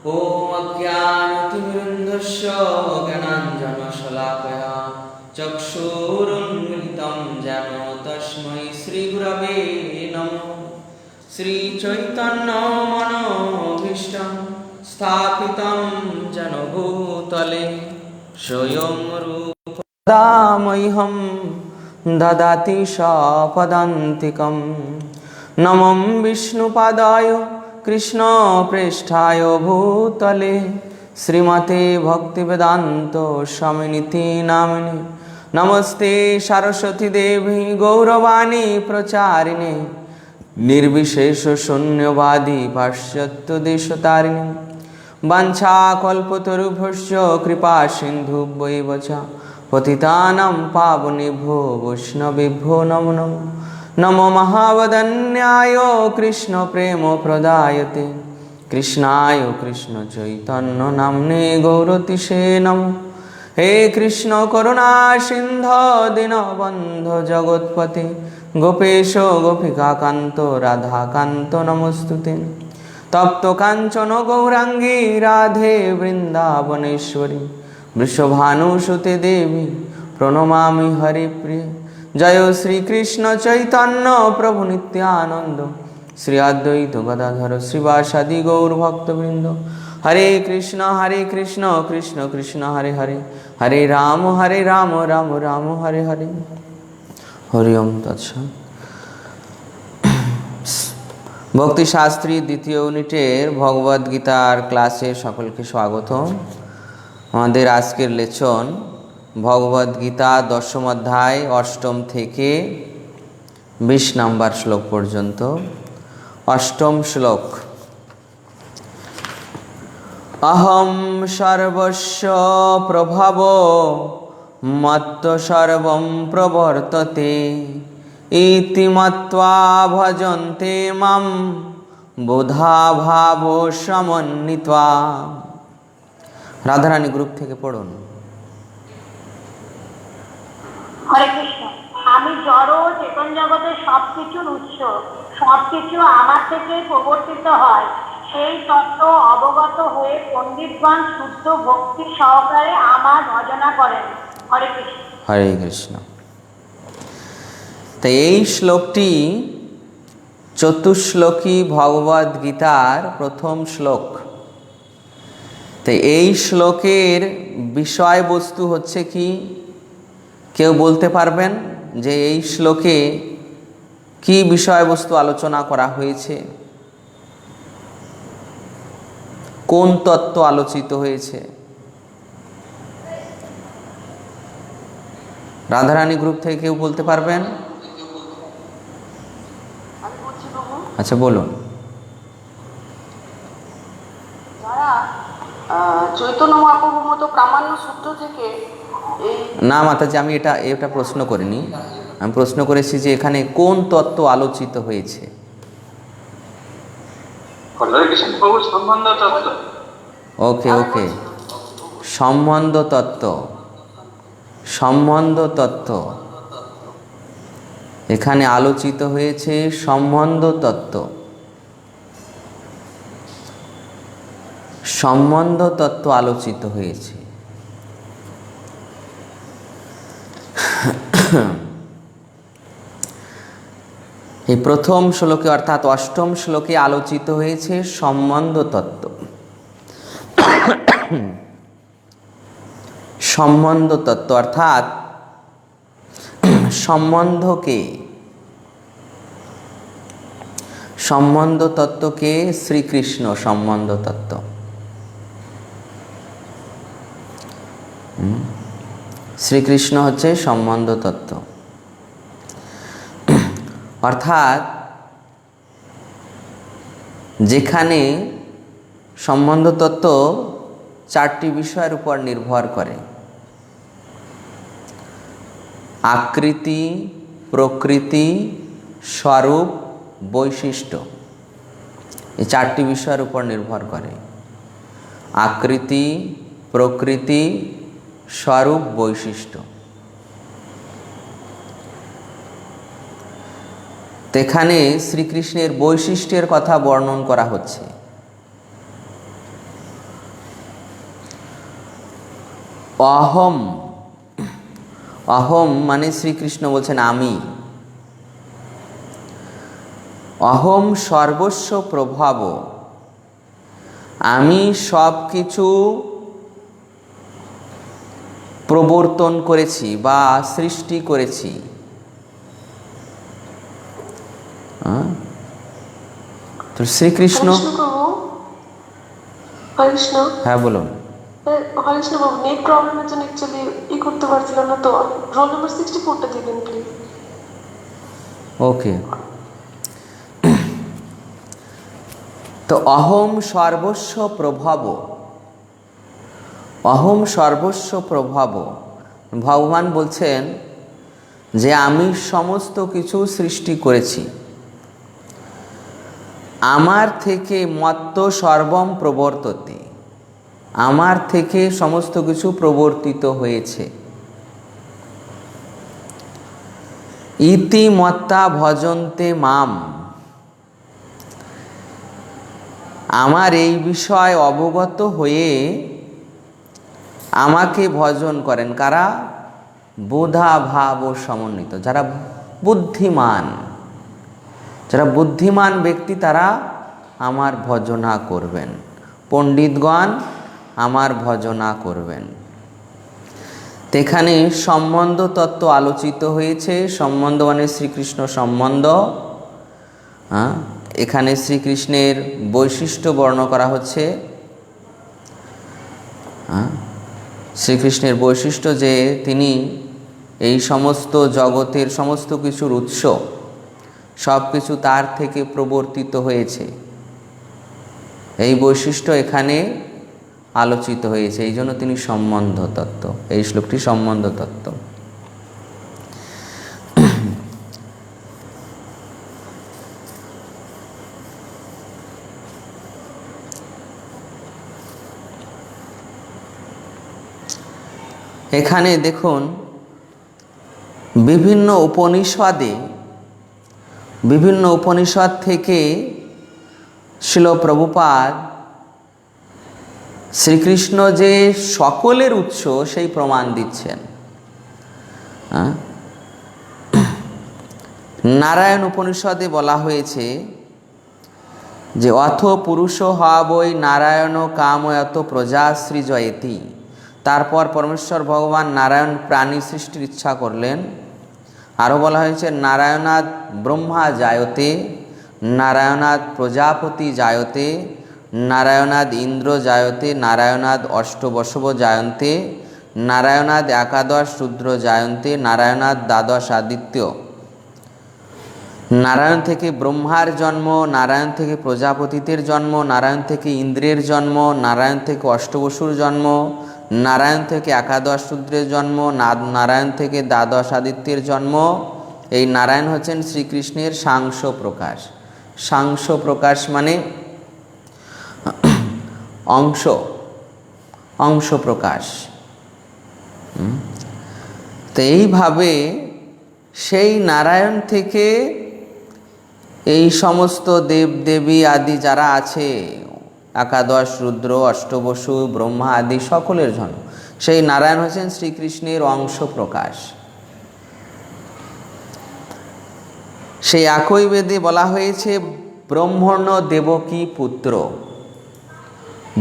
ॐ अज्ञानतिमिरुन्धस्य ज्ञानाञ्जनशलाकया चक्षुरुन्मिलितं येन तस्मै श्रीगुरवे नमः। श्रीचैतन्यमनोभीष्टं स्थापितं येन भूतले स्वयं रूपदा मह्यं ददाति सपदान्तिकं। नमो विष्णुपादाय कृष्ण पृष्ठाय भूतले श्रीमते भक्तिवेदांत स्वामिनिति नामिने। नमस्ते सरस्वती देवी गौरवाणी प्रचारिणे निर्विशेष शून्यवादी पाश्चात्य देशतारिणे। वाञ्छाकल्पतरुभ्यश्च कृपा सिन्धुभ्यैव च पतितानां पावनेभ्यो वैष्णवेभ्यो नमो नमः। नमो महावदन्याय कृष्ण प्रेम प्रदायते कृष्णाय कृष्ण चैतन्य नाम्ने गौरतिसे नमो। हे कृष्ण करुणा सिन्धु दीनबन्धो जगत्पते गोपेश गोपिकान्त राधाकान्त नमोस्तुते। तप्त कांचन गौरांगी राधे वृंदावनेश्वरी वृषभानुसुते देवी प्रणमामि हरिप्रिय। जय श्री कृष्ण चैतन्य प्रभु नित्यानंद श्री अद्वैत गदाधर श्रीवासादि गौर भक्तवृंद। हरे कृष्ण कृष्ण कृष्ण हरे हरे हरे राम राम राम हरे हरे। हरि ओम तत्सत्। भक्ति शास्त्री द्वितीय यूनिटेर भगवद गीतार क्लासे सकलके स्वागत। हमादेर आजकेर लेसन भगवद गीता दशम अध्याय अष्टम थेके 20 नम्बर श्लोक पर्यन्त। अष्टम श्लोक। अहम सर्वस्य प्रभवो मत्त सर्वं प्रवर्तते इति मत्वा भजन्ते मां बुधा भावो समन्वित्वा। राधारानी ग्रुप থেকে পড়ুন। হরে কৃষ্ণ। আমি জড় চেতন জগতের সবকিছুর উৎস, সবকিছু আমার থেকে প্রবর্তিত হয়, সেই তত্ত্ব অবগত হয়ে পণ্ডিতগণ শুদ্ধ ভক্তি সহকারে আমার ভজনা করেন। হরে কৃষ্ণ। হরে কৃষ্ণ। তো এই শ্লোকটি চতুশ্লোকী ভগবদ গীতার প্রথম শ্লোক। তো এই শ্লোকের বিষয়বস্তু হচ্ছে কি, কেউ বলতে পারবেন যে এই শ্লোকে কি বিষয়বস্তু আলোচনা করা হয়েছে, কোন তত্ত্ব আলোচিত হয়েছে? রাধারানী গ্রুপ থেকে কেউ বলতে পারবেন? আচ্ছা বলুন। চৈতন্য মহাপ্রভুর মতো প্রামাণ্য সূত্র থেকে না মাতাজি, আমি এটা প্রশ্ন করিনি। আমি প্রশ্ন করেছি যে এখানে কোন তত্ত্ব আলোচিত হয়েছে। ওকে ওকে, সম্বন্ধ তত্ত্ব। সম্বন্ধ তত্ত্ব এখানে আলোচিত হয়েছে। সম্বন্ধ তত্ত্ব, সম্বন্ধ তত্ত্ব আলোচিত হয়েছে। এই প্রথম শ্লোকে অর্থাৎ অষ্টম শ্লোকে আলোচিত হয়েছে সম্বন্ধ তত্ত্ব। সম্বন্ধ তত্ত্ব অর্থাৎ সম্বন্ধকে, সম্বন্ধ তত্ত্বকে শ্রীকৃষ্ণ সম্বন্ধ তত্ত্ব। শ্রীকৃষ্ণ হচ্ছে সম্বন্ধ তত্ত্ব। অর্থাৎ যেখানে সম্বন্ধ তত্ত্ব 4টি বিষয়ের উপর নির্ভর করে: আকৃতি, প্রকৃতি, স্বরূপ, বৈশিষ্ট্য। এই 4টি বিষয়ের উপর নির্ভর করে: আকৃতি, প্রকৃতি, স্বরূপ, বৈশিষ্ট্য। এখানে শ্রীকৃষ্ণের বৈশিষ্ট্যের কথা বর্ণন করা হচ্ছে। অহম, অহম মানে শ্রীকৃষ্ণ বলছেন আমি। অহম সর্বস্ব প্রভাব, আমি সব কিছু প্রবর্তন করেছি বা সৃষ্টি করেছি। তো শ্রীকৃষ্ণ, হরিষ্ণ হ্যাঁ বলুন। হরিষ্ণ বাবু, নেট প্রবলেমের জন্য অ্যাকচুয়ালি করতে পারছিলাম না, তো রোল নাম্বার 64টা দিবেন প্লিজ। ওকে, তো অহম সর্বস্ব প্রভাব, অহম সর্বস্ব প্রভাব, ভগবান বলছেন যে আমি সমস্ত কিছু সৃষ্টি করেছি, আমার থেকে মত্ত সর্বম প্রবর্ততে, আমার থেকে সমস্ত কিছু প্রবর্তিত হয়েছে। ইতি মত্তা ভজন্তে মাম, আমার এই বিষয় অবগত হয়ে আমাকে ভজন করেন কারা? বোধা ভাব ও সমন্বিত, যারা বুদ্ধিমান, যারা বুদ্ধিমান ব্যক্তি তারা আমার ভজনা করবেন, পণ্ডিতগণ আমার ভজনা করবেন। তো এখানে সম্বন্ধ তত্ত্ব আলোচিত হয়েছে। সম্বন্ধ মানে শ্রীকৃষ্ণ সম্বন্ধ। এখানে শ্রীকৃষ্ণের বৈশিষ্ট্য বর্ণনা করা হচ্ছে। শ্রীকৃষ্ণের বৈশিষ্ট্য যে তিনি এই সমস্ত জগতের সমস্ত কিছুর উৎস, সব কিছু তার থেকে প্রবর্তিত হয়েছে, এই বৈশিষ্ট্য এখানে আলোচিত হয়েছে। এই জন্য তিনি সম্বন্ধ তত্ত্ব, এই শ্লোকটি সম্বন্ধ তত্ত্ব। এখানে দেখুন বিভিন্ন উপনিষদে, বিভিন্ন উপনিষদ থেকে শ্রীল প্রভুপাদ শ্রীকৃষ্ণ যে সকলের উৎস সেই প্রমাণ দিচ্ছেন। নারায়ণ উপনিষদে বলা হয়েছে যে অথ পুরুষ হওয়া বই নারায়ণ কাময়ত প্রজা সৃজয়েতি। তারপর পরমেশ্বর ভগবান নারায়ণ প্রাণী সৃষ্টির ইচ্ছা করলেন। আরও বলা হয়েছে নারায়ণাদ ব্রহ্মা জায়তে, নারায়ণাদ প্রজাপতি জায়তে, নারায়ণাদ ইন্দ্র জায়তে, নারায়ণাদ অষ্টবসব জায়ন্তে, নারায়ণাদ একাদশ রুদ্র জায়ন্তে, নারায়ণাদ দ্বাদশ আদিত্য। নারায়ণ থেকে ব্রহ্মার জন্ম, নারায়ণ থেকে প্রজাপতিদের জন্ম, নারায়ণ থেকে ইন্দ্রের জন্ম, নারায়ণ থেকে অষ্টবসুর জন্ম, নারায়ণ থেকে একাদশ রুদ্রের জন্ম, নারায়ণ থেকে দ্বাদশ আদিত্যের জন্ম। এই নারায়ণ হচ্ছেন শ্রীকৃষ্ণের সাংস প্রকাশ। সাংস প্রকাশ মানে অংশ, অংশ প্রকাশ। তো এইভাবে সেই নারায়ণ থেকে এই সমস্ত দেব দেবী আদি যারা আছে, একাদশ রুদ্র অষ্টবসু ব্রহ্মা আদি সকলের জন্ম, সেই নারায়ণ হচ্ছেন শ্রীকৃষ্ণের অংশ প্রকাশ। সেই একই বেদে বলা হয়েছে ব্রহ্মণ্য দেবকী পুত্র,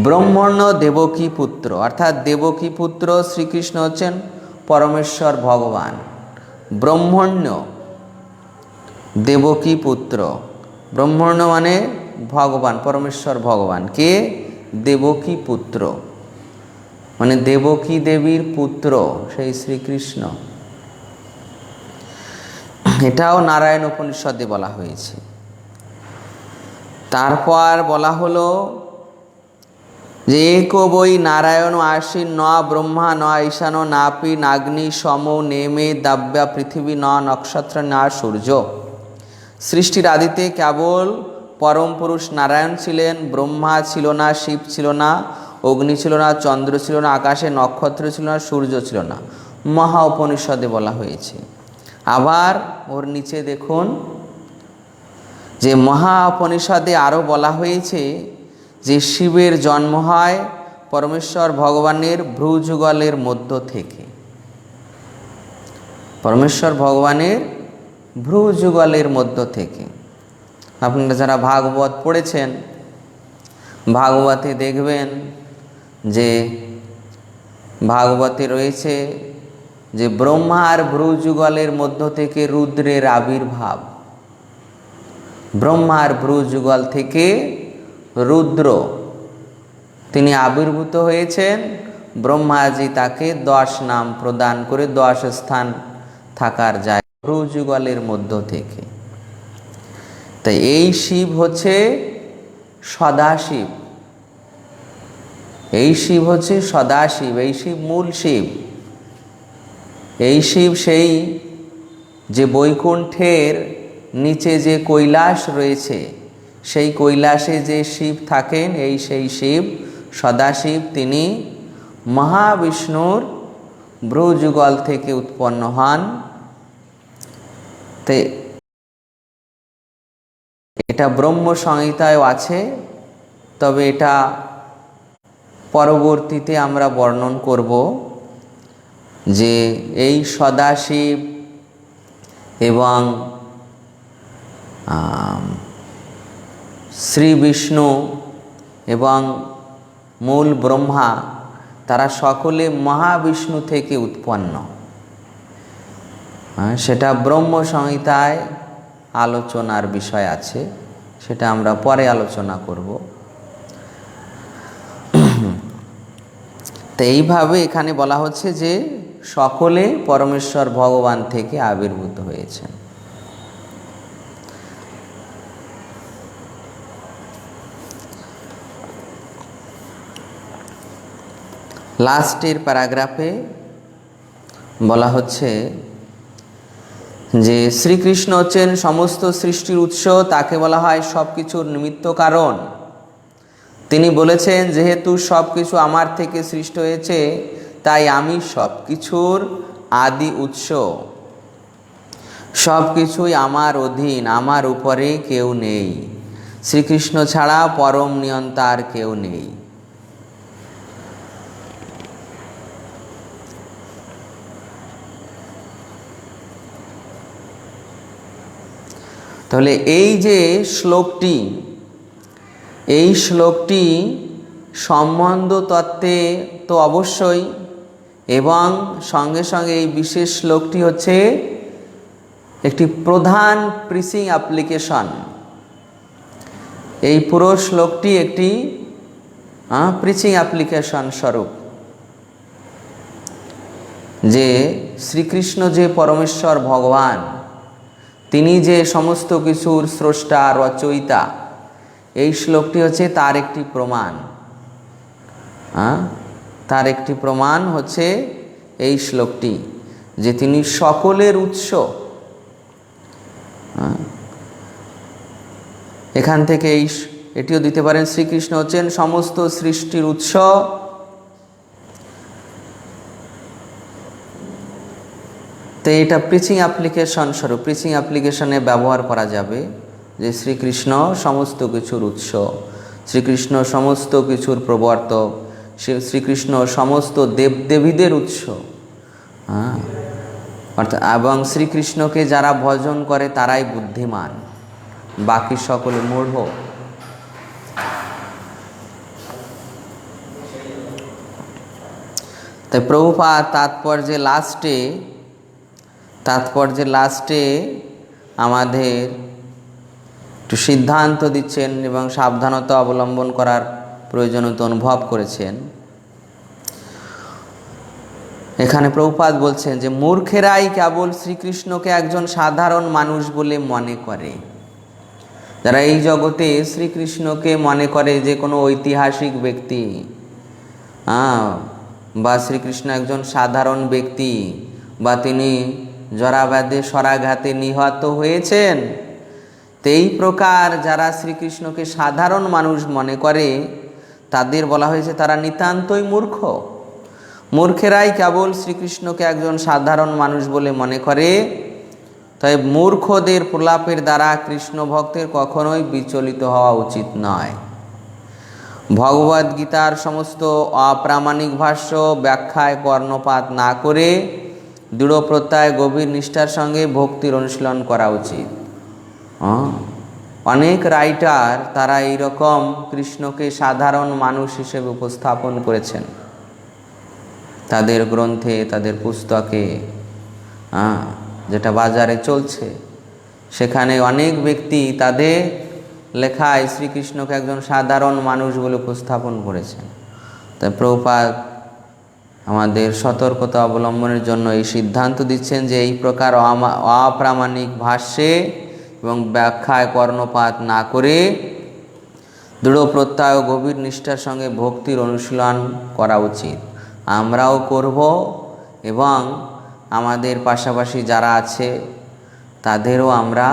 ব্রহ্মণ্য দেবকী পুত্র, অর্থাৎ দেবকী পুত্র শ্রীকৃষ্ণ হচ্ছেন পরমেশ্বর ভগবান। ব্রহ্মণ্য দেবকী পুত্র, ব্রহ্মণ্য মানে ভগবান, পরমেশ্বর ভগবান। কে? দেবকী পুত্র, মানে দেবকী দেবীর পুত্র সেই শ্রীকৃষ্ণ। এটাও নারায়ণ উপনিষদে বলা হয়েছে। তারপর বলা হলো যে এক বই নারায়ণ আশীন ন ব্রহ্মা ন ঈশান নাপি নাগ্নি সম নেমে দাব্যা পৃথিবী ন নক্ষত্র না সূর্য। সৃষ্টির আদিতে কেবল পরম পুরুষ নারায়ণ ছিলেন, ব্রহ্মা ছিল না, শিব ছিল না, অগ্নি ছিল না, চন্দ্র ছিল না, আকাশে নক্ষত্র ছিল না, সূর্য ছিল না, মহা উপনিষদে বলা হয়েছে। আবার ওর নিচে দেখুন যে মহা উপনিষদে আরও বলা হয়েছে যে শিবের জন্ম হয় পরমেশ্বর ভগবানের ভ্রুযুগলের মধ্য থেকে। পরমেশ্বর ভগবানের ভ্রুযুগলের মধ্য থেকে। আপনারা যারা ভাগবত পড়েছেন, ভাগবতে দেখবেন যে ভাগবতে রয়েছে যে ব্রহ্মার ভ্রুযুগলের মধ্য থেকে রুদ্রের আবির্ভাব। ব্রহ্মার ভ্রুযুগল থেকে রুদ্র তিনি আবির্ভূত হয়েছেন। ব্রহ্মাজি তাকে 10 নাম প্রদান করে 10 স্থান থাকার যায় ভ্রুযুগলের মধ্য থেকে। তাই এই শিব হচ্ছে সদাশিব, এই শিব হচ্ছে সদাশিব, এই শিব মূল শিব। এই শিব সেই যে বৈকুণ্ঠের নিচে যে কৈলাস রয়েছে, সেই কৈলাসে যে শিব থাকেন, এই সেই শিব সদাশিব। তিনি মহাবিষ্ণুর ভ্রুযুগল থেকে উৎপন্ন হন। তো এটা ব্রহ্ম সংহিতায় আছে, তবে এটা পরবর্তীতে আমরা বর্ণন করব যে এই সদাশিব এবং শ্রী বিষ্ণু এবং মূল ব্রহ্মা তারা সকলে মহাবিষ্ণু থেকে উৎপন্ন। সেটা ব্রহ্ম সংহিতায় আলোচনার বিষয় আছে, সেটা আমরা পরে আলোচনা করব। তো এইভাবে এখানে বলা হচ্ছে যে সকলে পরমেশ্বর ভগবান থেকে আবির্ভূত হয়েছেন। লাস্টের প্যারাগ্রাফে বলা হচ্ছে যে শ্রীকৃষ্ণ হচ্ছেন সমস্ত সৃষ্টির উৎস, তাকে বলা হয় সব কিছুর নিমিত্ত কারণ। তিনি বলেছেন, যেহেতু সব কিছু আমার থেকে সৃষ্ট হয়েছে, তাই আমি সব কিছুর আদি উৎস। সব কিছুই আমার অধীন, আমার উপরে কেউ নেই। শ্রীকৃষ্ণ ছাড়া পরম নিয়ন্তা আর কেউ নেই। তাহলে এই যে শ্লোকটি, এই শ্লোকটি সম্বন্ধ তত্ত্বে তো অবশ্যই, এবং সঙ্গে সঙ্গে এই বিশেষ শ্লোকটি হচ্ছে একটি প্রধান প্রিচিং অ্যাপ্লিকেশন। এই পুরো শ্লোকটি একটি প্রিচিং অ্যাপ্লিকেশন স্বরূপ, যে শ্রীকৃষ্ণ যে পরমেশ্বর ভগবান, তিনি যে সমস্ত কিছুর স্রষ্টা রচয়িতা, এই শ্লোকটি হচ্ছে তার একটি প্রমাণ। তার একটি প্রমাণ হচ্ছে এই শ্লোকটি, যে তিনি সকলের উৎস। এখান থেকে এটিও দিতে পারেন, শ্রীকৃষ্ণ হচ্ছেন সমস্ত সৃষ্টির উৎস। তো এটা প্রিচিং অ্যাপ্লিকেশন স্বরূপ, প্রিচিং অ্যাপ্লিকেশনে ব্যবহার করা যাবে যে শ্রীকৃষ্ণ সমস্ত কিছুর উৎস, শ্রীকৃষ্ণ সমস্ত কিছুর প্রবর্তক, শ্রীকৃষ্ণ সমস্ত দেবদেবীদের উৎস। অর্থাৎ এবং শ্রীকৃষ্ণকে যারা ভজন করে তারাই বুদ্ধিমান, বাকি সকলে মূঢ়। তাই প্রভুপাদ তাৎপর্যে লাস্টে আমাদের একটু সিদ্ধান্ত দিচ্ছেন এবং সাবধানতা অবলম্বন করার প্রয়োজনীয়তা অনুভব করেছেন। এখানে প্রভুপাদ বলছেন যে মূর্খেরাই কেবল শ্রীকৃষ্ণকে একজন সাধারণ মানুষ বলে মনে করে। যারা এই জগতে শ্রীকৃষ্ণকে মনে করে যে কোনো ঐতিহাসিক ব্যক্তি, বা শ্রীকৃষ্ণ একজন সাধারণ ব্যক্তি, বা তিনি জরাব্যাধে শরাঘাতে নিহত হয়েছেন, এই প্রকার যারা শ্রীকৃষ্ণকে সাধারণ মানুষ মনে করে, তাদের বলা হয়েছে তারা নিতান্তই মূর্খ। মূর্খেরাই কেবল শ্রীকৃষ্ণকে একজন সাধারণ মানুষ বলে মনে করে। তাই মূর্খদের প্রলাপের দ্বারা কৃষ্ণ ভক্তের কখনোই বিচলিত হওয়া উচিত নয়। ভগবদ্ গীতার সমস্ত অপ্রামাণিক ভাষ্য ব্যাখ্যায় কর্ণপাত না করে দৃঢ় প্রত্যয় গভীর নিষ্ঠার সঙ্গে ভক্তির অনুশীলন করা উচিত। অনেক রাইটার তারা এইরকম কৃষ্ণকে সাধারণ মানুষ হিসেবে উপস্থাপন করেছেন তাদের গ্রন্থে, তাদের পুস্তকে, যেটা বাজারে চলছে, সেখানে অনেক ব্যক্তি তাদের লেখায় শ্রীকৃষ্ণকে একজন সাধারণ মানুষ বলে উপস্থাপন করেছেন। তাই প্রভুপাদ আমাদের সতর্কতা অবলম্বনের জন্য এই সিদ্ধান্ত দিচ্ছেন যে এই প্রকার অপ্রামাণিক ভাষ্যে এবং ব্যাখ্যায় কর্ণপাত না করে দৃঢ় প্রত্যয় ও গভীর নিষ্ঠার সঙ্গে ভক্তির অনুশীলন করা উচিত। আমরাও করব এবং আমাদের পাশাপাশি যারা আছে তাদেরও আমরা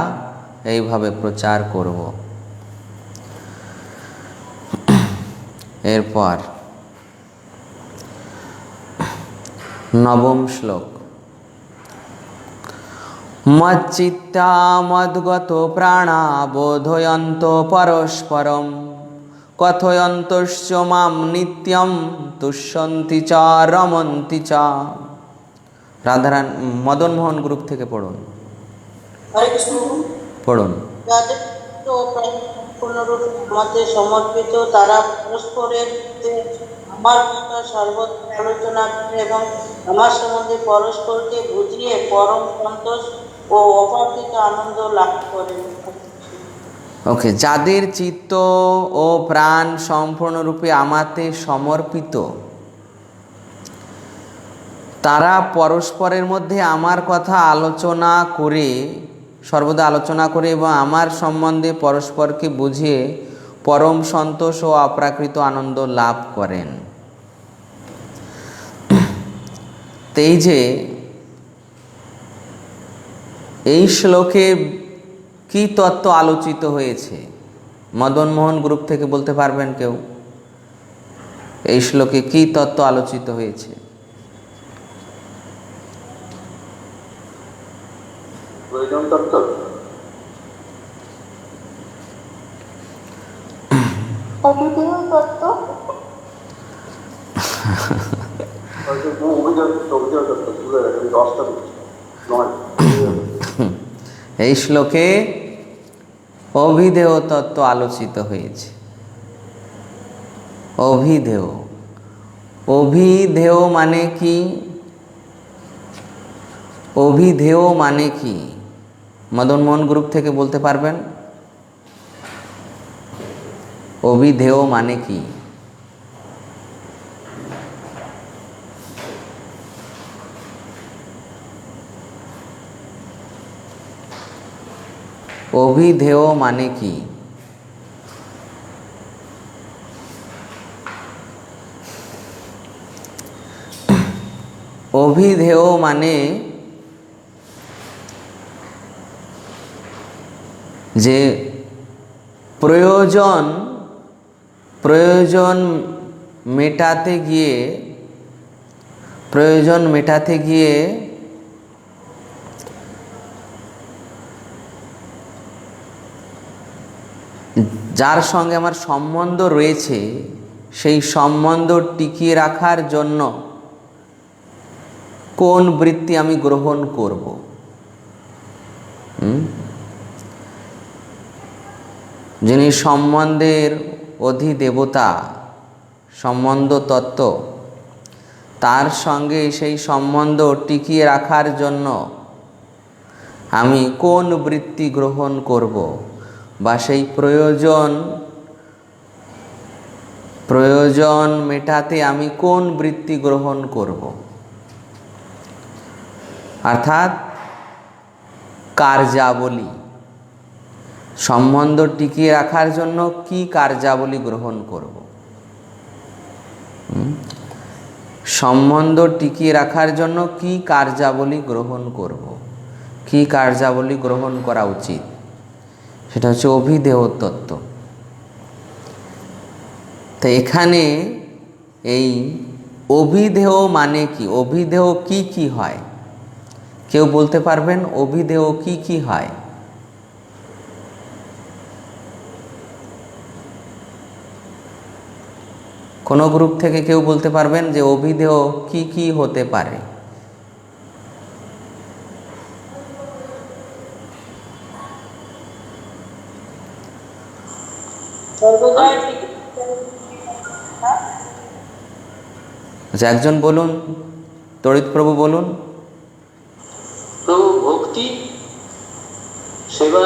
এইভাবে প্রচার করব। এরপর 9ম শ্লোক। মচ্চিত্তা মদ্গত প্রাণা বোধয়ন্ত পরস্পরম কথয়ন্তশ্চ মাম নিত্যম তুষ্যন্তি চ রমন্তি চ। রাধারানী মদন মোহন গ্রুপ থেকে পড়ুন। হরে কৃষ্ণ। পড়ুন। যাদের পূর্ণরূপে আমাদের সমর্পিত, তারা পরস্পরের আমার কথা সর্বত্র আলোচনা করে এবং আমার সম্বন্ধে পরস্পরকে বুঝিয়ে পরম সন্তোষ ও অপার্থিত আনন্দ লাভ করে। ওকে, যাদের চিত্ত ও প্রাণ সম্পূর্ণরূপে আমাতে সমর্পিত, তারা পরস্পরের মধ্যে আমার কথা আলোচনা করে, সর্বদা আলোচনা করে এবং আমার সম্বন্ধে পরস্পরকে বুঝিয়ে পরম সন্তোষ ও অপ্রাকৃত আনন্দ লাভ করেন। এই যে এই শ্লোকে কি তত্ত্ব আলোচিত হয়েছে, মদন মোহন গ্রুপ থেকে বলতে পারবেন কেউ? এই শ্লোকে কি তত্ত্ব আলোচিত হয়েছে? এই শ্লোকে অভিধেয় তত্ত্ব আলোচিত হয়েছে। অভিধেয়, অভিধেয় মানে কি? অভিধেয় মানে কি মদন মোহন গ্রুপ থেকে বলতে পারবেন? অভিধেয় মানে কি? অভিধেয় মানে কি? অভিধেয় মানে যে প্রয়োজন মেটাতে গিয়ে যার সঙ্গে আমার সম্বন্ধ রয়েছে সেই সম্বন্ধ টিকিয়ে রাখার জন্য কোন বৃত্তি আমি গ্রহণ করব। যিনি সম্বন্ধের অধিদেবতা, সম্বন্ধ তত্ত্ব, তার সঙ্গে সেই সম্বন্ধ টিকিয়ে রাখার জন্য আমি কোন বৃত্তি গ্রহণ করব, বা সেই প্রয়োজন মেটাতে আমি কোন বৃত্তি গ্রহণ করব, অর্থাৎ কার্যাবলী। সম্বন্ধ টিকিয়ে রাখার জন্য কি কার্যাবলী গ্রহণ করব? সম্বন্ধ টিকিয়ে রাখার জন্য কি কার্যাবলী গ্রহণ করব, কি কার্যাবলী গ্রহণ করা উচিত, সেটা হচ্ছে অভিধেয় তত্ত্ব। তো এখানে এই অভিধেয় মানে কি? অভিধেয় কি কি হয় কেউ বলতে পারবেন? অভিধেয় কি কি হয়? কোনো গ্রুপ থেকে কেউ বলতে পারবেন যে অভিধেয় কি কি হতে পারে? সর্বদাই ঠিক আচ্ছা, একজন বলুন, তড়িৎ প্রভু বলুন। প্রভু ভক্তি, সেবা,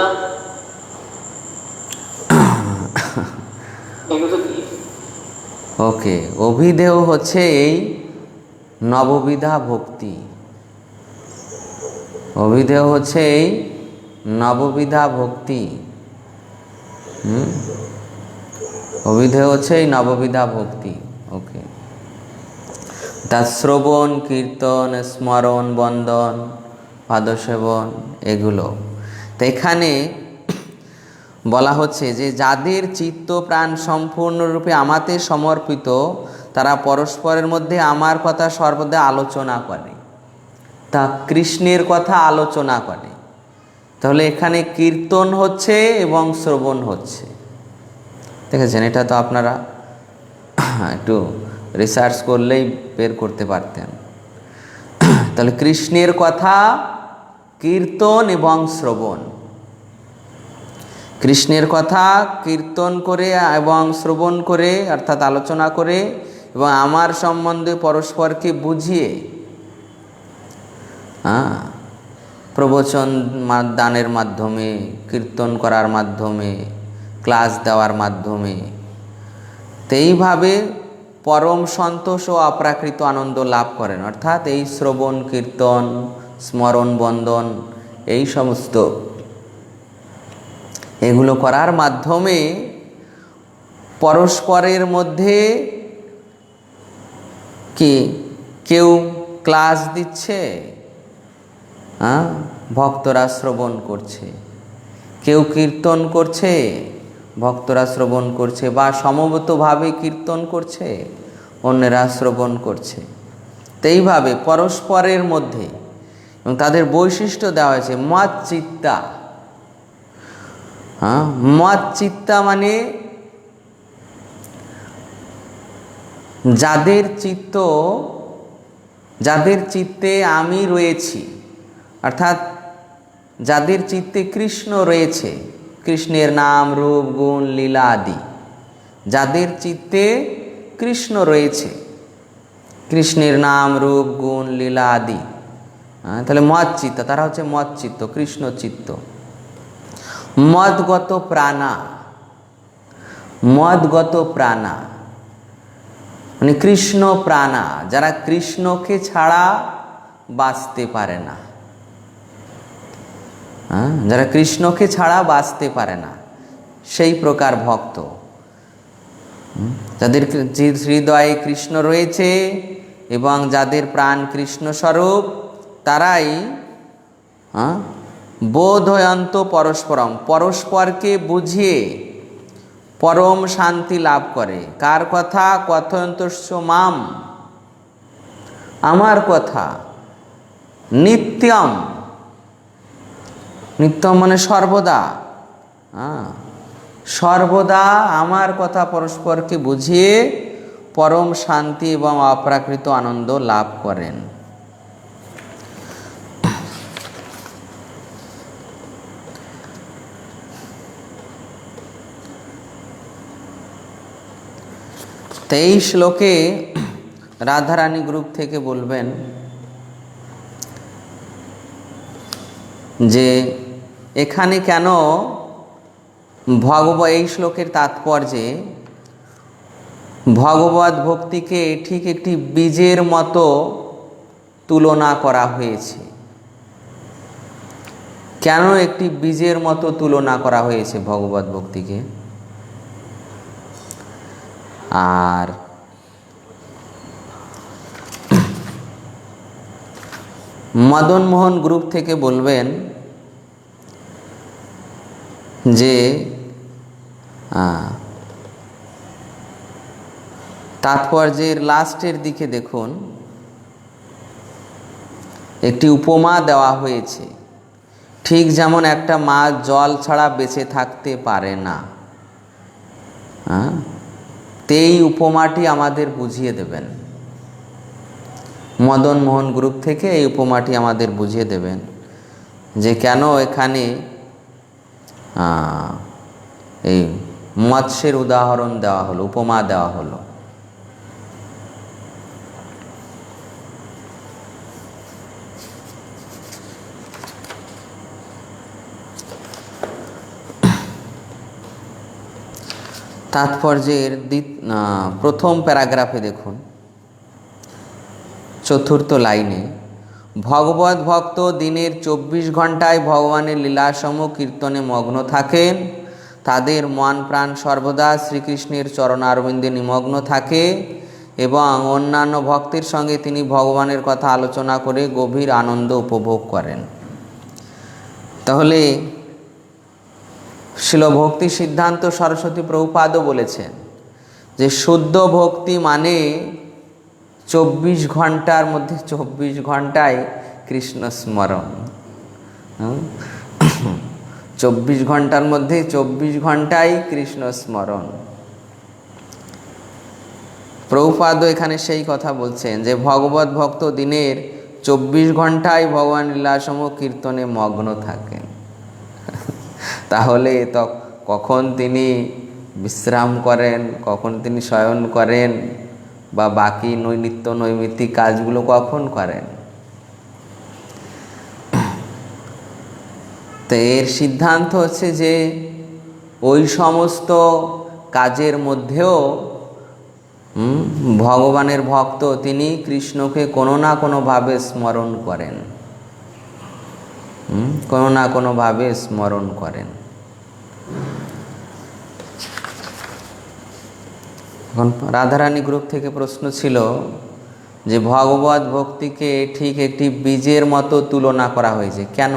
এগুলো কি? ওকে, অভিধেয় হচ্ছে এই নববিধা ভক্তি। অভিধেয় হচ্ছে এই নববিধা ভক্তি। অভিধেয় হচ্ছে এই নববিধা ভক্তি। ওকে, তা শ্রবণ, কীর্তন, স্মরণ, বন্দন, পাদসেবন, এগুলো। তো এখানে বলা হচ্ছে যে যাদের চিত্ত প্রাণ সম্পূর্ণরূপে আমাতে সমর্পিত, তারা পরস্পরের মধ্যে আমার কথা সর্বদা আলোচনা করে, তা কৃষ্ণের কথা আলোচনা করে। তাহলে এখানে কীর্তন হচ্ছে এবং শ্রবণ হচ্ছে। দেখেছেন, এটা তো আপনারা একটু রিসার্চ করলেই বের করতে পারতেন। তাহলে কৃষ্ণের কথা, কীর্তন এবং শ্রবণ। কৃষ্ণের কথা কীর্তন করে এবং শ্রবণ করে, অর্থাৎ আলোচনা করে, এবং আমার সম্বন্ধে পরস্পরকে বুঝিয়ে, প্রবচন দানের মাধ্যমে, কীর্তন করার মাধ্যমে, ক্লাস দেওয়ার মাধ্যমে, তো এইভাবে পরম সন্তোষ ও অপ্রাকৃত আনন্দ লাভ করেন। অর্থাৎ এই শ্রবণ, কীর্তন, স্মরণ, বন্দন, এই সমস্ত এগুলো করার মাধ্যমে পরস্পরের মধ্যে কি কেউ ক্লাস দিচ্ছে, ভক্তরা শ্রবণ করছে, কেউ কীর্তন করছে, ভক্তরা শ্রবণ করছে, বা সমবেতভাবে কীর্তন করছে, অন্যেরা শ্রবণ করছে। তো এইভাবে পরস্পরের মধ্যে, এবং তাদের বৈশিষ্ট্য দেওয়া হয়েছে মত চিত্তা। মত চিত্তা মানে যাদের চিত্তে আমি রয়েছি, অর্থাৎ যাদের চিত্তে কৃষ্ণ রয়েছে, কৃষ্ণের নাম, রূপ, গুণ, লীলা আদি, যাদের চিত্তে কৃষ্ণ রয়েছে, কৃষ্ণের নাম, রূপ, গুণ, লীলা আদি, তাহলে মত চিত্ত, তারা হচ্ছে মত চিত্ত, কৃষ্ণ চিত্ত। মদগত প্রাণা, মদগত প্রাণা মানে কৃষ্ণ প্রাণা, যারা কৃষ্ণকে ছাড়া বাঁচতে পারে না, যারা কৃষ্ণকে ছাড়া বাঁচতে পারে না, সেই প্রকার ভক্ত, যাদের হৃদয়ে কৃষ্ণ রয়েছে এবং যাদের প্রাণ কৃষ্ণ স্বরূপ, তারাই বোধয়ন্ত পরস্পরম, পরস্পরকে বুঝিয়ে পরম শান্তি লাভ করে। কার কথা? কথয়ন্তস্য মাম, আমার কথা, নিত্যম, নিত্যম মানে সর্বদা, সর্বদা আমার কথা পরস্পরকে বুঝিয়ে পরম শান্তি এবং অপ্রাকৃত আনন্দ লাভ করেন। এই শ্লোকে রাধারানী গ্রুপ থেকে বলবেন যে এখানে কেন এই শ্লোকের তাৎপর্যে ভগবত ভক্তিকে ঠিক একটি বীজের মতো তুলনা করা হয়েছে। কেন একটি বীজের মতো তুলনা করা হয়েছে ভগবত ভক্তিকে? আর মদন মোহন গ্রুপ থেকে বলবেন যে তাৎপর্যের লাস্টের দিকে দেখুন, একটি উপমা দেওয়া হয়েছে। ঠিক যেমন একটা মাছ জল ছাড়া বেঁচে থাকতে পারে না, তো এই উপমাটি আমাদের বুঝিয়ে দেবেন, মদন মোহন গ্রুপ থেকে এই উপমাটি আমাদের বুঝিয়ে দেবেন যে কেন এখানে এই মৎস্যের উদাহরণ দেওয়া হলো, উপমা দেওয়া হলো। তাৎপর্যের প্রথম প্যারাগ্রাফে দেখুন, চতুর্থ লাইনে, ভগবত ভক্ত দিনের 24 ঘন্টায় ভগবানের লীলাসমূহ কীর্তনে মগ্ন থাকেন। তাদের মন প্রাণ সর্বদা শ্রীকৃষ্ণের চরণারবিন্দে নিমগ্ন থাকে এবং অন্যান্য ভক্তের সঙ্গে তিনি ভগবানের কথা আলোচনা করে গভীর আনন্দ উপভোগ করেন। তাহলে শিল ভক্তি সিদ্ধান্ত সরস্বতী প্রভুপাদও বলেছেন যে শুদ্ধ ভক্তি মানে 24 ঘন্টার মধ্যে 24 ঘন্টায় কৃষ্ণ স্মরণ। 24 ঘন্টার মধ্যে 24 ঘন্টায় কৃষ্ণ স্মরণ। প্রভুপাদ এখানে সেই কথা বলছেন যে ভগবত ভক্ত দিনের 24 ঘন্টায় ভগবান লীলাসমূহ কীর্তনে মগ্ন থাকেন। তাহলে তো কখন তিনি বিশ্রাম করেন, কখন তিনি শয়ন করেন, বা বাকি নিত্য নৈমিত্তিক কাজগুলো কখন করেন? তো এর সিদ্ধান্ত হচ্ছে যে ওই সমস্ত কাজের মধ্যেও ভগবানের ভক্ত তিনি কৃষ্ণকে কোনো না কোনোভাবে স্মরণ করেন, কোনো না কোনোভাবে স্মরণ করেন। এখন রাধারানী গ্রুপ থেকে প্রশ্ন ছিল যে ভগবত ভক্তিকে ঠিক একটি বীজের মতো তুলনা করা হয়েছে, কেন?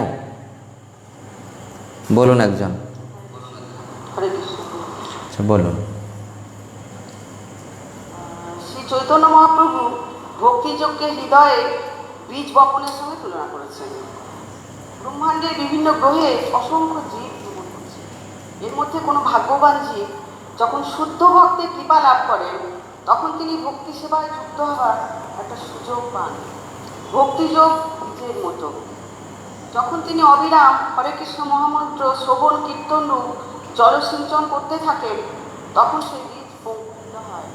বলুন একজন। হরে কৃষ্ণ। আচ্ছা বলুন। শ্রী চৈতন্য মহাপ্রভু ভক্তিযোগকে হৃদয়ে বীজ বপনের সঙ্গে তুলনা করেছেন। ব্রহ্মাণ্ডের বিভিন্ন গ্রহে অসংখ্য জীব জীবন করছে। এর মধ্যে কোনো ভাগ্যবান জীব যখন শুদ্ধ ভক্তের কৃপা লাভ করেন তখন তিনি ভক্তি সেবায় যুক্ত হওয়ার একটা সুযোগ পান। ভক্তিযোগ বীজের মতো। যখন তিনি অবিরাম হরে কৃষ্ণ মহামন্ত্র শ্রবণ কীর্তন রূপ জলসিঞ্চন করতে থাকেন তখন সেই বীজ অঙ্কুরিত হয়।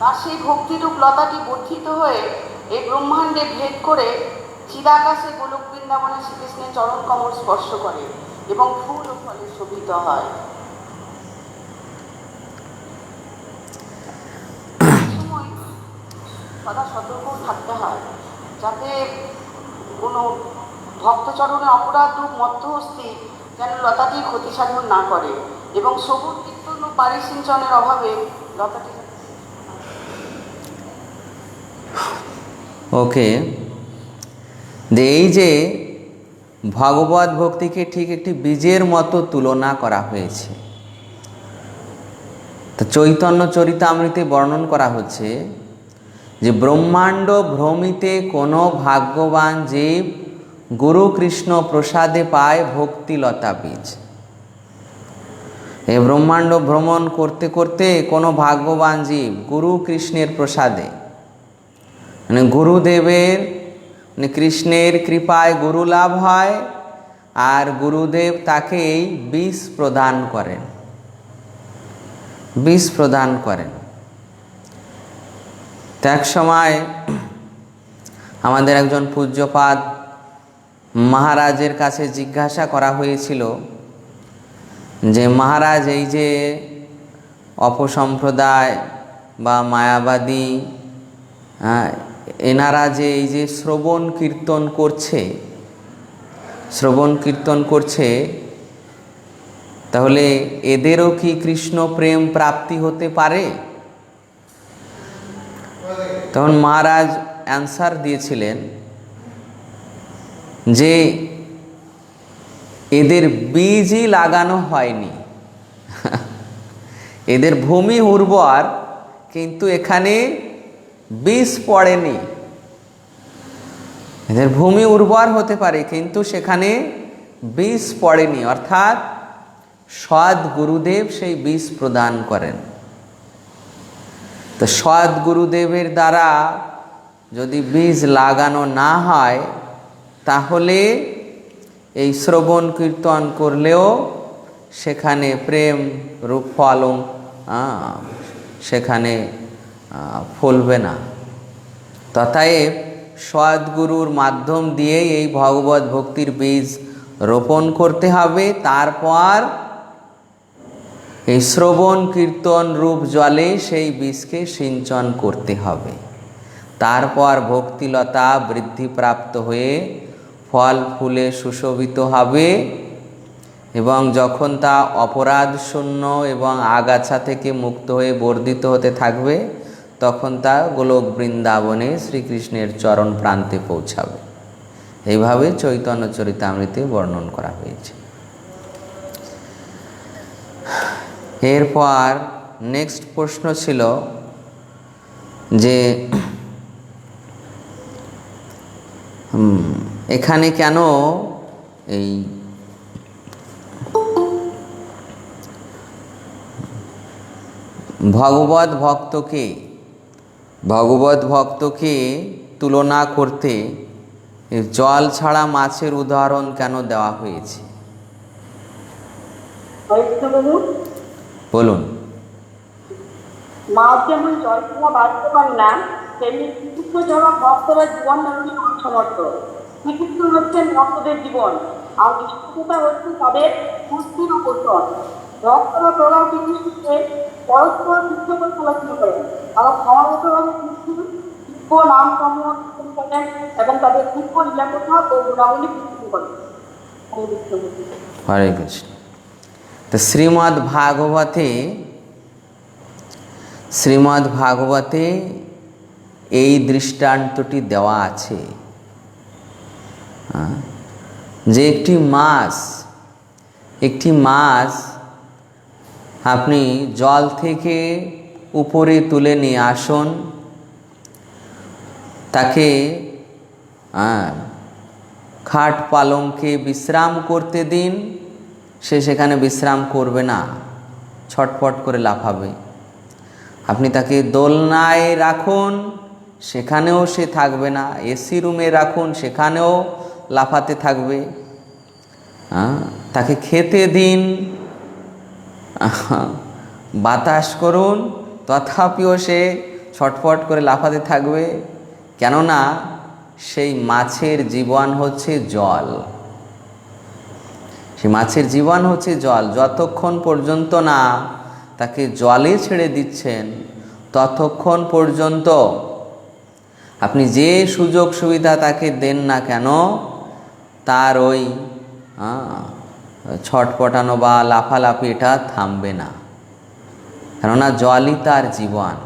তার সেই ভক্তিরূপ লতাটি বর্ধিত হয়ে এই ব্রহ্মাণ্ডে ভেদ করে চিদাকাশে গোলক বৃন্দাবনে শ্রীকৃষ্ণের চরণ কমল স্পর্শ করে এবং ফুল ও ফলে শোভিত হয়। সময় সদা সতর্ক থাকতে হয় যাতে কোনো ভক্তচরণে অপরাধ রূপ মধ্যহস্তি যেন লতাটি ক্ষতি সাধন না করে এবং সবুজ কীর্তন ও পারিসিঞ্চনের অভাবে লতাটি। ওকে, এই যে ভগবত ভক্তিকে ঠিক একটি বীজের মতো তুলনা করা হয়েছে, তো চৈতন্য চরিতামৃতে বর্ণন করা হচ্ছে যে ব্রহ্মাণ্ড ভ্রমিতে কোনো ভাগ্যবান জীব গুরু কৃষ্ণ প্রসাদে পায় ভক্তিলতা বীজ। এই ব্রহ্মাণ্ড ভ্রমণ করতে করতে কোনো ভাগ্যবান জীব গুরু কৃষ্ণের প্রসাদে, মানে গুরুদেবের মানে কৃষ্ণের কৃপায় গুরু লাভ হয় আর গুরুদেব তাকে এই বিষ প্রদান করেন, বিষ প্রদান করেন। তো এক সময় আমাদের একজন পূজ্যপাদ মহারাজের কাছে জিজ্ঞাসা করা হয়েছিল যে মহারাজ, এই যে অপসম্প্রদায় বা মায়াবাদী এনারা যে এই যে শ্রবণ কীর্তন করছে তাহলে এদেরও কি কৃষ্ণ প্রেম প্রাপ্তি হতে পারে? তখন মহারাজ অ্যান্সার দিয়েছিলেন যে এদের বীজই লাগানো হয়নি, এদের ভূমি উর্বর কিন্তু এখানে বীজ পড়েনি। এদের ভূমি উর্বর হতে পারে কিন্তু সেখানে বীজ পড়েনি, অর্থাৎ সৎ গুরুদেব সেই বীজ প্রদান করেন। তো সৎ গুরুদেবের দ্বারা যদি বীজ লাগানো না হয়, তাহলে এই শ্রবণ কীর্তন করলেও সেখানে প্রেম রূপ ফল সেখানে ফলবে না। তথায় সদ্গুরুর মাধ্যম দিয়ে এই ভগবত ভক্তির বীজ রোপণ করতে হবে। তারপর এই শ্রবণ কীর্তন রূপ জলে সেই বীজকে সিঞ্চন করতে হবে। তারপর ভক্তিলতা বৃদ্ধিপ্রাপ্ত হয়ে ফল ফুলে সুশোভিত হবে এবং যখন তা অপরাধ শূন্য এবং আগাছা থেকে মুক্ত হয়ে বর্ধিত হতে থাকবে, তখন তা গোলক বৃন্দাবনে শ্রীকৃষ্ণের চরণ প্রান্তে পৌঁছাবে। এইভাবে চৈতন্য চরিতামৃতে বর্ণন করা হয়েছে। এরপর নেক্সট প্রশ্ন ছিল যে এখানে কেন এই ভগবত ভক্তকে তুলনা করতে জল ছাড়া মাছের উদাহরণ কেন দেওয়া হয়েছে? বলুন। মাছ যেমন জল ছাড়া বাঁচতে পারে না, তেমনি শ্রীকৃষ্ণ যারা ভক্তরা জীবন ধারণে অসমর্থ। শ্রীকৃষ্ণ হচ্ছেন ভক্তদের জীবন, আর বিশুদ্ধতা হচ্ছে তাদের পুষ্টির উপকরণ। ভক্তরা প্রভাব শ্রীকৃষ্ণকে পরস্পর যুদ্ধ করে খেলাধুলো করেন। তারা সমাগতভাবে কৃষ্ণের দিব্য নাম সমূহ করেন এবং তাদের দিব্য লীলাকথা ও গুণাবলী বিস্তৃত করেন। হরে কৃষ্ণ। তো শ্রীমদ্ ভাগবতে এই দৃষ্টান্তটি দেওয়া আছে যে একটি মাছ আপনি জল থেকে উপরে তুলে নিয়ে আসুন, তাকে খাট পালঙ্কে বিশ্রাম করতে দিন, সে সেখানে বিশ্রাম করবে না, ছটফট করে লাফাবে। আপনি তাকে দোলনায় রাখুন, সেখানেও সে থাকবে না। এসি রুমে রাখুন, সেখানেও লাফাতে থাকবে। তাকে খেতে দিন, বাতাস করুন, তথাপিও সে ছটফট করে লাফাতে থাকবে। কেননা সেই মাছের জীবন হচ্ছে জল। সেই মাছের জীবন হচ্ছে জল। যতক্ষণ পর্যন্ত না তাকে জলে ছেড়ে দিচ্ছেন, ততক্ষণ পর্যন্ত আপনি যে সুযোগ সুবিধা তাকে দেন না কেন, তার ওই ছটপটানো বা লাফালাফি এটা থামবে না, কেননা জলই তার জীবন।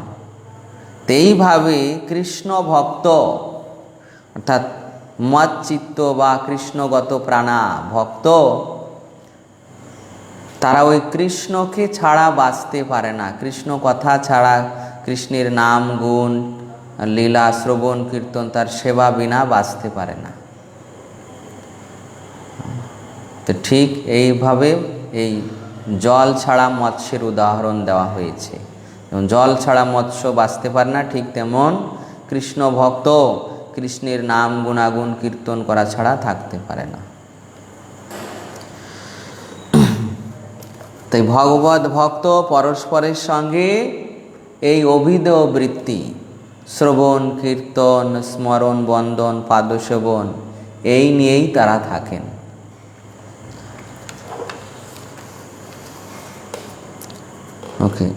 এইভাবে কৃষ্ণ ভক্ত অর্থাৎ মচ্চিত্ত বা কৃষ্ণগত প্রাণা ভক্ত, তারা ওই কৃষ্ণকে ছাড়া বাঁচতে পারে না। কৃষ্ণ কথা ছাড়া, কৃষ্ণের নাম গুণ লীলা শ্রবণ কীর্তন তার সেবা বিনা বাঁচতে পারে না। তো ঠিক এইভাবে এই জল ছাড়া মৎস্যের উদাহরণ দেওয়া হয়েছে। যেমন জল ছাড়া মৎস্য বাঁচতে পারে না, ঠিক তেমন কৃষ্ণ ভক্ত কৃষ্ণের নাম গুণাগুণ কীর্তন করা ছাড়া থাকতে পারে না। তাই ভগবত ভক্ত পরস্পরের সঙ্গে এই অভিধেয় বৃত্তি, শ্রবণ কীর্তন স্মরণ বন্দন পাদসেবন, এই নিয়েই তারা থাকেন। ওকে,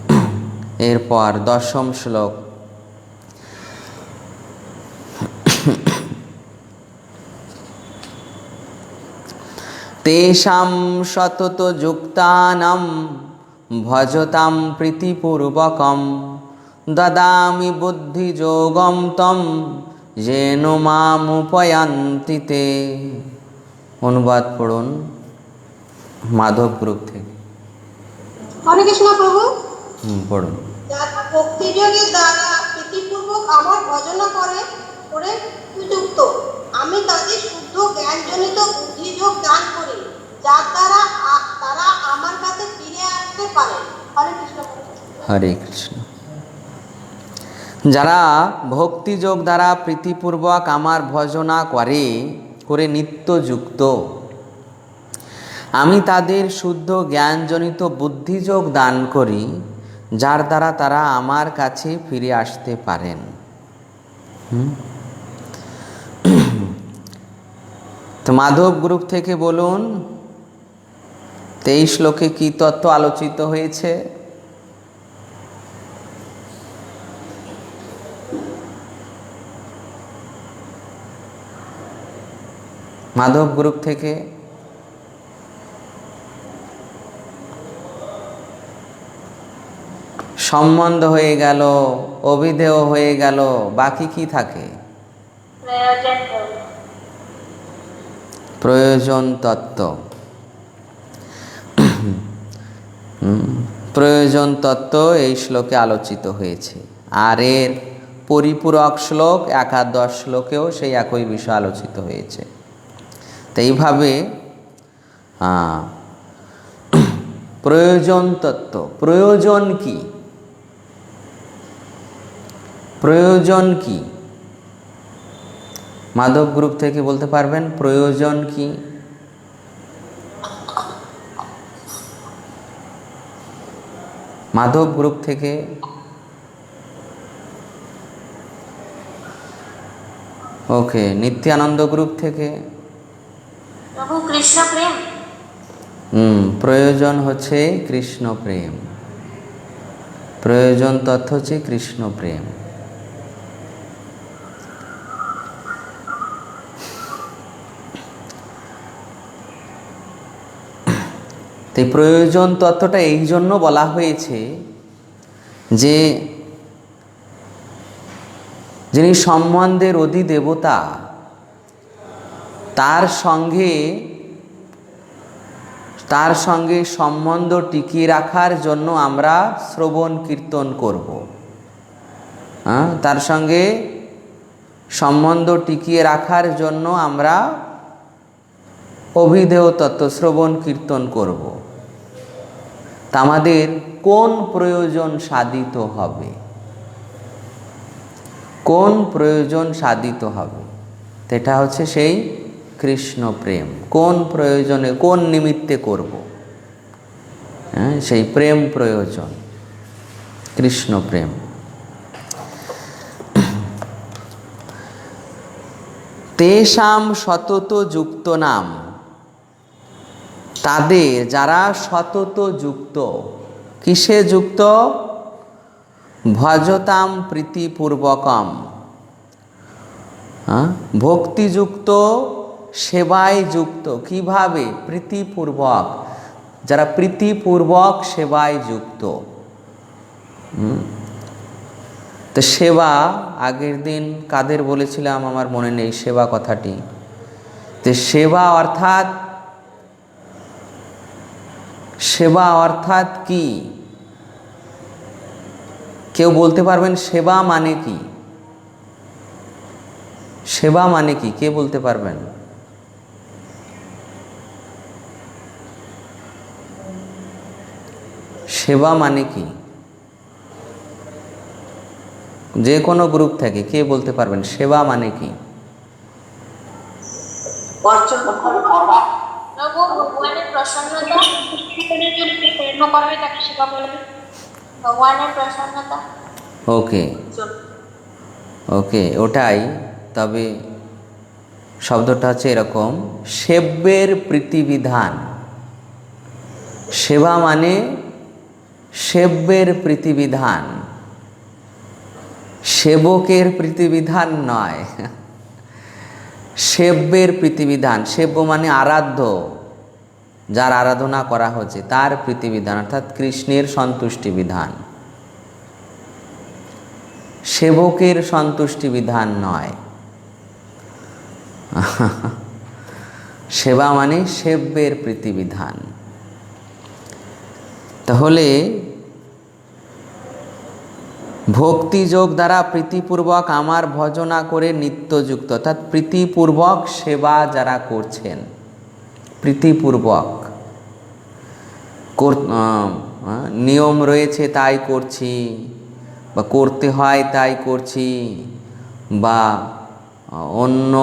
এরপর 10ম শ্লোক। তেষাং সতত যুক্তানাং ভজতাম প্রীতিপূর্বকম দদামি বুদ্ধিযোগম তম যেন মামুপয়ান্তি তে। অনুবাদ পড়ুন মাধব গ্রুপ থেকে। হরে কৃষ্ণ প্রভু। পড়ুন। যারা ভক্তিযোগের দ্বারা প্রীতিপূর্বক আমার ভজনা করে উপযুক্ত, আমি তাদের শুদ্ধ জ্ঞানজনিত বুদ্ধিযোগ দান করি, যার দ্বারা তারা আমার কাছে ফিরে আসতে পারে। হরে কৃষ্ণ প্রভু। হরে কৃষ্ণ। যারা ভক্তিযোগ দ্বারা প্রীতিপূর্বক আমার ভজনা করে নিত্যযুক্ত, আমি তাদের শুদ্ধ জ্ঞানজনিত বুদ্ধিযোগ দান করি, যার দ্বারা তারা আমার কাছে ফিরে আসতে পারেন। তো মাধব গ্রুপ থেকে বলুন 23 শ্লোকে কি তত্ত্ব আলোচিত হয়েছে? মাধব গ্রুপ থেকে সম্বন্ধ হয়ে গেল, অভিধেয় হয়ে গেল, বাকি কি থাকে? প্রয়োজন তত্ত্ব। প্রয়োজন তত্ত্ব এই শ্লোকে আলোচিত হয়েছে, আর এর পরিপূরক শ্লোক 11 শ্লোকেও সেই একই বিষয় আলোচিত হয়েছে। তো এইভাবে প্রয়োজন তত্ত্ব, প্রয়োজন কি, প্রয়োজন কি? মাধব গ্রুপ থেকে বলতে পারবেন প্রয়োজন কি? মাধব গ্রুপ থেকে ওকে। নিত্যানন্দ গ্রুপ থেকে প্রভু কৃষ্ণ প্রেম। প্রয়োজন হচ্ছে কৃষ্ণ প্রেম। প্রয়োজন তথ্য হচ্ছে কৃষ্ণ প্রেম। তো প্রয়োজন তত্ত্বটা এই জন্য বলা হয়েছে যে যিনি সম্বন্ধের অধিদেবতা, তার সঙ্গে সম্বন্ধ টিকিয়ে রাখার জন্য আমরা শ্রবণ কীর্তন করব। তার সঙ্গে সম্বন্ধ টিকিয়ে রাখার জন্য আমরা অভিধেয় তত্ত্ব শ্রবণ কীর্তন করব। তা আমাদের কোন প্রয়োজন সাধিত হবে? কোন প্রয়োজন সাধিত হবে? এটা হচ্ছে সেই কৃষ্ণ প্রেম। কোন প্রয়োজনে, কোন নিমিত্তে করব? সেই প্রেম প্রয়োজন, কৃষ্ণ প্রেম। তেষাম সতত যুক্ত নাম, তাদের যারা সতত যুক্ত, কিসে যুক্ত? ভজতাম প্রীতিপূর্বকম, ভক্তিযুক্ত, সেবায় যুক্ত। কিভাবে? প্রীতিপূর্বক। যারা প্রীতিপূর্বক সেবায় যুক্ত। তো সেবা আগের দিন কাদের বলেছিলাম আমার মনে নেই সেবা কথাটি। তো সেবা অর্থাৎ কি? কেউ বলতে পারবেন সেবা মানে কি? সেবা মানে কি? কে বলতে পারবেন? সেবা মানে কি? যে কোনো গ্রুপ থেকে কে বলতে পারবেন সেবা মানে কি? ভগবানের প্রসন্নতা, কর্ম করবে তাকে সেবা বলবে। ভগবানের প্রসন্নতা। ওকে ওকে, ওটাই। তবে শব্দটা হচ্ছে এরকম, সেব্যের প্রীতিবিধান। সেবা মানে সেব্যের প্রীতিবিধান, সেবকের প্রীতিবিধান নয়। সেব্যের প্রীতিবিধান। সেব্য মানে আরাধ্য, যার আরাধনা করা হচ্ছে তার প্রীতিবিধান, অর্থাৎ কৃষ্ণের সন্তুষ্টি বিধান। সেবকের সন্তুষ্টি বিধান নয়। সেবা মানে সেব্যের প্রীতিবিধান। তাহলে ভক্তিযোগ দ্বারা প্রীতিপূর্বক আমার ভজনা করে নিত্যযুক্ত, অর্থাৎ প্রীতিপূর্বক সেবা যারা করছেন, প্রীতিপূর্বক নিয়ম রয়েছে তাই করছি, বা করতে হয় তাই করছি, বা অন্য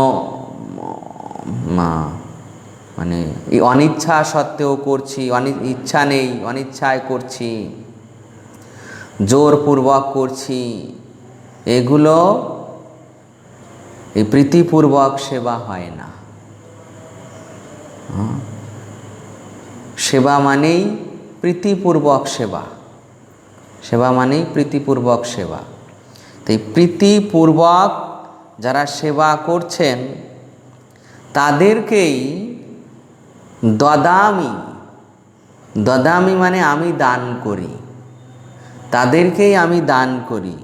মানে এই অনিচ্ছা সত্ত্বেও করছি, ইচ্ছা নেই অনিচ্ছায় করছি, জোরপূর্বক করছি, এগুলো এই প্রীতিপূর্বক সেবা হয় না। সেবা মানেই প্রীতিপূর্বক সেবা, সেবা মানেই প্রীতিপূর্বক সেবা। তাই প্রীতিপূর্বক যারা সেবা করছেন তাদেরকেই দদামি, দদামি মানে আমি দান করি, তাদেরকেই আমি দান করি।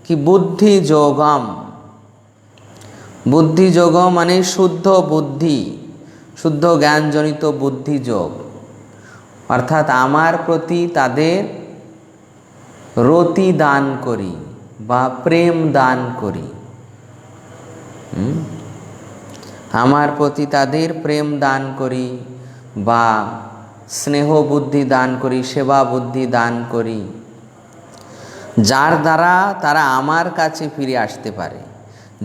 কি বুদ্ধি যোগম, বুদ্ধি যোগ মানে শুদ্ধ বুদ্ধি, শুদ্ধ জ্ঞানজনিত বুদ্ধি যোগ, অর্থাৎ আমার প্রতি তাদের রতি দান করি বা প্রেম দান করি। আমার প্রতি তাদের প্রেম দান করি বা স্নেহ বুদ্ধি দান করি, সেবা বুদ্ধি দান করি, যার দ্বারা তারা আমার কাছে ফিরে আসতে পারে,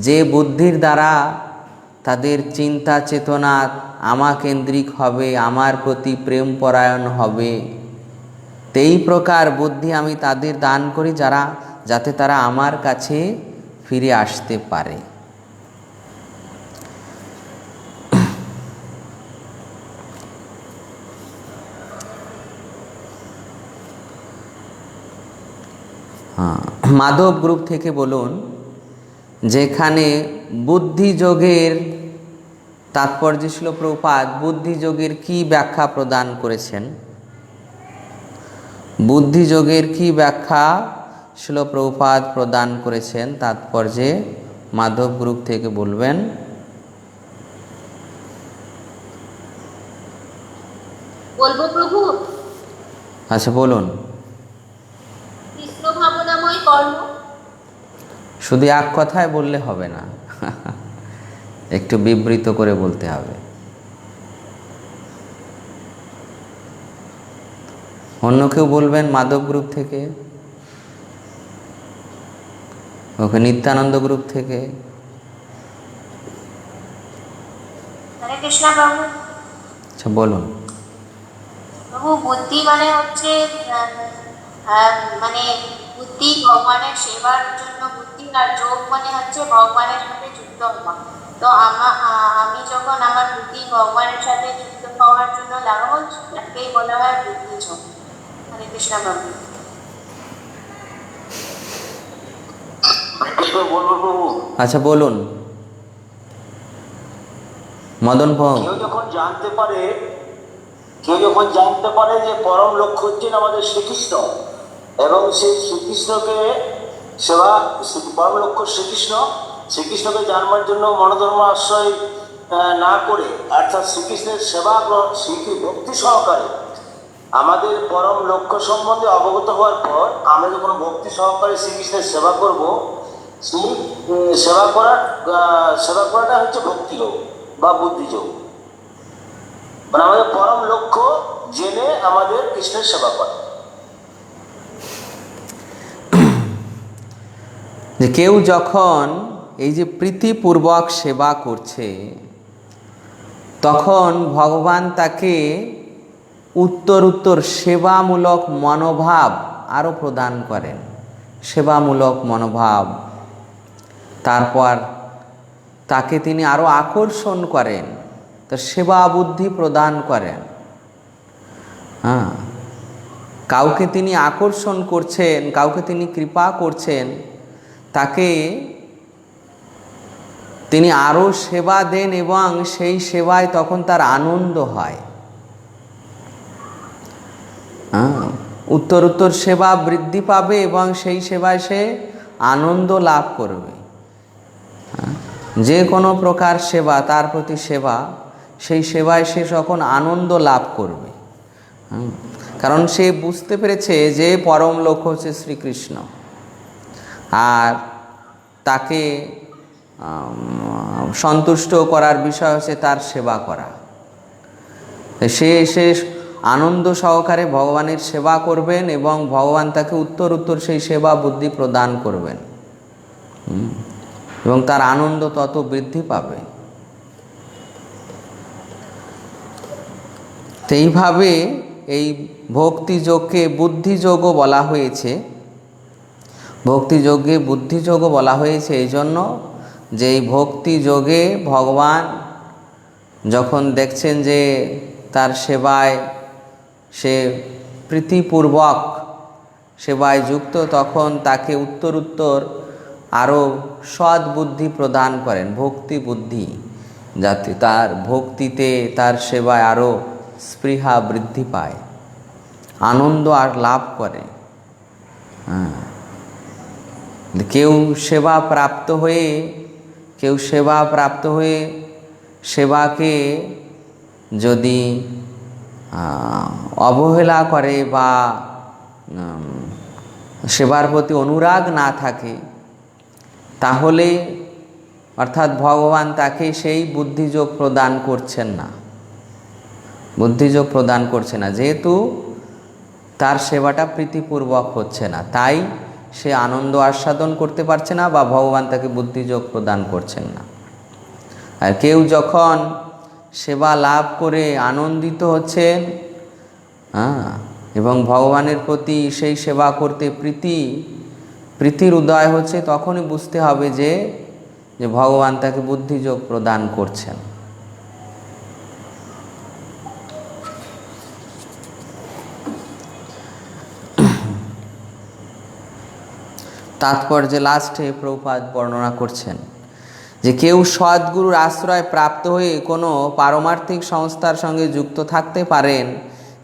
যে বুদ্ধির দ্বারা তাদের চিন্তা চেতনা আমাকেন্দ্রিক হবে, আমার প্রতি প্রেম পরায়ণ হবে, এই প্রকার বুদ্ধি আমি তাদের দান করি যাতে তারা আমার কাছে ফিরে আসতে পারে। মাধব গ্রুপ থেকে বলুন, যেখানে বুদ্ধিযোগের তাৎপর্য ছিল প্রভুপাদ বুদ্ধিযোগের কি ব্যাখ্যা প্রদান করেছেন, বুদ্ধিযোগের কি ব্যাখ্যা ছিল প্রভুপাদ প্রদান করেছেন তাৎপর্যে মাধব গ্রুপ থেকে বলবেন। বলবো প্রভু? আচ্ছা বলুন। কৃষ্ণ ভাবনাময় কর্ম। শুধু এক কথায় বললে হবে না, একটু বিবৃত করে বলতে হবে। অন্য কেউ বলবেন মাধব গ্রুপ থেকে, ওকে নিত্যানন্দ গ্রুপ থেকে। হরে কৃষ্ণ প্রভু। আচ্ছা বলুন। প্রভু বুদ্ধি মানে হচ্ছে মানে বুদ্ধি ভগবানের সেবার জন্য বুদ্ধি, আর যোগ মানে হচ্ছে ভগবানের সাথে যুক্ত হওয়া। তো আমি যখন আমার বুদ্ধি ভগবানের সাথে যুক্ত হওয়ার জন্য লাগাবো তাকেই বলা হয় বুদ্ধি যোগ। হরে কৃষ্ণ প্রভু। বলবো প্রভু? আচ্ছা বলুন মদন ভোগ। কেউ যখন জানতে পারে যে পরম লক্ষ্য হচ্ছেন আমাদের শ্রীকৃষ্ণ, এবং সেই শ্রীকৃষ্ণকে সেবা, পরম লক্ষ্য শ্রীকৃষ্ণকে জানবার জন্য মনোধর্ম আশ্রয় না করে, অর্থাৎ শ্রীকৃষ্ণের সেবা ভক্তি সহকারে আমাদের পরম লক্ষ্য সম্বন্ধে অবগত হওয়ার পর আমরা যখন ভক্তি সহকারে শ্রীকৃষ্ণের সেবা করব, সেই সেবা করাটা হচ্ছে ভক্তিযোগ বা বুদ্ধিযোগ। মানে আমাদের পরম লক্ষ্য জেনে আমাদের কৃষ্ণের সেবা করা। যে কেউ যখন এই যে প্রীতিপূর্বক সেবা করছে তখন ভগবান তাকে উত্তর সেবামূলক মনোভাব আরও প্রদান করেন, সেবামূলক মনোভাব। তারপর তাকে তিনি আরও আকর্ষণ করেন, তো সেবা বুদ্ধি প্রদান করেন। কাউকে তিনি আকর্ষণ করছেন, কাউকে তিনি কৃপা করছেন, তাকে তিনি আরও সেবা দেন এবং সেই সেবায় তখন তার আনন্দ হয়। উত্তর সেবা বৃদ্ধি পাবে এবং সেই সেবায় সে আনন্দ লাভ করবে। যে কোনো প্রকার সেবা, তার প্রতি সেবা, সেই সেবায় সে তখন আনন্দ লাভ করবে, কারণ সে বুঝতে পেরেছে যে পরম লক্ষ্য হচ্ছে শ্রীকৃষ্ণ, আর তাকে সন্তুষ্ট করার বিষয় হচ্ছে তার সেবা করা। সে আনন্দ সহকারে ভগবানের সেবা করবেন এবং ভগবান তাকে উত্তর উত্তর সেই সেবা বুদ্ধি প্রদান করবেন এবং তার আনন্দ তত বৃদ্ধি পাবে। তো এইভাবে এই ভক্তিযোগকে বুদ্ধিযোগও বলা হয়েছে। ভক্তিযোগে বুদ্ধিযোগও বলা হয়েছে এই জন্য যে এই ভক্তিযোগে ভগবান যখন দেখছেন যে তার সেবায় সে প্রীতিপূর্বক সেবায় যুক্ত, তখন তাকে উত্তর উত্তর আরও সৎ বুদ্ধি প্রদান করেন, ভক্তি বুদ্ধি, যাতে তার ভক্তিতে তার সেবায় আরও স্পৃহা বৃদ্ধি পায়, আনন্দ আর লাভ করে। কেউ সেবা প্রাপ্ত হয়ে সেবাকে যদি অবহেলা করে বা সেবার প্রতি অনুরাগ না থাকে, তাহলে অর্থাৎ ভগবান তাকে সেই বুদ্ধিযোগ প্রদান করছেন না, যেহেতু তার সেবাটা প্রীতিপূর্বক হচ্ছে না, তাই সে আনন্দ আস্বাদন করতে পারছে না বা ভগবান তাকে বুদ্ধিযোগ প্রদান করছেন না। আর কেউ যখন সেবা লাভ করে আনন্দিত হচ্ছেন এবং ভগবানের প্রতি সেই সেবা করতে প্রীতির উদয় হচ্ছে, তখনই বুঝতে হবে যে ভগবান তাকে বুদ্ধিযোগ প্রদান করছেন। তাৎপর্যে লাস্টে প্রভুপাদ বর্ণনা করছেন যে কেউ সদ্গুরুর আশ্রয় প্রাপ্ত হয়ে কোনো পারমার্থিক সংস্থার সঙ্গে যুক্ত থাকতে পারেন,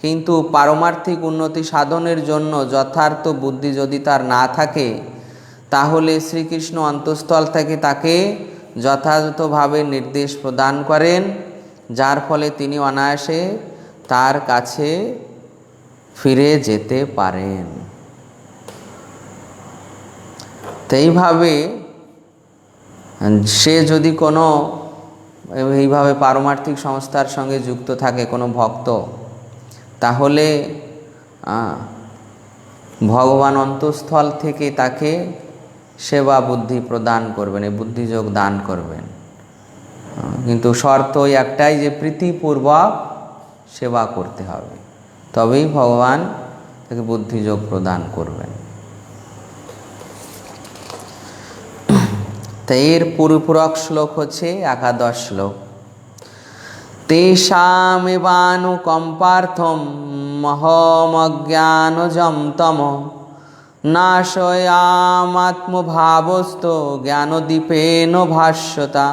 কিন্তু পারমার্থিক উন্নতি সাধনের জন্য যথার্থ বুদ্ধি যদি তার না থাকে, তাহলে শ্রীকৃষ্ণ অন্তঃস্থল থেকে তাকে যথাযথভাবে নির্দেশ প্রদান করেন, যার ফলে তিনি অনায়াসে তার কাছে ফিরে যেতে পারেন। তো এইভাবে সে যদি এইভাবে পারমার্থিক সংস্থার সঙ্গে যুক্ত থাকে কোনো ভক্ত, তাহলে ভগবান অন্তঃস্থল থেকে তাকে সেবা বুদ্ধি প্রদান করবেন, এই বুদ্ধিযোগ দান করবেন। কিন্তু শর্ত একটাই যে প্রীতিপূর্বক সেবা করতে হবে, তবেই ভগবান তাকে বুদ্ধিযোগ প্রদান করবেন। তো এর পরিপূরক শ্লোক হচ্ছে 11 শ্লোক। তেষামেবানুকম্পার্থম মহমজ্ঞানজম তম নাশয়ামাত্মভাবস্থ জ্ঞানদীপেন ভাষ্যতা।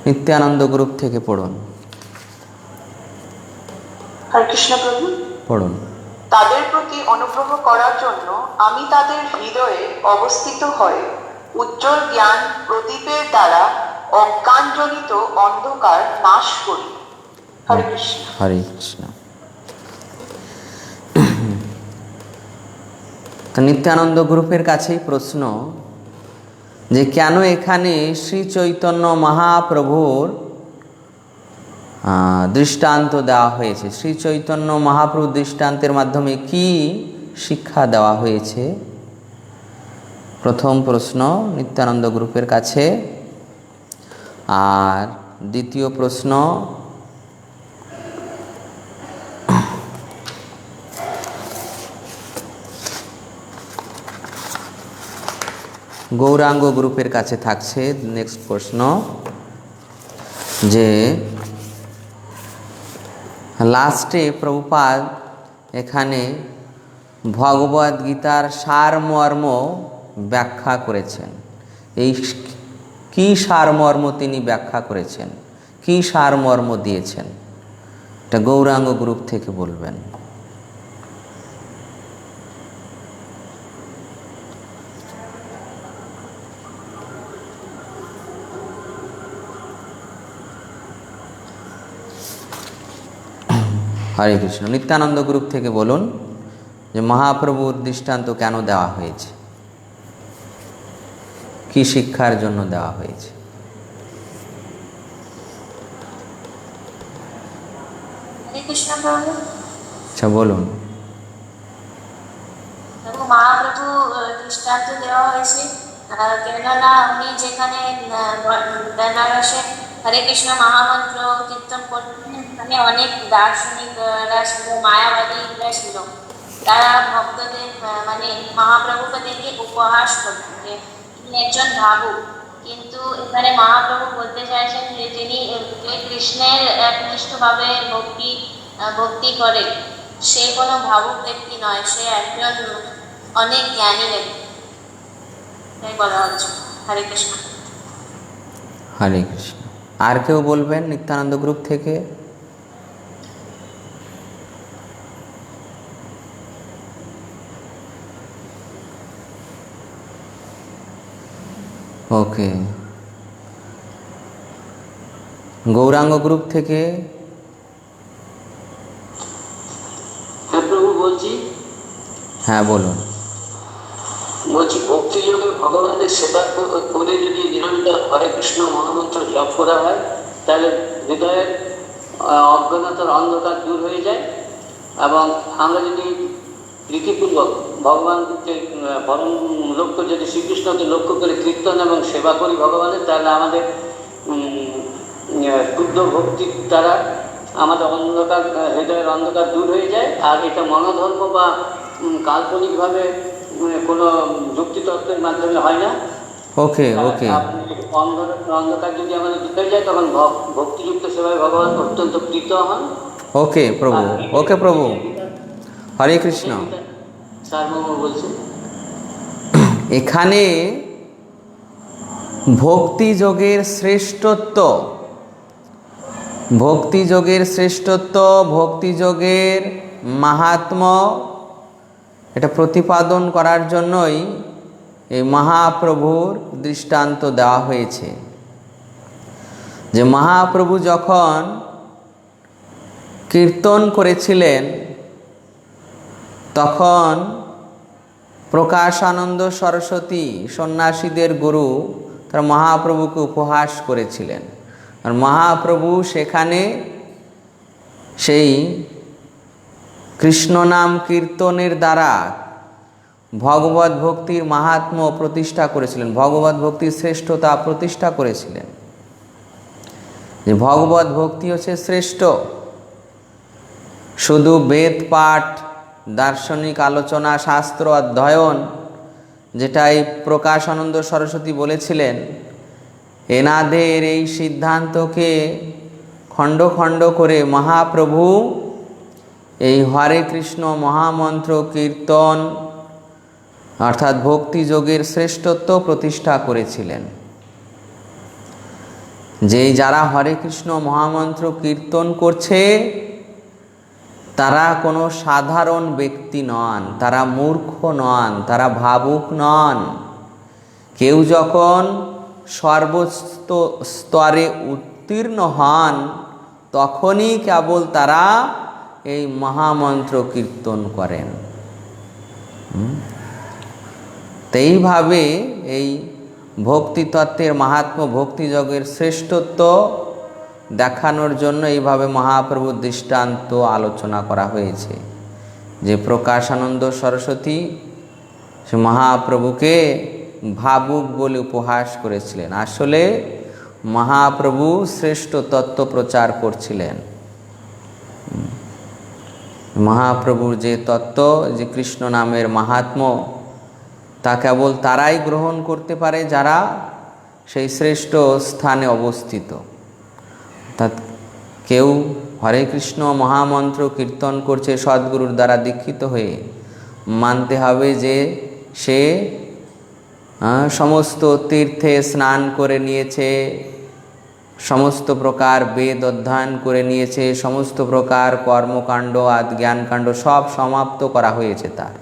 নিত্যানন্দ গ্রুপ থেকে পড়ুন। হরে কৃষ্ণ প্রভু। পড়ুন। তাদের প্রতি অনুগ্রহ করার জন্য আমি তাদের হৃদয়ে অবস্থিত হয়ে উজ্জ্বল জ্ঞান প্রদীপের দ্বারা অজ্ঞানজনিত অন্ধকার নাশ করি। হরে কৃষ্ণ। হরে কৃষ্ণ। তো নিত্যানন্দ গ্রুপের কাছেই প্রশ্ন যে কেন এখানে শ্রী চৈতন্য মহাপ্রভুর দৃষ্টান্ত দেওয়া হয়েছে, শ্রী চৈতন্য মহাপ্রভু দৃষ্টান্তের মাধ্যমে কি শিক্ষা দেওয়া হয়েছে? প্রথম প্রশ্ন নিত্যানন্দ গ্রুপের কাছে। আর দ্বিতীয় প্রশ্ন গৌরাঙ্গ গ্রুপের কাছে থাকছে। নেক্সট প্রশ্ন যে লাস্টে প্রভুপাদ এখানে ভগবদ গীতার সারমর্ম ব্যাখ্যা করেছেন। এই কি সারমর্ম তিনি ব্যাখ্যা করেছেন, কি সারমর্ম দিয়েছেন, এটা গৌরাঙ্গ গ্রুপ থেকে বলবেন। হরে কৃষ্ণ। নিত্যানন্দ গ্রুপ থেকে বলুন যে মহাপ্রভুর দৃষ্টান্ত কেন দেওয়া হয়েছে, কি শিক্ষার জন্য দেওয়া হয়েছে? হরে কৃষ্ণ প্রভু। আচ্ছা বলুন। প্রভু মহাপ্রভু দৃষ্টান্ত দেওয়া হয়েছে, কেননা উনি যেখানে বেনারসে হরে কৃষ্ণ মহামন্ত্র কীর্তন করতেন, সেখানে অনেক দার্শনিকরা ছিল, মায়াবাদীরা ছিল। তারা ভক্তদের মানে মহাপ্রভুকে দেখে উপহাস করতেন যে তিনি একজন ভাবুক। কিন্তু এখানে মহাপ্রভু বলতে চাইছেন যে যিনি যে কৃষ্ণের একনিষ্ঠভাবে ভক্তি করে, সে কোনো ভাবুক ব্যক্তি নয়, সে একজন অনেক জ্ঞানী ব্যক্তি, তাই বলা হচ্ছে। হরে কৃষ্ণ। হরে কৃষ্ণ। আর কেউ বলবেন নিত্যানন্দ গ্রুপ থেকে? ওকে, গৌরাঙ্গ গ্রুপ থেকে? হ্যাঁ প্রভু বলছি। হ্যাঁ বলুন। বলছি ভক্তিযোগে ভগবানের সেবা করে যদি নিরন্তর হরে কৃষ্ণ মহামন্ত্র জপ করা হয়, তাহলে হৃদয়ের অজ্ঞানতার অন্ধকার দূর হয়ে যায়। এবং আমরা যদি প্রীতিপূর্বক ভগবানকে পরম লক্ষ্য যদি শ্রীকৃষ্ণকে লক্ষ্য করে কীর্তন এবং সেবা করি ভগবানের, তাহলে আমাদের শুদ্ধ ভক্তির দ্বারা আমাদের অন্ধকার, হৃদয়ের অন্ধকার দূর হয়ে যায়। আর এটা মনোধর্ম বা কাল্পনিকভাবে কোনো যুক্তিতত্ত্বের মাধ্যমে হয় না। ওকে ওকে, অন্ধকার যদি আমাদের দূর হয়ে যায়, তখন ভক্তিযুক্ত সেবায় ভগবান অত্যন্ত প্রীত হন। ওকে প্রভু, ওকে প্রভু, হরে কৃষ্ণ। সার্বভৌম বলছে এখানে ভক্তিযোগের শ্রেষ্ঠত্ব, ভক্তিযোগের শ্রেষ্ঠত্ব, ভক্তিযোগের মাহাত্ম্য, এটা প্রতিপাদন করার জন্যই এই মহাপ্রভুর দৃষ্টান্ত দেওয়া হয়েছে। যে মহাপ্রভু যখন কীর্তন করেছিলেন, তখন প্রকাশানন্দ সরস্বতী সন্ন্যাসীদের গুরু তারা মহাপ্রভুকে উপহাস করেছিলেন। আর মহাপ্রভু সেখানে সেই কৃষ্ণ নাম কীর্তনের দ্বারা ভগবত ভক্তির মাহাত্ম্য প্রতিষ্ঠা করেছিলেন, ভগবত ভক্তির শ্রেষ্ঠতা প্রতিষ্ঠা করেছিলেন। যে ভগবত ভক্তি হচ্ছে শ্রেষ্ঠ। শুধু বেদ পাঠ, দার্শনিক আলোচনা, শাস্ত্র অধ্যয়ন, যেটা এই প্রকাশানন্দ সরস্বতী বলেছিলেন, এনাদের এই সিদ্ধান্তকে খণ্ড খণ্ড করে মহাপ্রভু এই হরে কৃষ্ণ মহামন্ত্র কীর্তন অর্থাৎ ভক্তিযোগের শ্রেষ্ঠত্ব প্রতিষ্ঠা করেছিলেন। যে যারা হরে কৃষ্ণ মহামন্ত্র কীর্তন করছে, তারা কোনো সাধারণ ব্যক্তি নন, তারা মূর্খ নন, তারা ভাবুক নন। কেউ যখন সর্বস্তরে উত্তীর্ণ হন, তখনই কেবল তারা এই মহামন্ত্র কীর্তন করেন। এইভাবে এই ভক্তিতত্ত্বের মাহাত্ম্য, ভক্তিযোগের শ্রেষ্ঠত্ব দেখানোর জন্য এইভাবে মহাপ্রভুর দৃষ্টান্ত আলোচনা করা হয়েছে। যে প্রকাশানন্দ সরস্বতী সে মহাপ্রভুকে ভাবুক বলে উপহাস করেছিলেন, আসলে মহাপ্রভু শ্রেষ্ঠ তত্ত্ব প্রচার করছিলেন। মহাপ্রভুর যে তত্ত্ব, যে কৃষ্ণ নামের মাহাত্ম্য, তা কেবল তারাই গ্রহণ করতে পারে যারা সেই শ্রেষ্ঠ স্থানে অবস্থিত। অর্থাৎ কেউ হরে কৃষ্ণ মহামন্ত্র কীর্তন করছে সদ্গুরুর দ্বারা দীক্ষিত হয়ে, মানতে হবে যে সে সমস্ত তীর্থে স্নান করে নিয়েছে, সমস্ত প্রকার বেদ অধ্যয়ন করে নিয়েছে, সমস্ত প্রকার কর্মকাণ্ড আদি জ্ঞানকাণ্ড সব সমাপ্ত করা হয়েছে তার।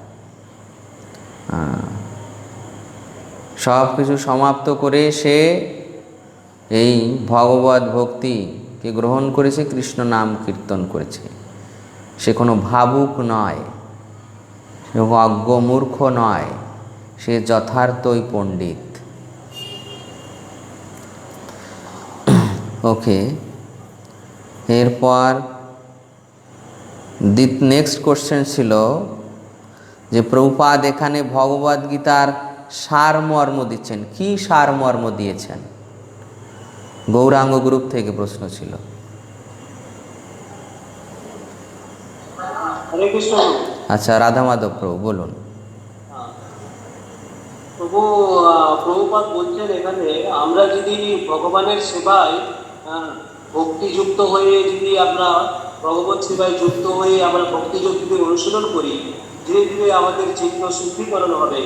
সব কিছু সমাপ্ত করে সে এই ভগবত ভক্তিকে গ্রহণ করেছে, কৃষ্ণ নাম কীর্তন করেছে। সে কোনো ভাবুক নয়, সে অজ্ঞ মূর্খ নয়, সে যথার্থই পণ্ডিত। ওকে, এরপর নেক্সট কোশ্চেন ছিল যে প্রভুপাদ এখানে ভগবদ গীতার সারমর্ম দিচ্ছেন, কি সারমর্ম দিয়েছেন? গৌরাঙ্গ গ্রুপ থেকে প্রশ্ন ছিল। হরে কৃষ্ণ। আচ্ছা, রাধা মাধব প্রভু বলুন। প্রভুপাদ বলছেন এখানে আমরা যদি ভগবানের সেবায় ভক্তিযুক্ত হয়ে যদি আমরা ভগবত সেবায় যুক্ত হয়ে আমরা ভক্তিযোগ যদি অনুশীলন করি, ধীরে ধীরে আমাদের চিত্ত শুদ্ধিকরণ হবে,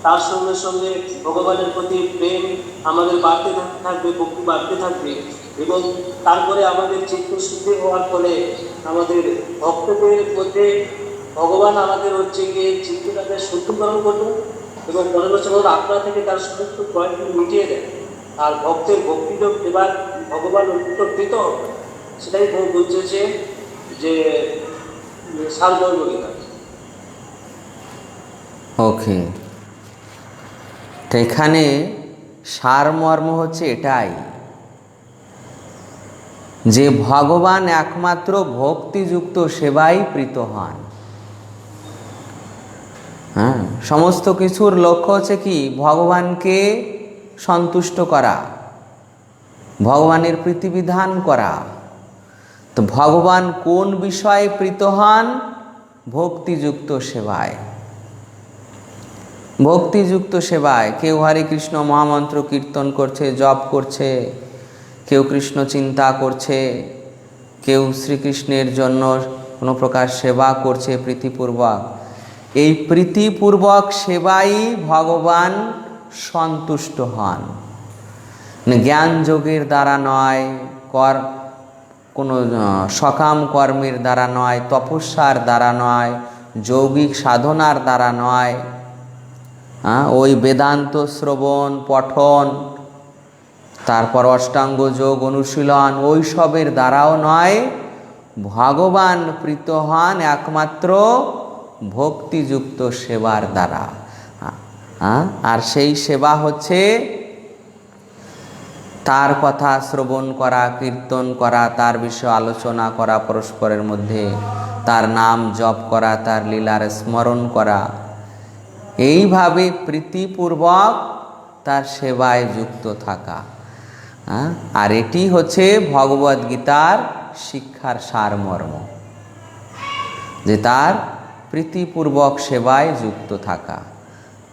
তার সঙ্গে সঙ্গে ভগবানের প্রতি প্রেম আমাদের বাড়তে থাকবে, ভক্তি বাড়তে থাকবে, এবং তারপরে আমাদের চিত্ত শুদ্ধি হওয়ার ফলে আমাদের ভক্তদের মধ্যে ভগবান আমাদের হচ্ছে গিয়ে চিত্তটাকে শুদ্ধিকরণ করবে এবং পরবর্তী আপনার থেকে তার সমস্ত প্রয়োজন মিটিয়ে দেয়, আর ভক্তের ভক্তিযোগ এবার ভগবান উপকৃত হবে। সেটাই বলছে যে সারমর্ম গীতা। ওকে, তো এখানে সারমর্ম হচ্ছে এটাই যে ভগবান একমাত্র ভক্তিযুক্ত সেবাই প্রীত হন। হ্যাঁ, সমস্ত কিছুর লক্ষ্য হচ্ছে কি? ভগবানকে সন্তুষ্ট করা, ভগবানের প্রীতিবিধান করা। তো ভগবান কোন বিষয়ে প্রীত হন? ভক্তিযুক্ত সেবায়। ভক্তিযুক্ত সেবায় কেউ হরে কৃষ্ণ মহামন্ত্র কীর্তন করছে, জপ করছে, কেউ কৃষ্ণ চিন্তা করছে, কেউ শ্রীকৃষ্ণের জন্য কোনো প্রকার সেবা করছে প্রীতিপূর্বক। এই প্রীতিপূর্বক সেবাই ভগবান সন্তুষ্ট হন। জ্ঞান যোগের দ্বারা নয়, কোনো সকাম কর্মের দ্বারা নয়, তপস্যার দ্বারা নয়, যৌগিক সাধনার দ্বারা নয়, ওই বেদান্ত শ্রবণ পঠন, তারপর অষ্টাঙ্গ যোগ অনুশীলন, ওই সবের দ্বারাও নয়। ভগবান প্রীত হন একমাত্র ভক্তিযুক্ত সেবার দ্বারা। আর সেই সেবা হচ্ছে তার কথা শ্রবণ করা, কীর্তন করা, তার বিষয়ে আলোচনা করা পরস্পরের মধ্যে, তার নাম জপ করা, তার লীলার স্মরণ করা, এইভাবে প্রীতিপূর্বক তার সেবায় যুক্ত থাকা। আর এটি হচ্ছে ভগবদ গীতার শিক্ষার সারমর্ম, যে তার প্রীতিপূর্বক সেবায় যুক্ত থাকা,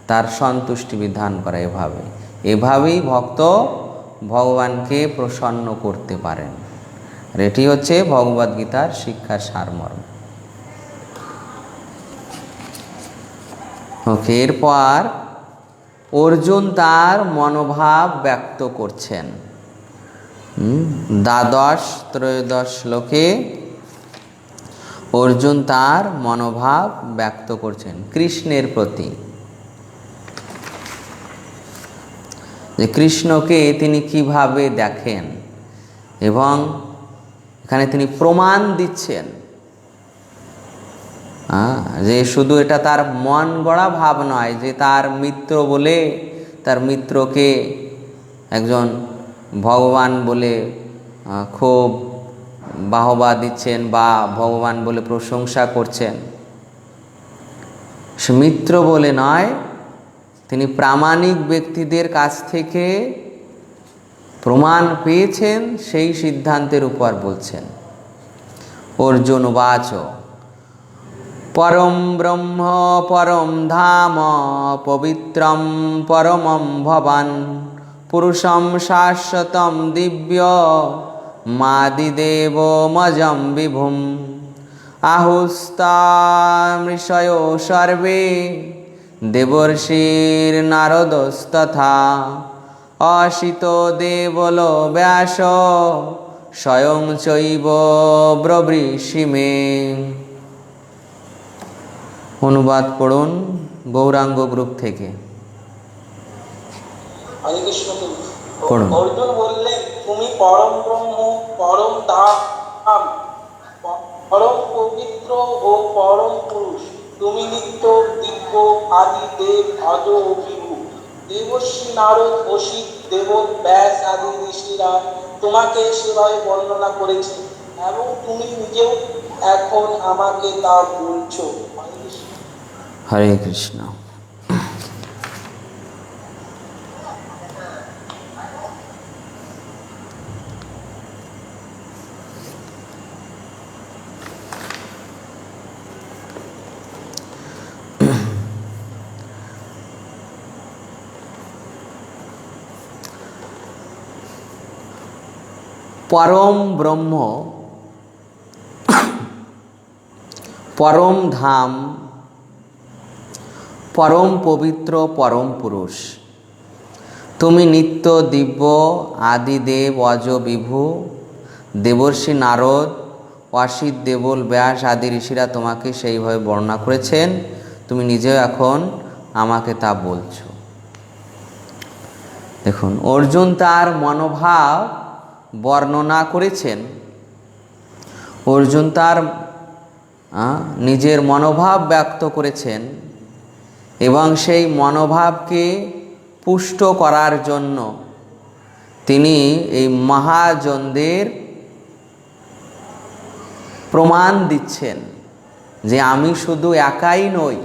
তার সন্তুষ্টি বিধান করা। এভাবেই ভক্ত ভগবানকে প্রসন্ন করতে পারেন। আর এটি হচ্ছে ভগবদ গীতার শিক্ষার সারমর্ম। ওকে, এরপর অর্জুন তার মনোভাব ব্যক্ত করছেন। দ্বাদশ ত্রয়োদশ শ্লোকে অর্জুন তার মনোভাব ব্যক্ত করছেন কৃষ্ণের প্রতি, যে কৃষ্ণকে তিনি কিভাবে দেখেন, এবং এখানে তিনি প্রমাণ দিচ্ছেন যে শুধু এটা তার মন গড়া ভাব নয়, যে তার মিত্র বলে তার মিত্রকে একজন ভগবান বলে খুব বাহবা দিচ্ছেন বা ভগবান বলে প্রশংসা করছেন। সে মিত্র বলে নয়, তিনি প্রামাণিক ব্যক্তিদের কাছ থেকে প্রমাণ পেয়েছেন, সেই সিদ্ধান্তের উপর বলছেন। অর্জুন বাচ পরম ব্রহ্ম পরম ধাম পবিত্রম পরমম ভবান পুরুষম শাশ্বতম দিব্য মাদিদেব মজম বিভুম আহুস্তামৃষয় সর্বে দেবর্ষির নারদস্তথা অসিত দেবল ব্যাস স্বয়ং চৈব ব্রবৃষি মে। অনুবাদ পড়ুন গৌরাঙ্গ গ্রুপ থেকে। অর্জুন বললেন, তুমি পরম ব্রহ্ম, পরম ধাম, পরম পবিত্র ও পরম পুরুষ। তুমি নিত্য, দিব্য, আদি দেব, অজ ও বিভু। দেবর্ষি নারদ, অসিত, দেব, ব্যাস আদি ঋষিরা তোমাকে সেভাবে বর্ণনা করেছে, এবং তুমি নিজেও এখন আমাকে তা বলছো? হরে কৃষ্ণ। পরম ব্রহ্ম, পরম ধাম, পরম পবিত্র, পরম পুরুষ, তুমি নিত্য দিব্য আদিদেব অজ বিভু, দেবর্ষি নারদ, অসিত, দেবল, ব্যাস আদি ঋষিরা তোমাকে সেইভাবে বর্ণনা করেছেন, তুমি নিজেও এখন আমাকে তা বলছো। দেখুন, অর্জুন তার মনোভাব বর্ণনা করেছেন। অর্জুন তার নিজের মনোভাব ব্যক্ত করেছেন এবং সেই মনোভাবকে পুষ্ট করার জন্য তিনি এই মহাজনদের প্রমাণ দিচ্ছেন যে আমি শুধু একাই নই,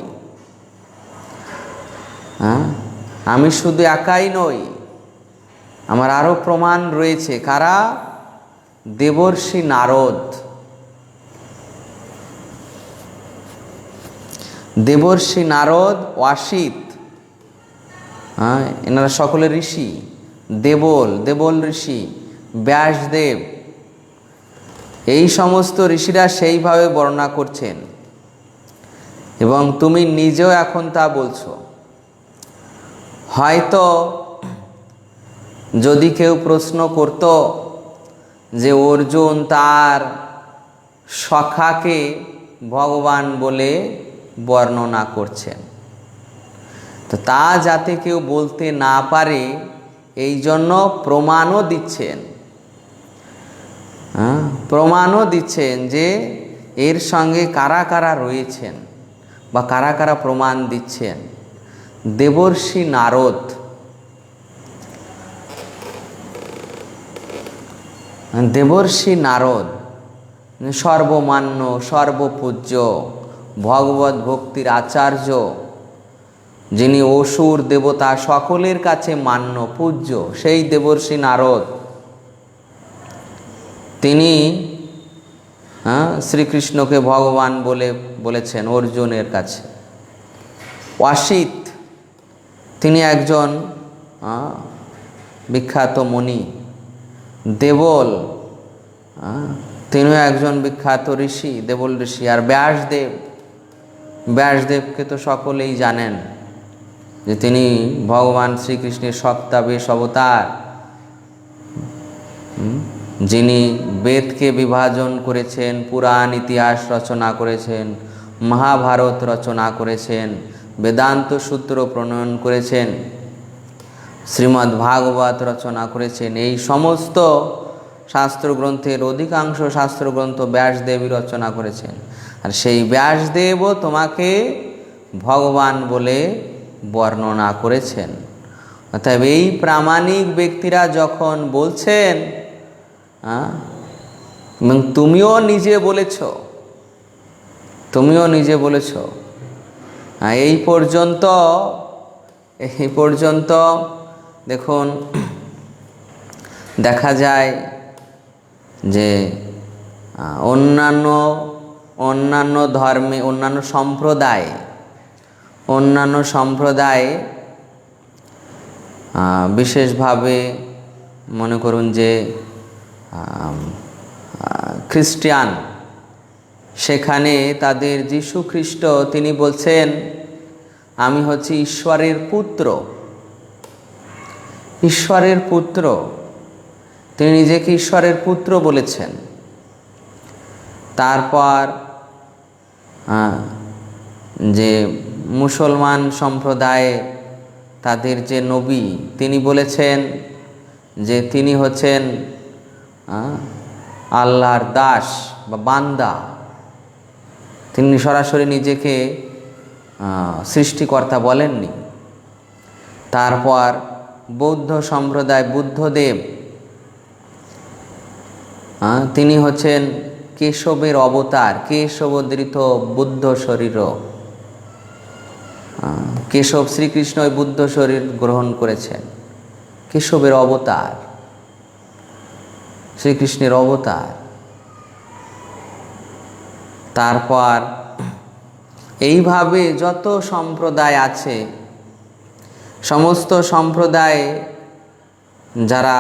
আমি শুধু একাই নই, আমার আরও প্রমাণ রয়েছে। কারা? দেবর্ষি নারদ, দেবর্ষি নারদ, অসিত, এনারা সকলে ঋষি, দেবল, দেবল ঋষি, ব্যাসদেব, এই সমস্ত ঋষিরা সেইভাবে বর্ণনা করছেন এবং তুমি নিজেও এখন তা বলছো। হয়তো যদি কেউ প্রশ্ন করত যে অর্জুন তার সখাকে ভগবান বলে বর্ণনা করছেন, তো তা যাতে কেউ বলতে না পারে এই জন্য প্রমাণও দিচ্ছেন, প্রমাণও দিচ্ছেন যে এর সঙ্গে কারা কারা রয়েছেন বা কারা কারা প্রমাণ দিচ্ছেন। দেবর্ষি নারদ, দেবর্ষি নারদ সর্বমান্য, সর্বপূজ্য, ভগবত ভক্তির আচার্য, যিনি অসুর দেবতা সকলের কাছে মান্য পূজ্য, সেই দেবর্ষি নারদ তিনি শ্রীকৃষ্ণকে ভগবান বলে বলেছেন অর্জুনের কাছে। অসিত, তিনি একজন বিখ্যাত মুনি। দেবল, তিনিও একজন বিখ্যাত ঋষি, দেবল ঋষি। আর ব্যাসদেব, ব্যাসদেবকে তো সকলেই জানেন যে তিনি ভগবান শ্রীকৃষ্ণের সপ্তাবেশ অবতার, যিনি বেদকে বিভাজন করেছেন, পুরাণ ইতিহাস রচনা করেছেন, মহাভারত রচনা করেছেন, বেদান্ত সূত্র প্রণয়ন করেছেন, শ্রীমদ্ ভাগবত রচনা করেছেন। এই সমস্ত শাস্ত্রগ্রন্থের অধিকাংশ শাস্ত্রগ্রন্থ ব্যাসদেবই রচনা করেছেন। আর সেই ব্যাসদেবও তোমাকে ভগবান বলে বর্ণনা করেছেন। অর্থাৎ এই প্রামাণিক ব্যক্তিরা যখন বলছেন, এবং তুমিও নিজে বলেছ, তুমিও নিজে বলেছ, এই পর্যন্ত দেখুন দেখা যায় যে অন্যান্য ধর্মে, অন্যান্য সম্প্রদায়ে বিশেষভাবে মনে করুন যে খ্রিস্টান, সেখানে তাদের যীশু খ্রিস্ট তিনি বলছেন আমি হচ্ছি ঈশ্বরের পুত্র, ঈশ্বরের পুত্র, তিনি নিজেকে ঈশ্বরের পুত্র বলেছেন। তারপর যে মুসলমান সম্প্রদায়ে তাদের যে নবী, তিনি বলেছেন যে তিনি হচ্ছেন আল্লাহর দাস বা বান্দা, তিনি সরাসরি নিজেকে সৃষ্টিকর্তা বলেননি। তারপর বৌদ্ধ সম্প্রদায়, বুদ্ধদেব, তিনি হচ্ছেন কেশবের অবতার, কেশবধৃত বুদ্ধ শরীর। কেশব শ্রীকৃষ্ণ ওই বুদ্ধ শরীর গ্রহণ করেছেন, কেশবের অবতার, শ্রীকৃষ্ণের অবতার। তারপর এইভাবে যত সম্প্রদায় আছে, সমস্ত সম্প্রদায় যারা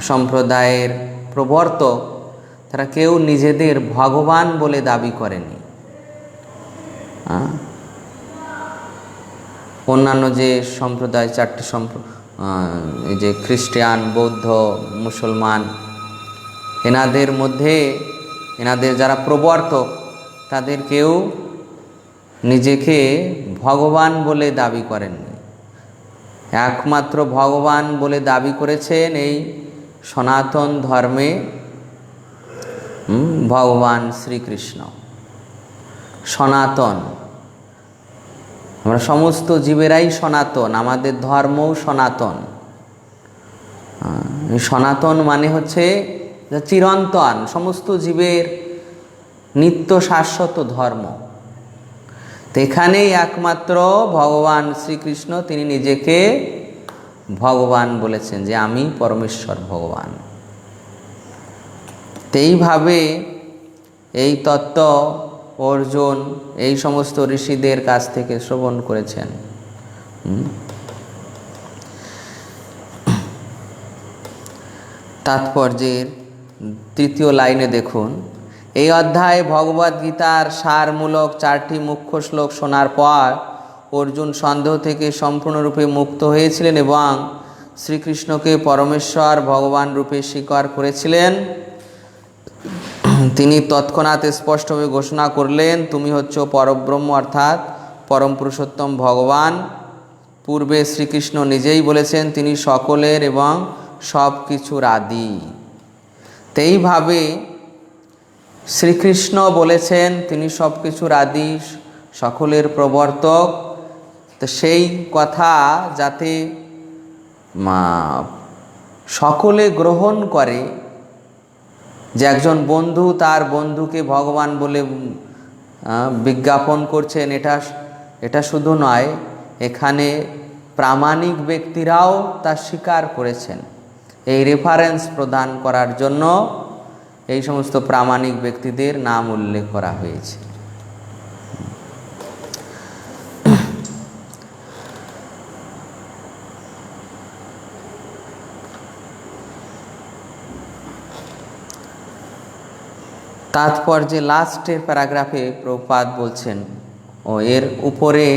সম্প্রদায়ের প্রবর্তক, তারা কেউ নিজেদের ভগবান বলে দাবি করেনি। অন্যান্য যে সম্প্রদায়, চারটি এই যে খ্রিস্টান, বৌদ্ধ, মুসলমান, এনাদের মধ্যে এনাদের যারা প্রবর্তক, তাদের কেউ নিজেকে ভগবান বলে দাবি করেননি। একমাত্র ভগবান বলে দাবি করেছেন এই সনাতন ধর্মে ভগবান শ্রীকৃষ্ণ। সনাতন, আমরা সমস্ত জীবেরাই সনাতন, আমাদের ধর্মও সনাতন। সনাতন মানে হচ্ছে চিরন্তন, সমস্ত জীবের নিত্য শাশ্বত ধর্ম। তো এখানেই একমাত্র ভগবান শ্রীকৃষ্ণ তিনি নিজেকে ভগবান বলেছেন, যে আমি পরমেশ্বর ভগবান। তো এইভাবে এই তত্ত্ব অর্জুন এই সমস্ত ঋষিদের কাছ থেকে শ্রবণ করেছেন। তাৎপর্যের তৃতীয় লাইনে দেখুন, এই অধ্যায়ে ভগবদ্গীতার সারমূলক 4টি মুখ্য শ্লোক শোনার পর অর্জুন সন্দেহ থেকে সম্পূর্ণরূপে মুক্ত হয়েছিলেন এবং শ্রীকৃষ্ণকে পরমেশ্বর ভগবান রূপে স্বীকার করেছিলেন। তিনি তৎক্ষণাৎ স্পষ্টভাবে ঘোষণা করলেন, তুমি হচ্ছ পরব্রহ্ম অর্থাৎ পরম পুরুষোত্তম ভগবান। পূর্বে শ্রীকৃষ্ণ নিজেই বলেছেন তিনি সকলের এবং সব কিছুর আদি। এইভাবে শ্রীকৃষ্ণ বলেছেন তিনি সব কিছুর আদি, সকলের প্রবর্তক। তো সেই কথা যাতে সকলে গ্রহণ করে, যে একজন বন্ধু তার বন্ধুকে ভগবান বলে বিজ্ঞাপন করছেন, এটা শুধু নয়, এখানে প্রামাণিক ব্যক্তিরাও তা স্বীকার করেছেন। এই রেফারেন্স প্রদান করার জন্য এই সমস্ত প্রামাণিক ব্যক্তিদের নাম উল্লেখ করা হয়েছে। তাৎপর্যে লাস্টের প্যারাগ্রাফে প্রভুপাদ বলছেন, এর উপরে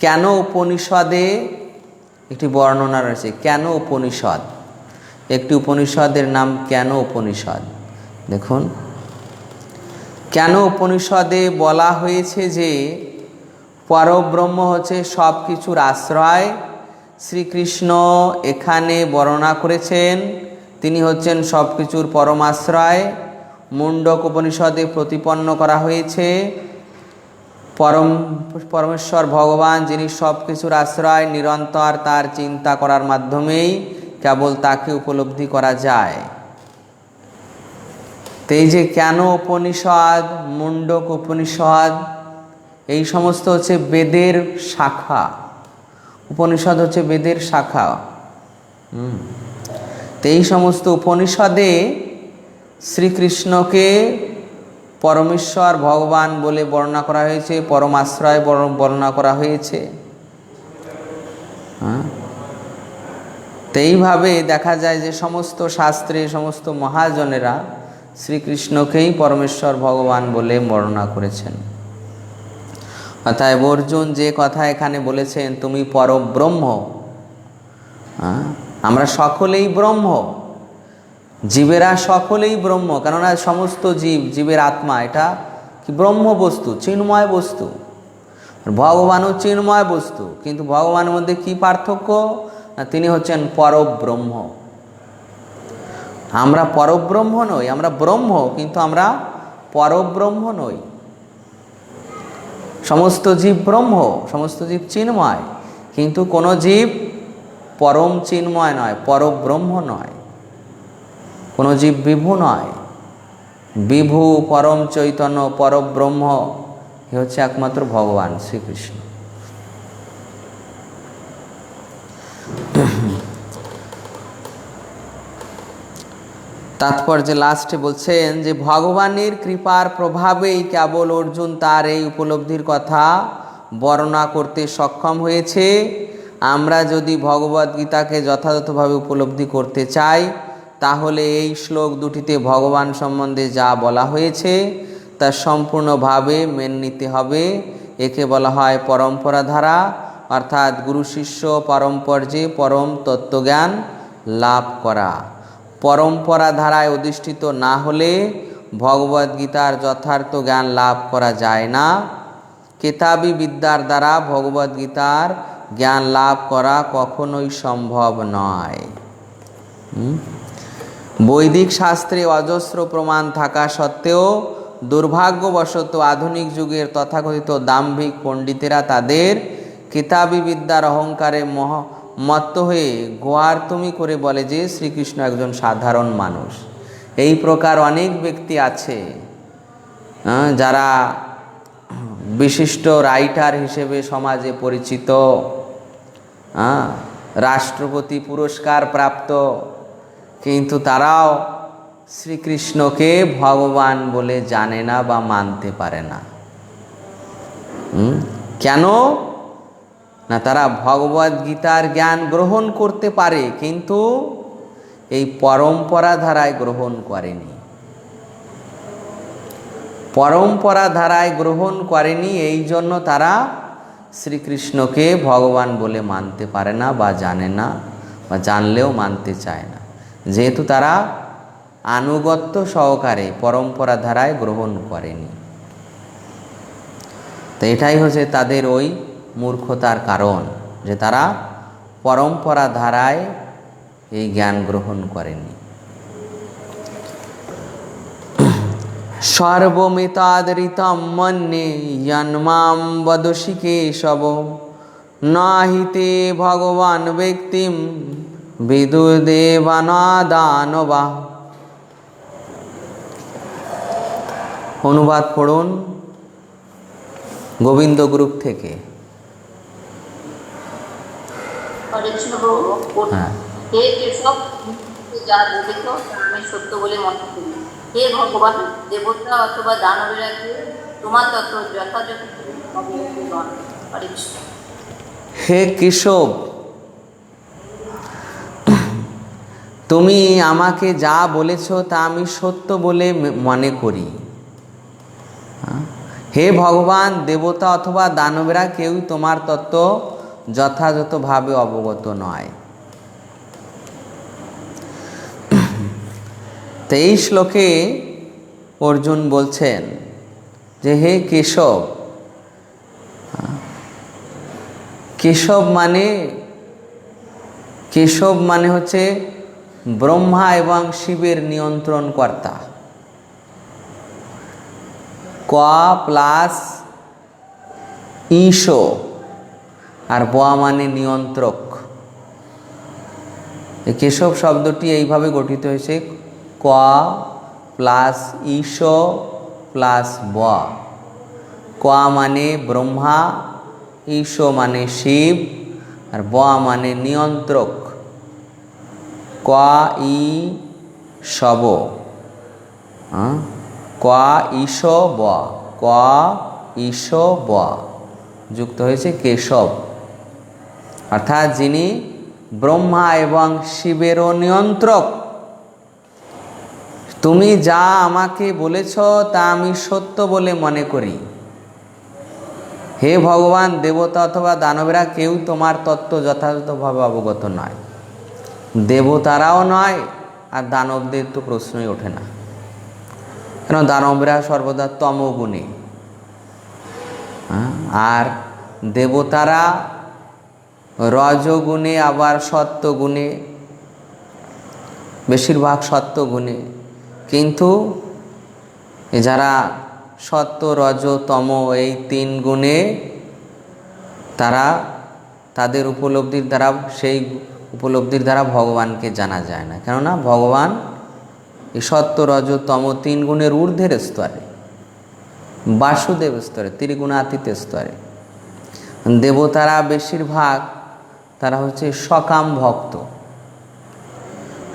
কেন উপনিষদে একটি বর্ণনা রয়েছে। কেন উপনিষদ, একটি উপনিষদের নাম কেন উপনিষদ। দেখুন, কেন উপনিষদে বলা হয়েছে যে পরব্রহ্ম হচ্ছে সব কিছুর আশ্রয়। শ্রীকৃষ্ণ এখানে বর্ণনা করেছেন তিনি হচ্ছেন সব কিছুর পরমাশ্রয়। মুন্ডক উপনিষদে প্রতিপন্ন করা হয়েছে পরমেশ্বর ভগবান যিনি সব কিছুর আশ্রয়, নিরন্তর তার চিন্তা করার মাধ্যমেই কেবল তাকে উপলব্ধি করা যায়। তো এই যে কেন উপনিষদ, মুন্ডক উপনিষদ, এই সমস্ত হচ্ছে বেদের শাখা। উপনিষদ হচ্ছে বেদের শাখা। তো এই সমস্ত উপনিষদে শ্রীকৃষ্ণকে পরমেশ্বর ভগবান বলে বর্ণনা করা হয়েছে, পরমাশ্রয় বর্ণনা করা হয়েছে। তো এইভাবে দেখা যায় যে সমস্ত শাস্ত্রে সমস্ত মহাজনেরা শ্রীকৃষ্ণকেই পরমেশ্বর ভগবান বলে বর্ণনা করেছেন। অতএব অর্জুন যে কথা এখানে বলেছেন তুমি পরব্রহ্ম, আমরা সকলেই ব্রহ্ম, জীবেরা সকলেই ব্রহ্ম। কেননা সমস্ত জীবের আত্মা এটা কি ব্রহ্ম বস্তু, চিন্ময় বস্তু। ভগবানও চিন্ময় বস্তু, কিন্তু ভগবানের মধ্যে কি পার্থক্য না, তিনি হচ্ছেন পরব্রহ্ম। আমরা পরব্রহ্ম নই, আমরা ব্রহ্ম, কিন্তু আমরা পরব্রহ্ম নই। সমস্ত জীব ব্রহ্ম, সমস্ত জীব চিন্ময়, কিন্তু কোনো জীব পরম চিন্ময় নয়, পরব্রহ্ম নয়, কোনো জীব বিভু নয়। বিভু, পরম চৈতন্য, পরব্রহ্ম, এ হচ্ছে একমাত্র ভগবান শ্রীকৃষ্ণ। তাৎপর্যে লাস্টে বলছেন যে ভগবানের কৃপার প্রভাবেই কেবল অর্জুন তার এই উপলব্ধির কথা বর্ণনা করতে সক্ষম হয়েছে। আমরা যদি ভগবদ্গীতাকে যথাযথভাবে উপলব্ধি করতে চাই তাহলে এই শ্লোক দুটিতে ভগবান সম্বন্ধে যা বলা হয়েছে তা সম্পূর্ণভাবে মেনে নিতে হবে। একে বলা হয় পরম্পরা ধারা, অর্থাৎ গুরু শিষ্য পরম্পর্যে পরম তত্ত্বজ্ঞান লাভ করা। পরম্পরা ধারায় অধিষ্ঠিত না হলে ভগবদ্গীতার যথার্থ জ্ঞান লাভ করা যায় না। কেতাবী বিদ্যার দ্বারা ভগবদ্গীতার জ্ঞান লাভ করা কখনোই সম্ভব নয়। বৈদিক শাস্ত্রে অজস্র প্রমাণ থাকা সত্ত্বেও দুর্ভাগ্যবশত আধুনিক যুগের তথাকথিত দাম্ভিক পণ্ডিতেরা তাদের কেতাবী বিদ্যার অহংকারে মত্ত হয়ে গোয়ার্তুমি করে বলে যে শ্রীকৃষ্ণ একজন সাধারণ মানুষ। এই প্রকার অনেক ব্যক্তি আছে যারা বিশিষ্ট রাইটার হিসেবে সমাজে পরিচিত, রাষ্ট্রপতি পুরস্কার প্রাপ্ত, কিন্তু তারাও শ্রীকৃষ্ণকে ভগবান বলে জানে না বা মানতে পারে না। কেন না? তারা ভগবদ্গীতার জ্ঞান গ্রহণ করতে পারে কিন্তু এই পরম্পরা ধারায় গ্রহণ করেনি। পরম্পরা ধারায় গ্রহণ করেনি, এই জন্য তারা শ্রীকৃষ্ণকে ভগবান বলে মানতে পারে না বা জানে না, বা জানলেও মানতে চায় না, যেহেতু তারা আনুগত্য সহকারে পরম্পরা ধারায় গ্রহণ করেনি। তো এটাই হচ্ছে তাদের ওই মূর্খতার কারণ, যে তারা পরম্পরা ধারায় এই জ্ঞান গ্রহণ করেনি। সর্বমিতাদৃতম মন্যে জন্মাম বদসি কেশব নাহিতে ভগবান ব্যক্তিম বিদুর্দেবানাদানবা। অনুবাদ পড়ুন গোবিন্দ গ্রুপ থেকে। হ্যাঁ, হে কেশব, যা বলিত তা আমি সত্য বলে মনে করি। হে ভগবান, দেবতা অথবা দানবেরা কি তোমার তত্ত্ব যথাযথ নন? হরে কৃষ্ণ। হে কেশব, তুমি আমাকে যা বলেছ তা আমি সত্য বলে মনে করি। হে ভগবান, দেবতা অথবা দানবেরা কেউ তোমার তত্ত্ব যথাযথভাবে অবগত নয়। তো এই শ্লোকে অর্জুন বলছেন যে হে কেশব, কেশব মানে হচ্ছে ব্রহ্মা এবং শিবের নিয়ন্ত্রণ কর্তা। ক প্লাস ঈশো আর ব মানে নিয়ন্ত্রক। এই কেশব শব্দটি এইভাবে গঠিত হয়েছে, ক প্লাস ঈশো প্লাস ব। ক মানে ব্রহ্মা, ঈশো মানে শিব, আর ব মানে নিয়ন্ত্রক। ক ই শব, ক ঈশো ব, ক ঈশো ব যুক্ত হয়েছে কেশব, অর্থাৎ যিনি ব্রহ্মা এবং শিবেরও নিয়ন্ত্রক। তুমি যা আমাকে বলেছ তা আমি সত্য বলে মনে করি। হে ভগবান, দেবতা অথবা দানবেরা কেউ তোমার তত্ত্ব যথাযথভাবে অবগত নয়। দেবতারাও নয়, আর দানবদের তো প্রশ্নই ওঠে না, কেন দানবরা সর্বদা তমগুণে, আর দেবতারা রজগুণে, আবার সত্যগুণে, বেশিরভাগ সত্যগুণে। কিন্তু যারা সত্য রজ তম এই তিন গুণে তারা তাদের উপলব্ধির দ্বারা, সেই উপলব্ধির দ্বারা ভগবানকে জানা যায় না, কেননা ভগবান এই সত্য রজ তম 3 গুণের ঊর্ধ্বের স্তরে, বাসুদেব স্তরে, ত্রিগুণাতীত স্তরে। দেবতারা বেশিরভাগ তারা হচ্ছে সকাম ভক্ত,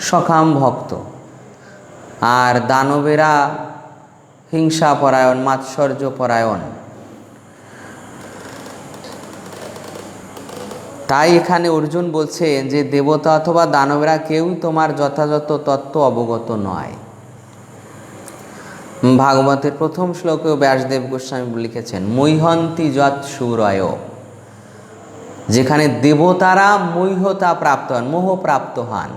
সকাম ভক্ত, আর দানবেরা হিংসা পরায়ণ, মাৎসর্য পরায়ণ। তাই এখানে অর্জুন বলছেন যে দেবতা অথবা দানবেরা কেউই তোমার যথাযথ তত্ত্ব অবগত নয়। ভাগবতের প্রথম শ্লোকেও ব্যাসদেব গোস্বামী লিখেছেন মৈহন্তি যৎ সুরয়, যেখানে দেবতারা মৈহতা প্রাপ্ত হন, মোহপ্রাপ্ত হন,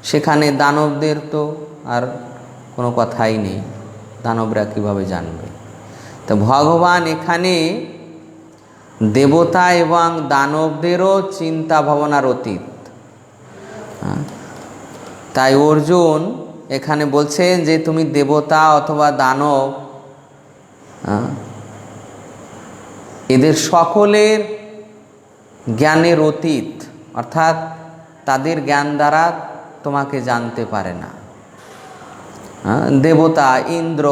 সেখানে দানবদের তো আর কোনো কথাই নেই, দানবরা কিভাবে জানবে। তো ভগবান এখানে দেবতা এবং দানবদেরও চিন্তা ভাবনার অতীত। তাই অর্জুন এখানে বলছেন যে তুমি দেবতা অথবা দানব, এদের সকলের জ্ঞানের অতীত, অর্থাৎ তাদের জ্ঞান দ্বারা তোমাকে জানতে পারে না। দেবতা ইন্দ্র,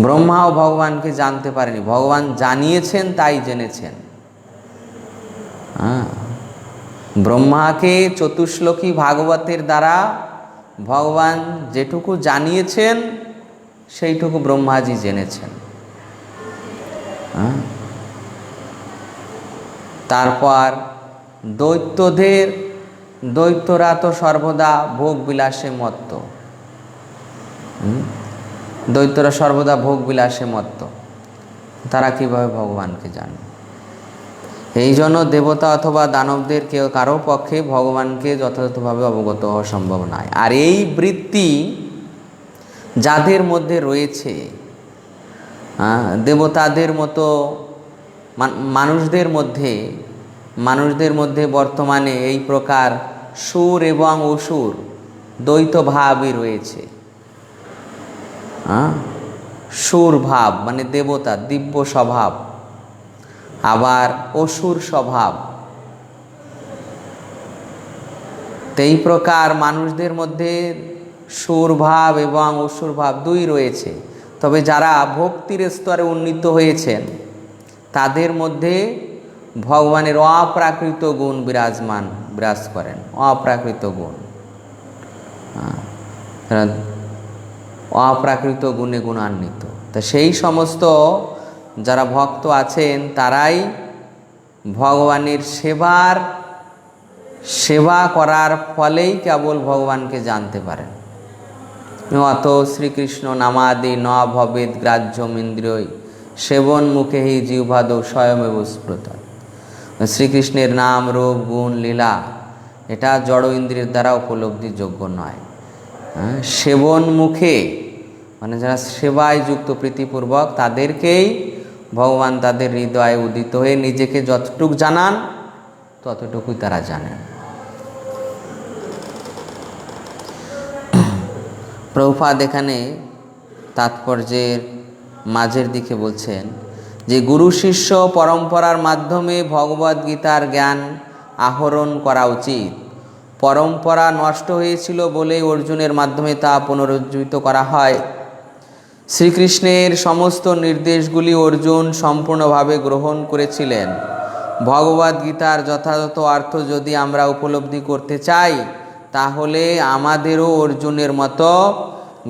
ব্রহ্মাও ভগবানকে জানতে পারেনি, ভগবান জানিয়েছেন তাই জেনেছেন। ব্রহ্মাকে চতুশ্লোকী ভাগবতের দ্বারা ভগবান যেটুকু জানিয়েছেন সেইটুকু ব্রহ্মাজি জেনেছেন। তারপর দৈত্যরা তো সর্বদা ভোগ বিলাসে মত্ত, দৈত্যরা সর্বদা ভোগ বিলাসে মত্ত, তারা কিভাবে ভগবানকে জানে? এই জন্য দেবতা অথবা দানবদের কেউ কারো পক্ষে ভগবানকে যথাযথভাবে অবগত হওয়া সম্ভব নয়। আর এই বৃত্তি যাদের মধ্যে রয়েছে, দেবতাদের মতো মানুষদের মধ্যে বর্তমানে এই প্রকার সুর এবং অসুর দ্বৈত ভাবই রয়েছে। সুর ভাব মানে দেবতা দিব্য স্বভাব, আবার অসুর স্বভাব। এই প্রকার মানুষদের মধ্যে সুর ভাব এবং অসুর ভাব দুই রয়েছে। তবে যারা ভক্তির স্তরে উন্নীত হয়েছেন তাদের মধ্যে ভগবানের অপ্রাকৃত গুণ বিরাজ করেন, অপ্রাকৃত গুণ, অপ্রাকৃত গুণে গুণান্বিত। তা সেই সমস্ত যারা ভক্ত আছেন তারাই ভগবানের সেবা করার ফলেই কেবল ভগবানকে জানতে পারেন। অত শ্রীকৃষ্ণ নামাদি ন ভবেদ গ্রাহ্যমিন্দ্রিয় সেবন মুখে হি জিহ্বাদ স্বয়মেব স্ফুরত। শ্রীকৃষ্ণের নাম, রূপ, গুণ, লীলা এটা জড় ইন্দ্রিয়ের দ্বারা উপলব্ধিযোগ্য নয়। সেবন মুখে মানে যারা সেবায় যুক্ত প্রীতিপূর্বক তাদেরকেই ভগবান তাদের হৃদয়ে উদিত হয়ে নিজেকে যতটুকু জানান ততটুকুই তারা জানেন। প্রভুপাদ এখানে তাৎপর্যের মাঝের দিকে বলছেন যে গুরু শিষ্য পরম্পরার মাধ্যমে ভগবদ্গীতার জ্ঞান আহরণ করা উচিত। পরম্পরা নষ্ট হয়েছিল বলে অর্জুনের মাধ্যমে তা পুনরুজ্জীবিত করা হয়। শ্রীকৃষ্ণের সমস্ত নির্দেশগুলি অর্জুন সম্পূর্ণভাবে গ্রহণ করেছিলেন। ভগবদ্গীতার যথাযথ অর্থ যদি আমরা উপলব্ধি করতে চাই তাহলে আমাদেরও অর্জুনের মতো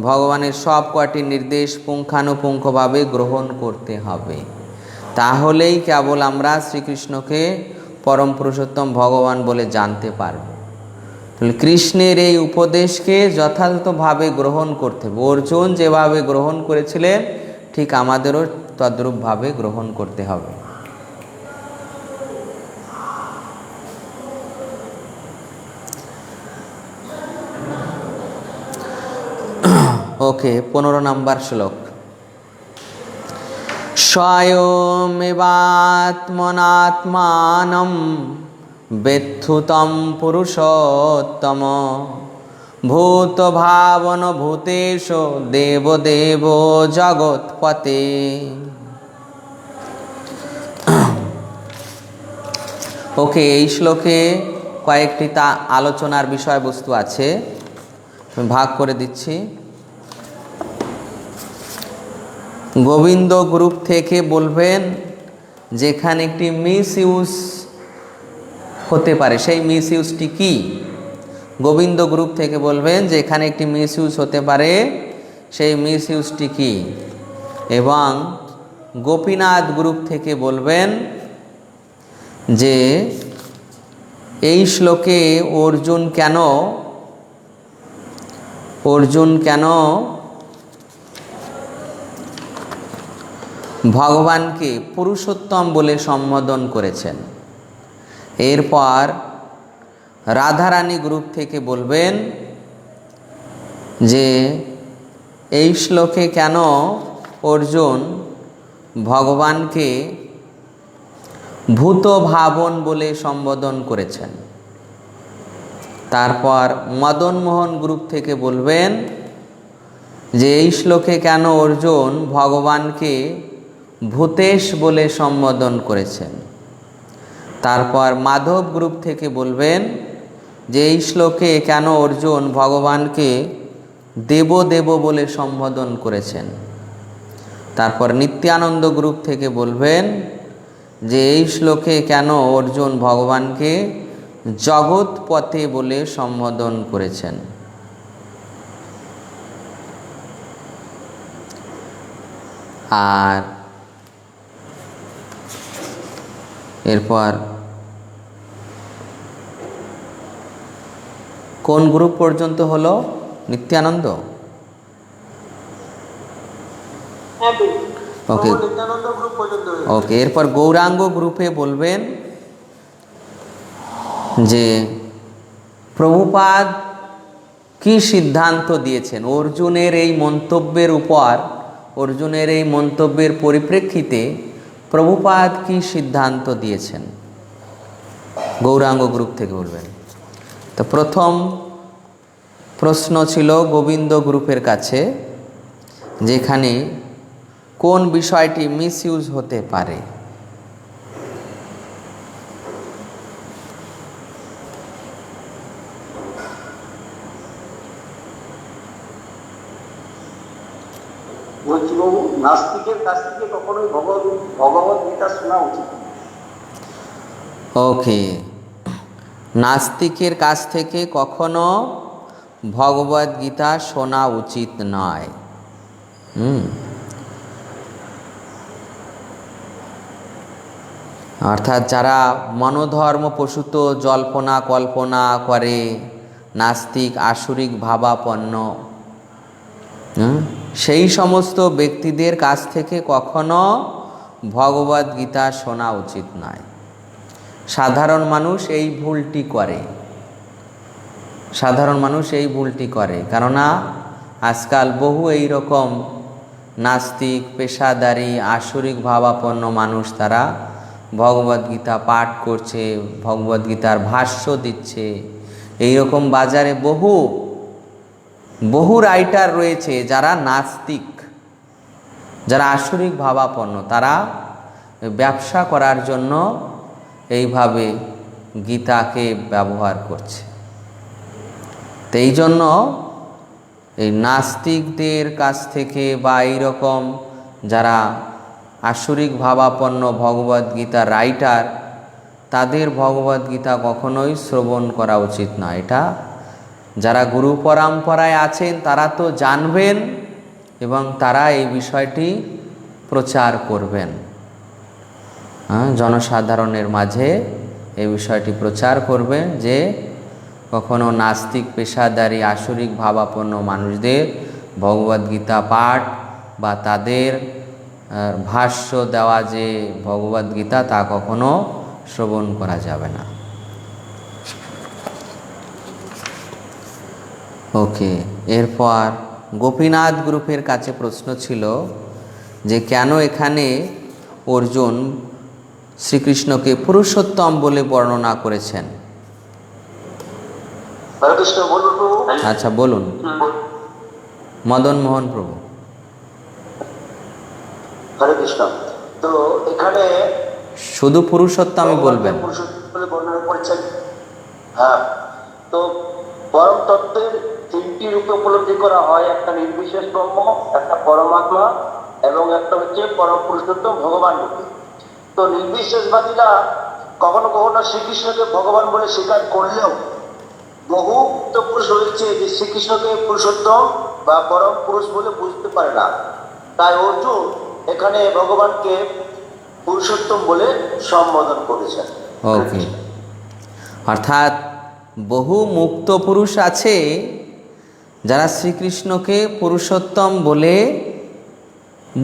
ভগবানের সব কটি নির্দেশ পুঙ্খানুপুঙ্খভাবে গ্রহণ করতে হবে। তাহলেই কেবল আমরা শ্রীকৃষ্ণকে পরম পুরুষোত্তম ভগবান বলে জানতে পারব। তাহলে কৃষ্ণের এই উপদেশকে যথাযথভাবে গ্রহণ করতে হবে। অর্জুন যেভাবে গ্রহণ করেছিলেন ঠিক আমাদেরও তদ্রূপভাবে গ্রহণ করতে হবে। ওকে, 15 নম্বর শ্লোক। স্বয়মেবাত্মনাত্মানম বেত্থুতম পুরুষোত্তম ভূত ভাবন ভূতেশ দেবদেব জগৎপতে। ওকে, এই শ্লোকে কয়েকটি তা আলোচনার বিষয়বস্তু আছে, আমি ভাগ করে দিচ্ছি। গোবিন্দ গ্রুপ থেকে বলবেন যেখানে একটি মিস ইউজ হতে পারে, সেই মিস ইউজটি কী? গোবিন্দ গ্রুপ থেকে বলবেন যে এখানে একটি মিস ইউজ হতে পারে, সেই মিস ইউজটি কী? এবং গোপীনাথ গ্রুপ থেকে বলবেন যে এই শ্লোকে অর্জুন কেন ভগবানকে পুরুষোত্তম বলে সম্বোধন করেছেন। এরপর রাধারানী গ্রুপ থেকে বলবেন যে এই শ্লোকে কেন অর্জুন ভগবানকে ভূত ভাবন বলে সম্বোধন করেছেন। তারপর মদনমোহন গ্রুপ থেকে বলবেন যে এই শ্লোকে কেন অর্জুন ভগবানকে ভূতেশ বলে সম্বোধন করেছেন। তারপর মাধব গ্রুপ থেকে বলবেন যে এই শ্লোকে কেন অর্জুন ভগবানকে দেবদেব বলে সম্বোধন করেছেন। তারপর নিত্যানন্দ গ্রুপ থেকে বলবেন যে এই শ্লোকে কেন অর্জুন ভগবানকে জগৎপতে বলে সম্বোধন করেছেন। আর এরপর কোন গ্রুপ পর্যন্ত হলো? নিত্যানন্দ। ওকে ওকে, এরপর গৌরাঙ্গ গ্রুপে বলবেন যে প্রভুপাদ কি সিদ্ধান্ত দিয়েছেন অর্জুনের এই মন্তব্যের উপর, অর্জুনের এই মন্তব্যের পরিপ্রেক্ষিতে প্রভুপাদ কি সিদ্ধান্ত দিয়েছেন, গৌরাঙ্গ গ্রুপ থেকে বলবেন। তো প্রথম প্রশ্ন ছিল গোবিন্দ গ্রুপের কাছে, যেখানে কোন বিষয়টি মিসইউজ হতে পারে। বলছি বাবু, নাস্তিকের কাছ থেকে কখনোই ভগবত গীতা শোনা উচিত। ওকে, নাস্তিকের কাছ থেকে কখনো ভগবদ গীতা শোনা উচিত নয়। অর্থাৎ যারা মনোধর্ম প্রসূত জল্পনা কল্পনা করে, নাস্তিক আসুরিক ভাবাপন্ন, সেই সমস্ত ব্যক্তিদের কাছ থেকে কখনো ভগবদ গীতা শোনা উচিত নয়। সাধারণ মানুষ এই ভুলটি করে, সাধারণ মানুষ এই ভুলটি করে, কেননা আজকাল বহু এই রকম নাস্তিক পেশাদারী আসুরিক ভাবাপন্ন মানুষ তারা ভগবদ্গীতা পাঠ করছে, ভগবদ্গীতার ভাষ্য দিচ্ছে। এই রকম বাজারে বহু রাইটার রয়েছে যারা নাস্তিক, যারা আসুরিক ভাবাপন্ন, তারা ব্যবসা করার জন্য এইভাবে গীতাকে ব্যবহার করছে। তো এই জন্য এই নাস্তিকদের কাছ থেকে বা এইরকম যারা আসুরিক ভাবাপন্ন ভগবদ্গীতা রাইটার, তাদের ভগবদ্গীতা কখনোই শ্রবণ করা উচিত না। এটা যারা গুরু পরম্পরায় আছেন তারা তো জানবেন এবং তারা এই বিষয়টি প্রচার করবেন, জনসাধারণের মাঝে এই বিষয়টি প্রচার করবেন যে কখনো নাস্তিক পেশাদারী আসুরিক ভাবাপন্ন মানুষদের ভগবদ্গীতা পাঠ বা তাদের ভাষ্য দেওয়া যে ভগবদ্গীতা তা কখনো শ্রবণ করা যাবে না। ওকে, এরপর গোপীনাথ গ্রুপের কাছে প্রশ্ন ছিল যে কেন এখানে অর্জুন শ্রীকৃষ্ণকে পুরুষোত্তম বলে বর্ণনা করেছেন। আচ্ছা বলুন, মদন মোহন প্রভু। হরে কৃষ্ণ। তো এখানে শুধু পুরুষোত্তমই বলবেন। হ্যাঁ, তো পরম তত্ত্বের তিনটি রূপে উপলব্ধি করা হয়, একটা নির্বিশেষ ব্রহ্ম, একটা পরমাত্মা এবং একটা হচ্ছে পরম পুরুষোত্তম ভগবান রূপে। তো নির্বিশেষবাদীরা কখনো কখনো শ্রীকৃষ্ণকে ভগবান বলে স্বীকার করলেও বহু পুরুষ রয়েছে যে শ্রীকৃষ্ণকে পুরুষোত্তম বা পরম পুরুষ বলে বুঝতে পারে না। তাই অর্জুন এখানে ভগবানকে পুরুষোত্তম বলে সম্বোধন করেছেন। ওকে, অর্থাৎ বহু মুক্ত পুরুষ আছে যারা শ্রীকৃষ্ণকে পুরুষোত্তম বলে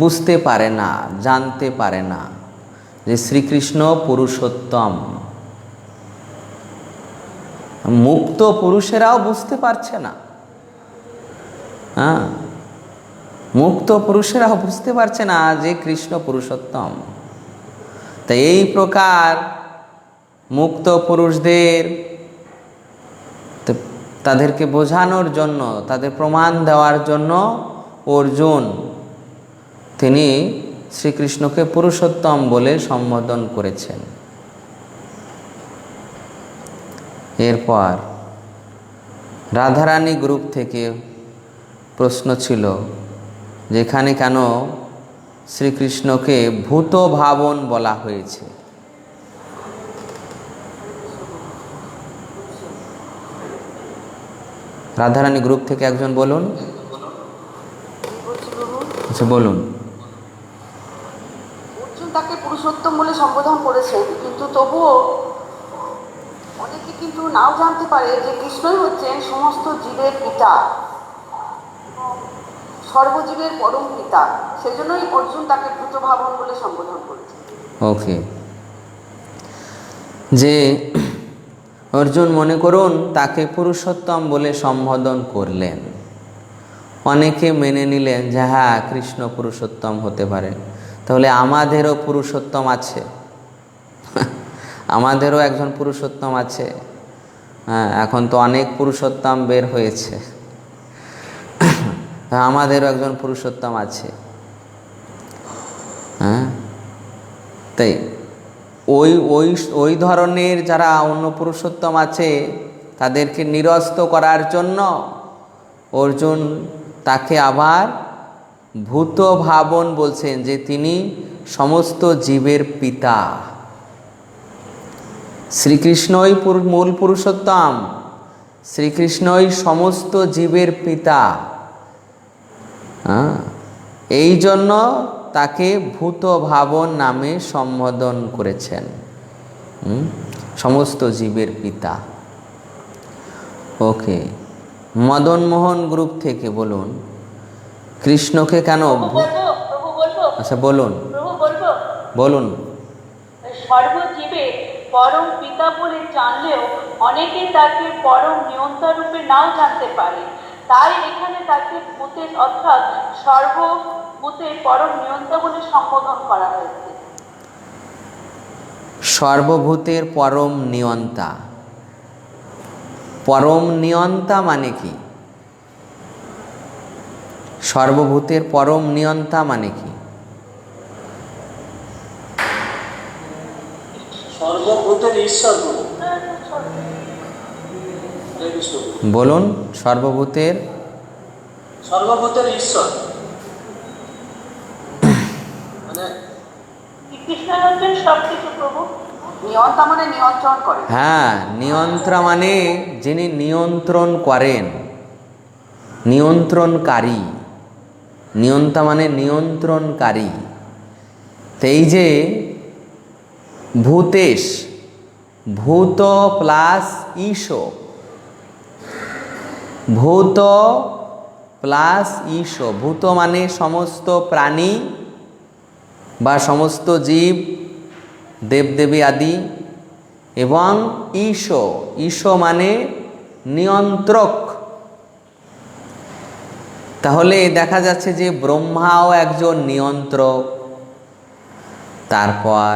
বুঝতে পারে না, জানতে পারে না যে শ্রীকৃষ্ণ পুরুষোত্তম। মুক্ত পুরুষেরাও বুঝতে পারছে না। হ্যাঁ, মুক্ত পুরুষেরাও বুঝতে পারছে না যে কৃষ্ণ পুরুষোত্তম। তাই এই প্রকার মুক্ত পুরুষদের তাদেরকে বোঝানোর জন্য, তাদের প্রমাণ দেওয়ার জন্য অর্জুন তিনি শ্রীকৃষ্ণকে পুরুষোত্তম বলে সম্বোধন করেছেন। এরপর রাধারানী গ্রুপ থেকে প্রশ্ন ছিল যেখানে কেন শ্রীকৃষ্ণকে ভূত ভাবন বলা হয়েছে। রাধারানী গ্রুপ থেকে একজন বলুন। আচ্ছা বলুন। অর্জুন তাকে পুরুষোত্তম বলে সম্বোধন করেছেন, কিন্তু তবুও অনেকে কিন্তু নাও জানতে পারে যে কৃষ্ণই হচ্ছেন সমস্ত জীবের পিতা, সর্বজীবের পরম পিতা। সেজন্যই অর্জুন তাকে ভূত ভাবন বলে সম্বোধন করেছে। ওকে, যে অর্জুন মনে করুন তাকে পুরুষোত্তম বলে সম্বোধন করলেন, অনেকে মেনে নিলেন যে হ্যাঁ কৃষ্ণ পুরুষোত্তম হতে পারে, তাহলে আমাদেরও পুরুষোত্তম আছে, আমাদেরও একজন পুরুষোত্তম আছে। হ্যাঁ, এখন তো অনেক পুরুষোত্তম বের হয়েছে, আমাদেরও একজন পুরুষোত্তম আছে। হ্যাঁ, তাই ওই ওই ওই ধরনের যারা অন্য পুরুষোত্তম আছে তাদেরকে নিরস্ত করার জন্য অর্জুন তাকে আবার ভূত ভাবন বলছেন, যে তিনি সমস্ত জীবের পিতা। শ্রীকৃষ্ণই মূল পুরুষোত্তম, শ্রীকৃষ্ণই সমস্ত জীবের পিতা। এই জন্য তাকে ভূত ভাবন নামে সম্বোধন করেছেন, সমস্ত জীবের পিতা। ওকে, মদন মোহন গ্রুপ থেকে বলুন কৃষ্ণকে কেন আচ্ছা বলুন বলুন। সর্বজীবে পরম পিতা বলে জানলেও অনেকে তাকে পরম নিয়ন্তা রূপে নাও জানতে পারে, তাই এখানে তাকে ভূতের অর্থাৎ সর্বভূতের পরম নিয়ন্তা বলে সম্বোধন করা হয়েছে। সর্বভূতের পরম নিয়ন্তা, পরম নিয়ন্তা মানে কি? সর্বভূতের পরম নিয়ন্তা মানে কি? সর্বভূতের ঈশ্বর বলুন। সর্বভূতের ঈশ্বর মানে কৃষ্ণ হচ্ছেন সবকিছু প্রভু। নিয়ন্তা মানে নিয়ন্ত্রণ করে। হ্যাঁ, নিয়ন্ত্রা মানে যিনি নিয়ন্ত্রণ করেন, নিয়ন্ত্রণকারী। নিয়ন্তা মানে নিয়ন্ত্রণকারী। তো এই যে ভূতেশ, ভূত প্লাস ঈশো, ভূত প্লাস ঈশো। ভূত মানে সমস্ত প্রাণী বা সমস্ত জীব, দেবদেবী আদি, এবং ঈশো, ঈশো মানে নিয়ন্ত্রক। তাহলে দেখা যাচ্ছে যে ব্রহ্মাও একজন নিয়ন্ত্রক, তারপর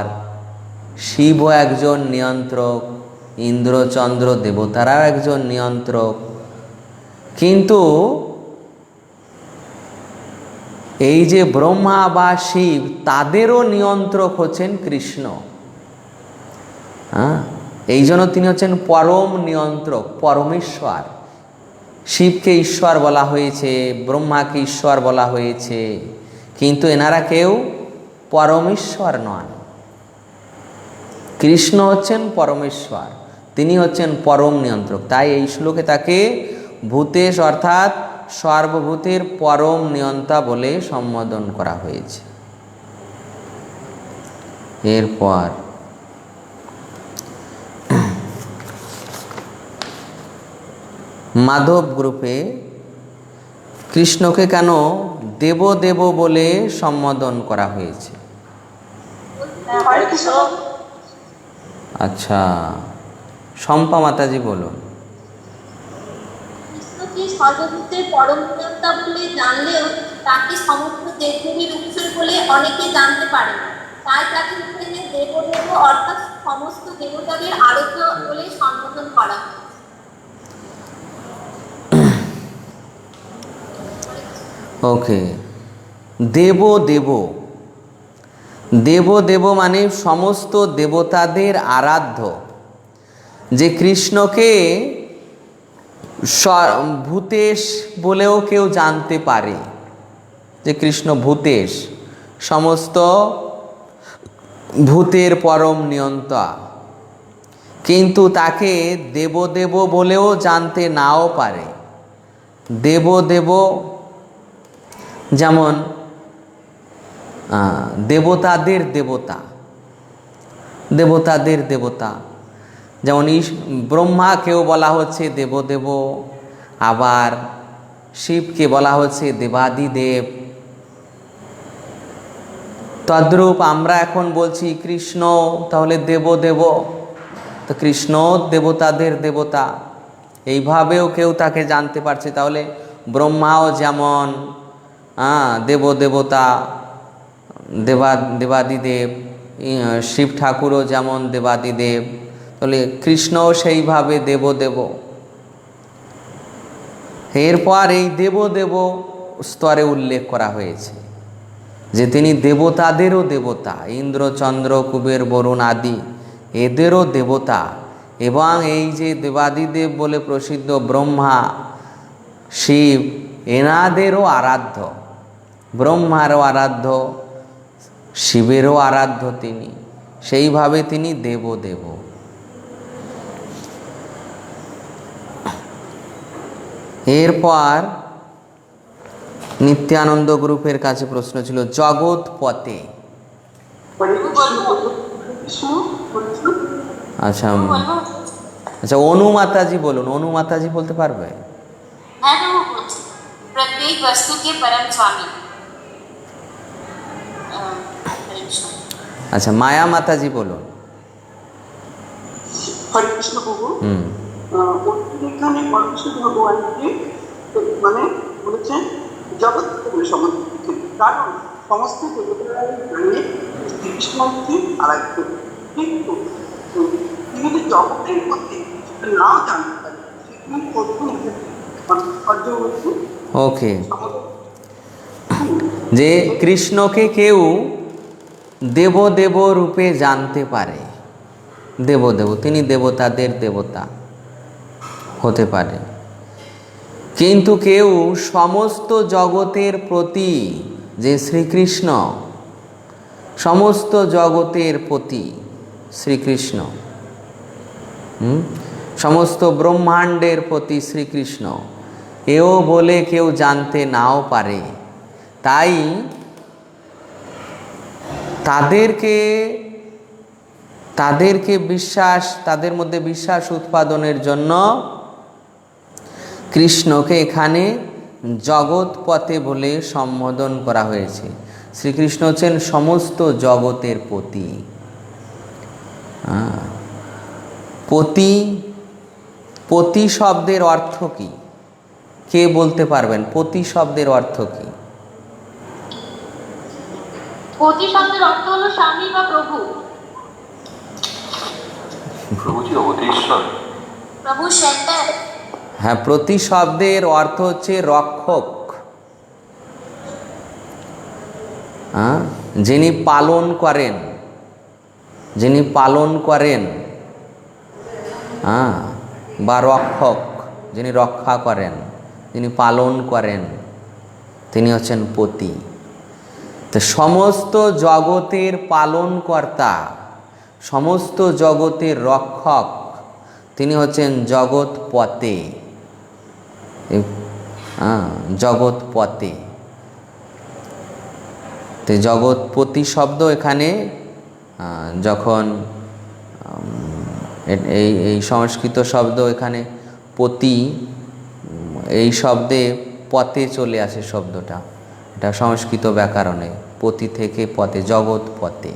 শিবও একজন নিয়ন্ত্রক, ইন্দ্র চন্দ্র দেবতারাও একজন নিয়ন্ত্রক। কিন্তু এই যে ব্রহ্মা বা শিব, তাদেরও নিয়ন্ত্রক হচ্ছেন কৃষ্ণ। হ্যাঁ, এই জন্য তিনি হচ্ছেন পরম নিয়ন্ত্রক, পরমেশ্বর। শিবকে ঈশ্বর বলা হয়েছে, ব্রহ্মাকে ঈশ্বর বলা হয়েছে, কিন্তু এনারা কেউ পরমেশ্বর নন। কৃষ্ণ হচ্ছেন পরমেশ্বর, তিনি হচ্ছেন পরম নিয়ন্ত্রক। তাই এই শ্লোকে তাকে ভূতেশ অর্থাৎ সর্বভূতের পরম নিয়ন্তা বলে সম্বোধন করা হয়েছে। এরপর মাধব গ্রুপে কৃষ্ণকে কেন দেব দেব বলে সম্বোধন করা হয়েছে? আচ্ছা, শম্পা মাতাজি বলুন। কৃষ্ণকে সর্বভূতের পরম নিয়ন্তা বলে জানলেও তাকে সমস্ত দেবদেবীর উৎস বলে অনেকে জানতে পারে না। তাই তাকে এখানে দেবদেব অর্থাৎ সমস্ত দেবতাদের আরাধ্য বলে সম্বোধন করা হয়। ওকে, দেব দেব, দেব দেব মানে সমস্ত দেবতাদের আরাধ্য। যে কৃষ্ণকে ভূতেশ বলেও কেউ জানতে পারে, যে কৃষ্ণ ভূতেশ, সমস্ত ভূতের পরম নিয়ন্তা, কিন্তু তাকে দেব দেব বলেও জানতে নাও পারে। দেব দেব যেমন দেবতাদের দেবতা, দেবতাদের দেবতা, যেমন ব্রহ্মাকেও বলা হচ্ছে দেবদেব, আবার শিবকে বলা হচ্ছে দেবাদিদেব। তদ্রূপ আমরা এখন বলছি কৃষ্ণ তাহলে দেবদেব, তো কৃষ্ণ দেবতাদের দেবতা, এইভাবেও কেউ তাকে জানতে পারছে। তাহলে ব্রহ্মাও যেমন দেবদেবতা, দেবাদিদেব, শিব ঠাকুরও যেমন দেবাদিদেব, তাহলে কৃষ্ণও সেইভাবে দেবদেব। এরপর এই দেবদেব স্তরে উল্লেখ করা হয়েছে যে তিনি দেবতাদেরও দেবতা, ইন্দ্র চন্দ্র কুবের বরুণ আদি এদেরও দেবতা। এবং এই যে দেবাদিদেব বলে প্রসিদ্ধ ব্রহ্মা শিব, এনাদেরও আরাধ্য, ব্রহ্মারও আরাধ্য, শিবেরও আরাধ্য তিনি, সেইভাবে তিনি দেবদেব। এরপর নিত্যানন্দ গ্রুপের কাছে প্রশ্ন ছিল জগৎ পথে। আচ্ছা আচ্ছা, অনু মাতাজি বলুন, অনু মাতাজি বলতে পারবে? प्रत्येक वस्तु के परम स्वामी। আচ্ছা, মায়া মাতাজি বলুন। হরে কৃষ্ণ প্রভু, এখানে পরমেশ্বর ভগবানকে মানে বলেছেন জগৎ বলে সম্বোধন, কারণ সমস্ত দেবতারা জানে শ্রীকৃষ্ণকে আরাধ্য, কিন্তু তিনি যদি জগতের মধ্যে নাও জানতে পারে সেখানে প্রথম অর্জন হচ্ছে। ওকে, যে কৃষ্ণকে কেউ দেবদেব রূপে জানতে পারে, দেবদেব, তিনি দেবতাদের দেবতা হতে পারে, কিন্তু কেউ সমস্ত জগতের প্রতি, যে শ্রীকৃষ্ণ সমস্ত জগতের প্রতি, শ্রীকৃষ্ণ সমস্ত ব্রহ্মাণ্ডের প্রতি শ্রীকৃষ্ণ, এও বলে কেউ জানতে নাও পারে। তাই তাদেরকে বিশ্বাস, তাদের মধ্যে বিশ্বাস উৎপাদনের জন্য কৃষ্ণকে এখানে জগৎপথে বলে সম্বোধন করা হয়েছে। শ্রীকৃষ্ণ হচ্ছেন সমস্ত জগতের পতি। পতি শব্দের অর্থ কি? কে বলতে পারবেন পতি শব্দের অর্থ কি? পতি শব্দের অর্থ হলো স্বামী বা প্রভু। প্রভু সেন্টার। হ্যাঁ, প্রতি শব্দের অর্থ হচ্ছে রক্ষক, যিনি পালন করেন, যিনি পালন করেন, হ্যাঁ, বা রক্ষক, যিনি রক্ষা করেন, যিনি পালন করেন, তিনি হচ্ছেন পতি। তো সমস্ত জগতের পালনকর্তা, সমস্ত জগতের রক্ষক, তিনি হচ্ছেন জগৎপতে। জগৎপতে। তো জগৎপতি শব্দ এখানে যখন এই সংস্কৃত শব্দ এখানে পতি, এই শব্দে পথে চলে আসে শব্দটা, এটা সংস্কৃত ব্যাকরণে পতি থেকে পথে, জগৎ পথে,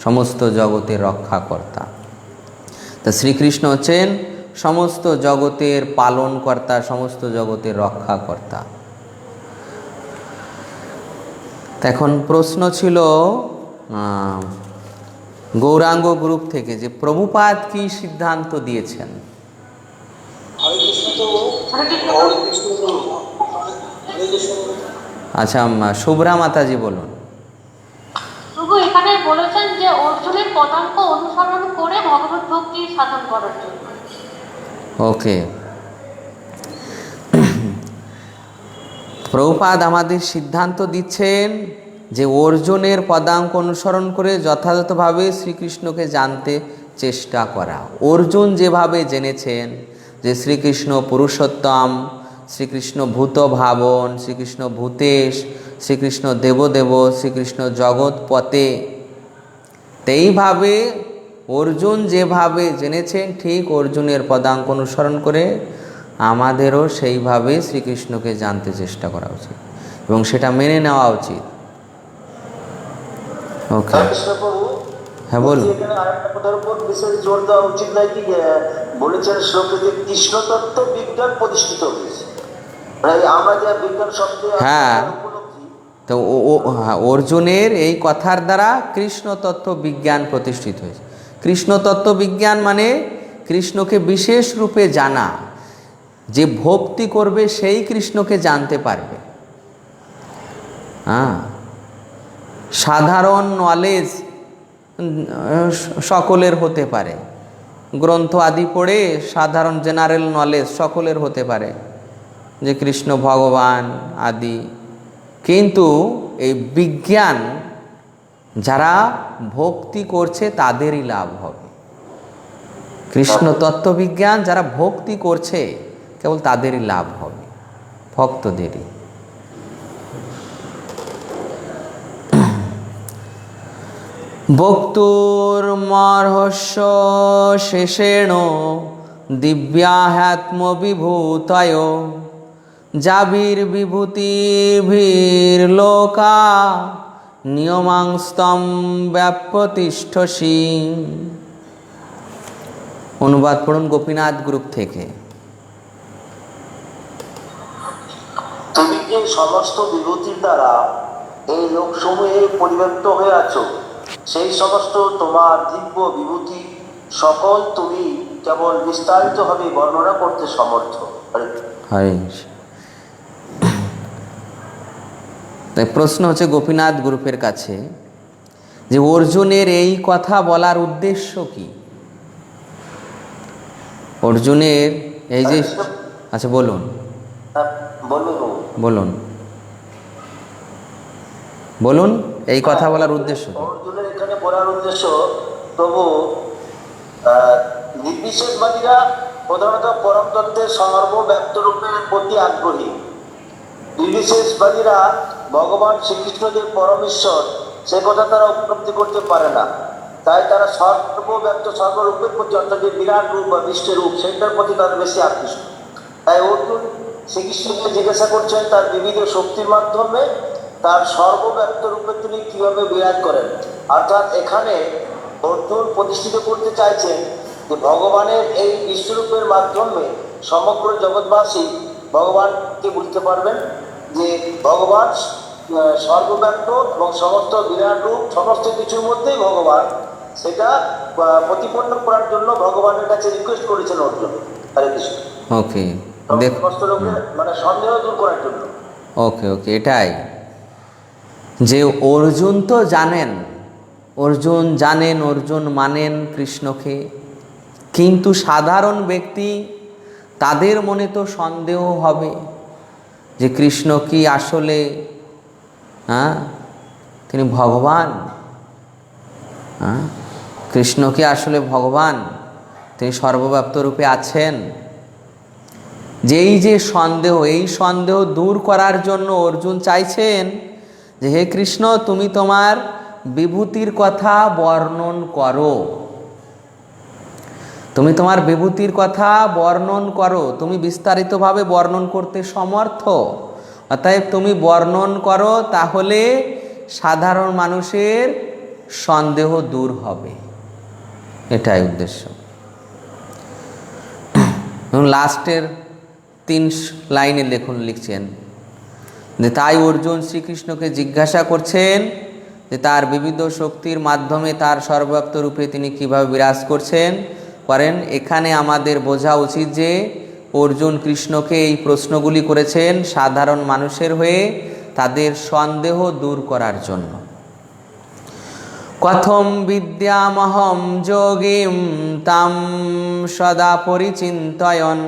সমস্ত জগতের রক্ষাকর্তা। তা শ্রীকৃষ্ণ হচ্ছেন সমস্ত জগতের পালনকর্তা, সমস্ত জগতের রক্ষাকর্তা। এখন প্রশ্ন ছিল গৌরাঙ্গ গ্রুপ থেকে যে প্রভুপাদ কি সিদ্ধান্ত দিয়েছেন। আচ্ছা, শুভ্রা মাতাজি বলুন। প্রভু এখানে বলেছেন যে অর্জুনের পদাঙ্ক অনুসরণ করে ভগবত ভক্তি সাধন করার জন্য। ওকে, প্রভুপাদ আমাদের সিদ্ধান্ত দিচ্ছেন যে অর্জুনের পদাঙ্ক অনুসরণ করে যথাযথভাবে শ্রীকৃষ্ণকে জানতে চেষ্টা করা। অর্জুন যেভাবে জেনেছেন যে শ্রীকৃষ্ণ পুরুষোত্তম, শ্রীকৃষ্ণ ভূত ভাবন, শ্রীকৃষ্ণ ভূতেশ, শ্রীকৃষ্ণ দেবদেব, শ্রীকৃষ্ণ জগৎপতে, তেইভাবে অর্জুন যেভাবে জেনেছেন ঠিক অর্জুনের পদাঙ্ক অনুসরণ করে আমাদেরও সেইভাবে শ্রীকৃষ্ণকে জানতে চেষ্টা করা উচিত এবং সেটা মেনে নেওয়া উচিত। ওকে, হ্যাঁ বলুন। এখানে আরেকটা কথার উপর বিশেষ জোর দেওয়া উচিত নয় কি, বলেছেন শ্লোকে যে কৃষ্ণ তত্ত্ব বিজ্ঞান প্রতিষ্ঠিত হয়েছে। আমরা যে বিজ্ঞান শব্দ, হ্যাঁ, তো অর্জুনের এই কথার দ্বারা কৃষ্ণ তত্ত্ব বিজ্ঞান প্রতিষ্ঠিত হয়েছে। কৃষ্ণ তত্ত্ব বিজ্ঞান মানে কৃষ্ণকে বিশেষ রূপে জানা। যে ভক্তি করবে সেই কৃষ্ণকে জানতে পারবে। হ্যাঁ, সাধারণ নলেজ সকলের হতে পারে, গ্রন্থ আদি পড়ে সাধারণ জেনারেল নলেজ সকলের হতে পারে যে কৃষ্ণ ভগবান আদি, কিন্তু এই বিজ্ঞান যারা ভক্তি করছে তাদেরই লাভ হবে। কৃষ্ণ তত্ত্ববিজ্ঞান যারা ভক্তি করছে কেবল তাদেরই লাভ হবে, ভক্তদেরই। বক্তুর্মর্হস্য শেষেণ দিব্যাহ্যাত্মবিভূতয় জাবির্বিভূতিভির্লোকা নিয়মাংস্তম ব্যাপ্যতিষ্ঠসি। অনুবাদ পড়ুন গোপীনাথ গ্রুপ থেকে। তুমি যে সমস্ত বিভূতির দ্বারা এই লোকসমূহে পরিব্যাপ্ত হয়ে আছো, সেই সমস্ত তোমার দিব্য বিভূতি সকল তুমি কেবল বিস্তারিতভাবে বর্ণনা করতে সমর্থ। তাই প্রশ্ন হচ্ছে গোপীনাথ গ্রুপের কাছে যে অর্জুনের এই কথা বলার উদ্দেশ্য কি? অর্জুনের এই যে, আচ্ছা বলুন বলুন বলুন এই কথা বলার উদ্দেশ্য কি? অর্জুনের এখানে বলার উদ্দেশ্য, প্রভু নির্বিশেষবাদীরা প্রধানত পরম তত্ত্বের সর্বব্যাপ্ত রূপের প্রতি আগ্রহী। নির্বিশেষবাদীরা ভগবান শ্রীকৃষ্ণ যে পরমেশ্বর সে কথা তারা উপলব্ধি করতে পারে না, তাই তারা সর্বব্যাপ্ত সর্বরূপের প্রতি, অর্থাৎ যে বিরাট রূপ বা বিশ্বের রূপ সেটার প্রতি তারা বেশি আকৃষ্ট। তাই অর্জুন শ্রীকৃষ্ণকে জিজ্ঞাসা করছেন তার বিবিধ শক্তির মাধ্যমে তার সর্বব্যাপ্ত রূপে তিনি কিভাবে বিরাজ করেন। অর্থাৎ এখানে অর্জুন প্রতিষ্ঠিত করতে চাইছেন যে ভগবানের এই বিশ্বরূপের মাধ্যমে সমগ্র জগৎবাসী ভগবানকে বুঝতে পারবেন যে ভগবান সর্বব্যাপ্ত এবং সমস্ত বিরাট রূপ সমস্ত কিছুর মধ্যেই ভগবান, সেটা প্রতিপন্ন করার জন্য ভগবানের কাছে রিকোয়েস্ট করেছেন অর্জুন। হরে কৃষ্ণ। ওকে, সমস্ত লোকের মানে সন্দেহ দূর করার জন্য। ওকে ওকে এটাই যে অর্জুন তো জানেন, অর্জুন মানেন কৃষ্ণকে, কিন্তু সাধারণ ব্যক্তি, তাদের মনে তো সন্দেহ হবে যে কৃষ্ণ কি আসলে তিনি ভগবান? কৃষ্ণ কি আসলে ভগবান? তিনি সর্বব্যাপ্ত রূপে আছেন? যেই যে সন্দেহ, এই সন্দেহ দূর করার জন্য অর্জুন চাইছেন যে হে কৃষ্ণ, তুমি তোমার বিভূতির কথা বর্ণন করো, তুমি তোমার বিভূতির কথা বর্ণন করো, তুমি বিস্তারিতভাবে বর্ণন করতে সমর্থ, অতএব তুমি বর্ণন করো, তাহলে সাধারণ মানুষের সন্দেহ দূর হবে। এটাই উদ্দেশ্য। লাস্টের 3 লাইনে লিখছেন যে তাই অর্জুন শ্রীকৃষ্ণকে জিজ্ঞাসা করছেন যে তার বিবিধ শক্তির মাধ্যমে তার সর্বব্যাপ্ত রূপে তিনি কিভাবে বিরাজ করেন। এখানে আমাদের বোঝা উচিত যে অর্জুন কৃষ্ণকে এই প্রশ্নগুলি করেছেন সাধারণ মানুষের হয়ে, তাদের সন্দেহ দূর করার জন্য। কথম বিদ্যামহম যোগীম তাম সদা পরিচিন্তয়ন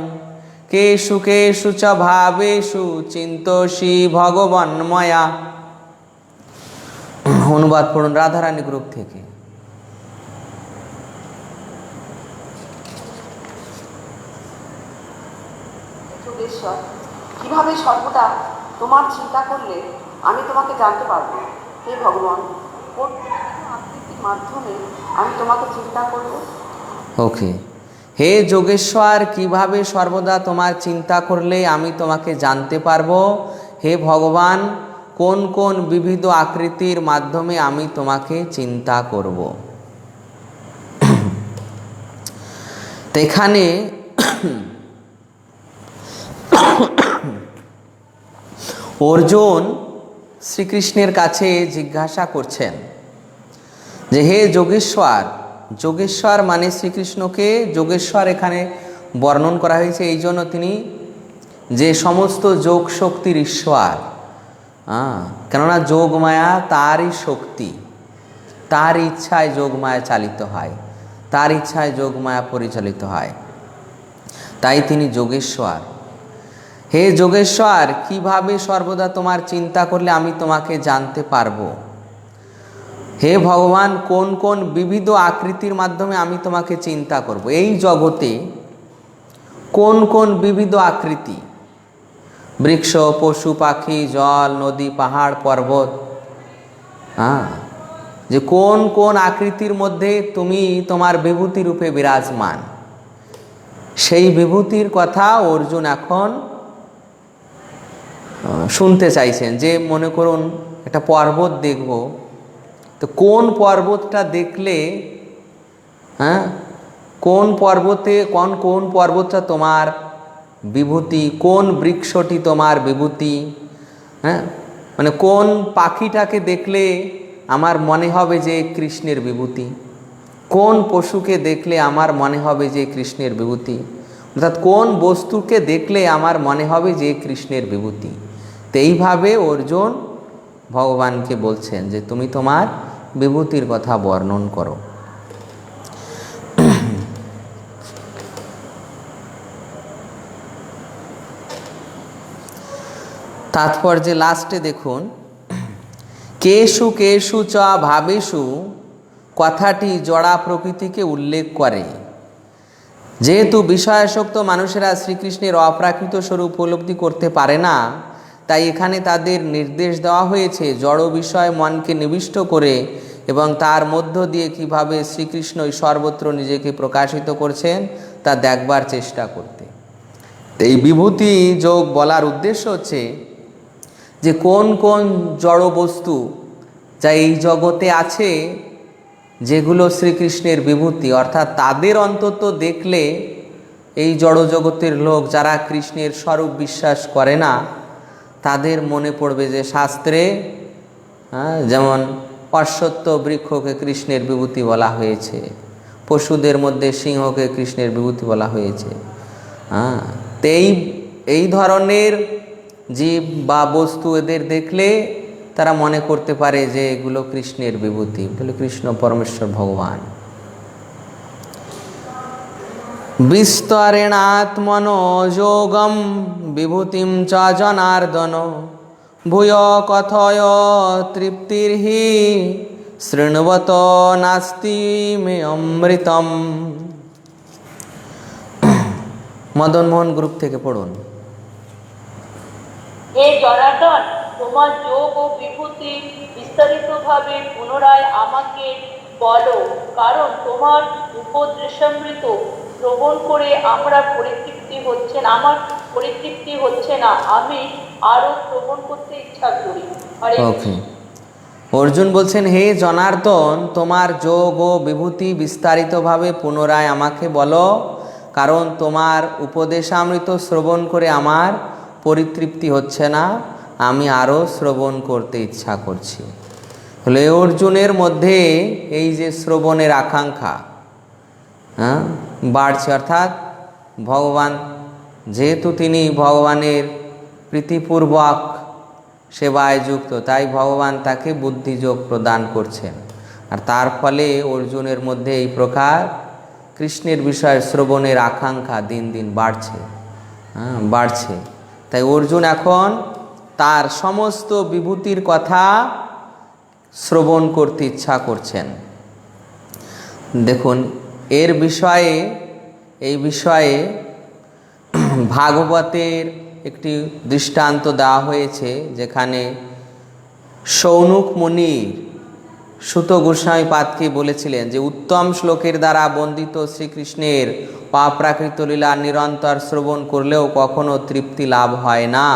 কেষু কেষু চ ভাবেষু চিন্তসি ভগবন্ময়া। অনুবাদ পড়ুন রাধারানী গ্রুপ থেকে। যোগেশ্বর, কিভাবে সর্বদা তোমার চিন্তা করলে আমি তোমাকে জানতে পারবো? হে ভগবান, কোন আকৃতির মাধ্যমে আমি তোমাকে চিন্তা করব? ওকে, হে যোগেশ্বর, কিভাবে সর্বদা তোমার চিন্তা করলে আমি তোমাকে জানতে পারবো? হে ভগবান, কোন কোন বিবিধ আকৃতির মাধ্যমে আমি তোমাকে চিন্তা করব? তো এখানে অর্জুন শ্রীকৃষ্ণের কাছে জিজ্ঞাসা করছেন যে হে যোগেশ্বর, যোগেশ্বর মানে শ্রীকৃষ্ণকে যোগেশ্বর এখানে বর্ণন করা হয়েছে এই জন্য তিনি যে সমস্ত যোগ শক্তির ঈশ্বর, কেননা যোগমায়া তারই শক্তি, তার ইচ্ছায় যোগমায়া চালিত হয়, তার ইচ্ছায় যোগমায়া পরিচালিত হয়, তাই তিনি যোগেশ্বর। হে যোগেশ্বর, কিভাবে সর্বদা তোমার চিন্তা করলে আমি তোমাকে জানতে পারবো? হে ভগবান, কোন কোন বিবিধ আকৃতির মাধ্যমে আমি তোমাকে চিন্তা করব? এই জগতে কোন কোন বিবিধ আকৃতি, বৃক্ষ, পশু, পাখি, জল, নদী, পাহাড়, পর্বত, যে কোন কোন আকৃতির মধ্যে তুমি তোমার বিভূতি রূপে বিরাজমান, সেই বিভূতির কথা অর্জুন এখন শুনতে চাইছেন। যে মনে করুন একটা পর্বত দেখব, তো কোন পর্বতটা দেখলে, কোন পর্বতে কোন পর্বতটা তোমার বিভূতি, কোন বৃক্ষটি তোমার বিভূতি, মানে কোন পাখিটাকে দেখলে আমার মনে হবে যে কৃষ্ণের বিভূতি, কোন পশুকে দেখলে আমার মনে হবে যে কৃষ্ণের বিভূতি, অর্থাৎ কোন বস্তুকে দেখলে আমার মনে হবে যে কৃষ্ণের বিভূতি। তো এইভাবে অর্জুন ভগবানকে বলছেন যে তুমি তোমার বিভূতির কথা বর্ণন করো। তাৎপর্যে লাস্টে দেখুন, কেষু কেষু চ ভাবেষু কথাটি জড়া প্রকৃতিকে উল্লেখ করে। যেহেতু বিষয়াসক্ত মানুষেরা শ্রীকৃষ্ণের অপ্রাকৃত স্বরূপ উপলব্ধি করতে পারে না, তাই এখানে তাদের নির্দেশ দেওয়া হয়েছে জড় বিষয় মনকে নিবিষ্ট করে এবং তার মধ্য দিয়ে কিভাবে শ্রীকৃষ্ণই সর্বত্র নিজেকে প্রকাশিত করছেন তা দেখবার চেষ্টা করতে। এই বিভূতি যোগ বলার উদ্দেশ্য হচ্ছে যে কোন কোন জড় বস্তু যা এই জগতে আছে যেগুলো শ্রীকৃষ্ণের বিভূতি, অর্থাৎ তাদের অন্তত দেখলে এই জড় জগতের লোক যারা কৃষ্ণের স্বরূপ বিশ্বাস করে না তাদের মনে পড়বে যে শাস্ত্রে যেমন অশ্বত্থ বৃক্ষকে কৃষ্ণের বিভূতি বলা হয়েছে, পশুদের মধ্যে সিংহকে কৃষ্ণের বিভূতি বলা হয়েছে। তো এই ধরনের জীব বা বস্তু এদের দেখলে তারা মনে করতে পারে যে এগুলো কৃষ্ণের বিভূতি, বলে কৃষ্ণ পরমেশ্বর ভগবান। বিস্তরেণাত্মনো যোগম বিভূতিম চ জনার্দন ভূয় কথয় তৃপ্তির্হি শৃণবত নাস্তি মে অমৃতম। মদন মোহন গ্রুপ থেকে পড়ুন। হে জনার্দন, তোমার যোগ ও বিভূতি বিস্তারিতভাবে পুনরায় আমাকে বলো, কারণ তোমার উপদেশামৃত শ্রবণ করে আমার পরিতৃপ্তি হচ্ছে না। আমি আরো শ্রবণ করতে ইচ্ছা করি। ওকে, অর্জুন বলছেন, হে জনার্দন, তোমার যোগ ও বিভূতি বিস্তারিতভাবে পুনরায় আমাকে বলো, কারণ তোমার উপদেশামৃত শ্রবণ করে আমার পরিতৃপ্তি হচ্ছে না, আমি আরও শ্রবণ করতে ইচ্ছা করছি। হলে অর্জুনের মধ্যে এই যে শ্রবণের আকাঙ্ক্ষা বাড়ছে, অর্থাৎ ভগবান, যেহেতু তিনি ভগবানের প্রীতিপূর্বক সেবায় যুক্ত, তাই ভগবান তাকে বুদ্ধিযোগ প্রদান করছেন, আর তার ফলে অর্জুনের মধ্যে এই প্রকার কৃষ্ণের বিষয়ে শ্রবণের আকাঙ্ক্ষা দিন দিন বাড়ছে। তাই অর্জুন এখন তার সমস্ত বিভূতির কথা শ্রবণ করতে ইচ্ছা করছেন। দেখুন, এই বিষয়ে ভাগবতের একটি দৃষ্টান্ত দেওয়া হয়েছে, যেখানে শৌনক মুনির সুত গোস্বামী পাদকে বলেছিলেন যে উত্তম শ্লোকের দ্বারা বন্দিত শ্রীকৃষ্ণের অপ্রাকৃত লীলা নিরন্তর শ্রবণ করলেও কখনো তৃপ্তি লাভ হয় না।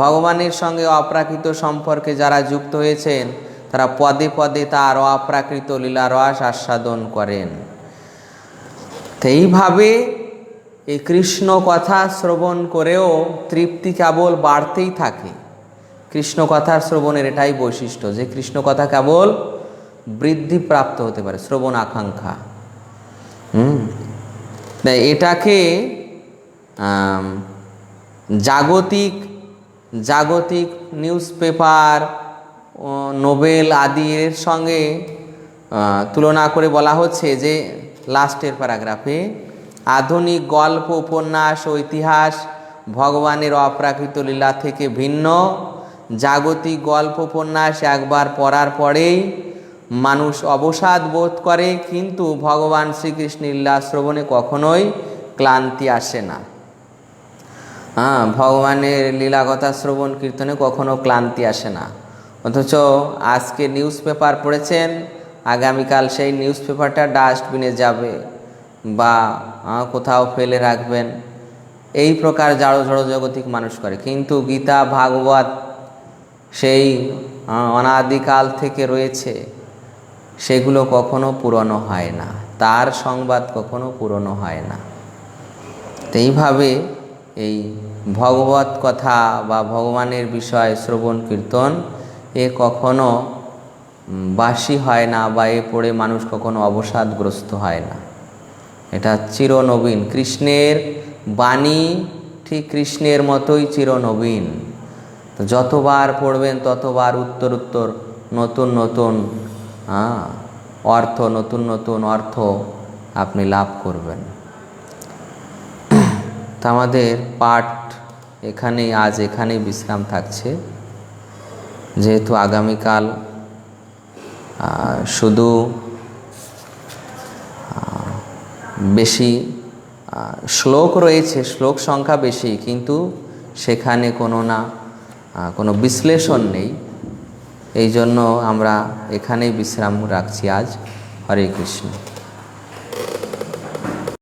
ভগবানের সঙ্গে অপ্রাকৃত সম্পর্কে যারা যুক্ত হয়েছেন তারা পদে পদে তার অপ্রাকৃত লীলা রস আস্বাদন করেন। তো এইভাবে এই কৃষ্ণ কথা শ্রবণ করেও তৃপ্তি কেবল বাড়তেই থাকে। কৃষ্ণ কথা শ্রবণের এটাই বৈশিষ্ট্য যে কৃষ্ণ কথা কেবল বৃদ্ধিপ্রাপ্ত হতে পারে, শ্রবণ আকাঙ্ক্ষা। এটাকে জাগতিক নিউজ পেপার, নোবেল আদির সঙ্গে তুলনা করে বলা হচ্ছে যে লাস্টের প্যারাগ্রাফে, আধুনিক গল্প, উপন্যাস ও ইতিহাস ভগবানের অপ্রাকৃত লীলা থেকে ভিন্ন। জাগতিক গল্প উপন্যাস একবার পড়ার পরেই মানুষ অবসাদ বোধ করে, কিন্তু ভগবান শ্রীকৃষ্ণের লীলা শ্রবণে কখনোই ক্লান্তি আসে না। ভগবানের লীলাকথা শ্রবণ কীর্তনে কখনো ক্লান্তি আসে না। অথচ আজকে নিউজ পেপার পড়েছেন, আগামীকাল সেই নিউজ পেপারটা ডাস্টবিনে যাবে বা কোথাও ফেলে রাখবেন, এই প্রকার জাড়ো জগতিক মানুষ করে। কিন্তু গীতা, ভাগবত সেই অনাদিকাল থেকে রয়েছে, সেগুলো কখনো পুরনো হয় না, তার সংবাদ কখনো পুরনো হয় না। তো এইভাবে এই ভগবত কথা বা ভগবানের বিষয় শ্রবণ কীর্তন এ কখনো বাসি হয় না, বা এ পড়ে মানুষ কখনো অবসাদগ্রস্ত হয় না। এটা চিরনবীন। কৃষ্ণের বাণী ঠিক কৃষ্ণের মতোই চিরনবীন। তো যতবার পড়বেন ততবার উত্তর নতুন নতুন অর্থ আপনি লাভ করবেন। তা আমাদের পাঠ আজ এখানেই বিশ্রাম থাকছে, যেহেতু আগামীকাল শুধু বেশি শ্লোক রয়েছে, শ্লোক সংখ্যা বেশি, কিন্তু সেখানে কোনো বিশ্লেষণ নেই। এই জন্য আমরা এখানেই বিশ্রাম রাখছি আজ। হরে কৃষ্ণ।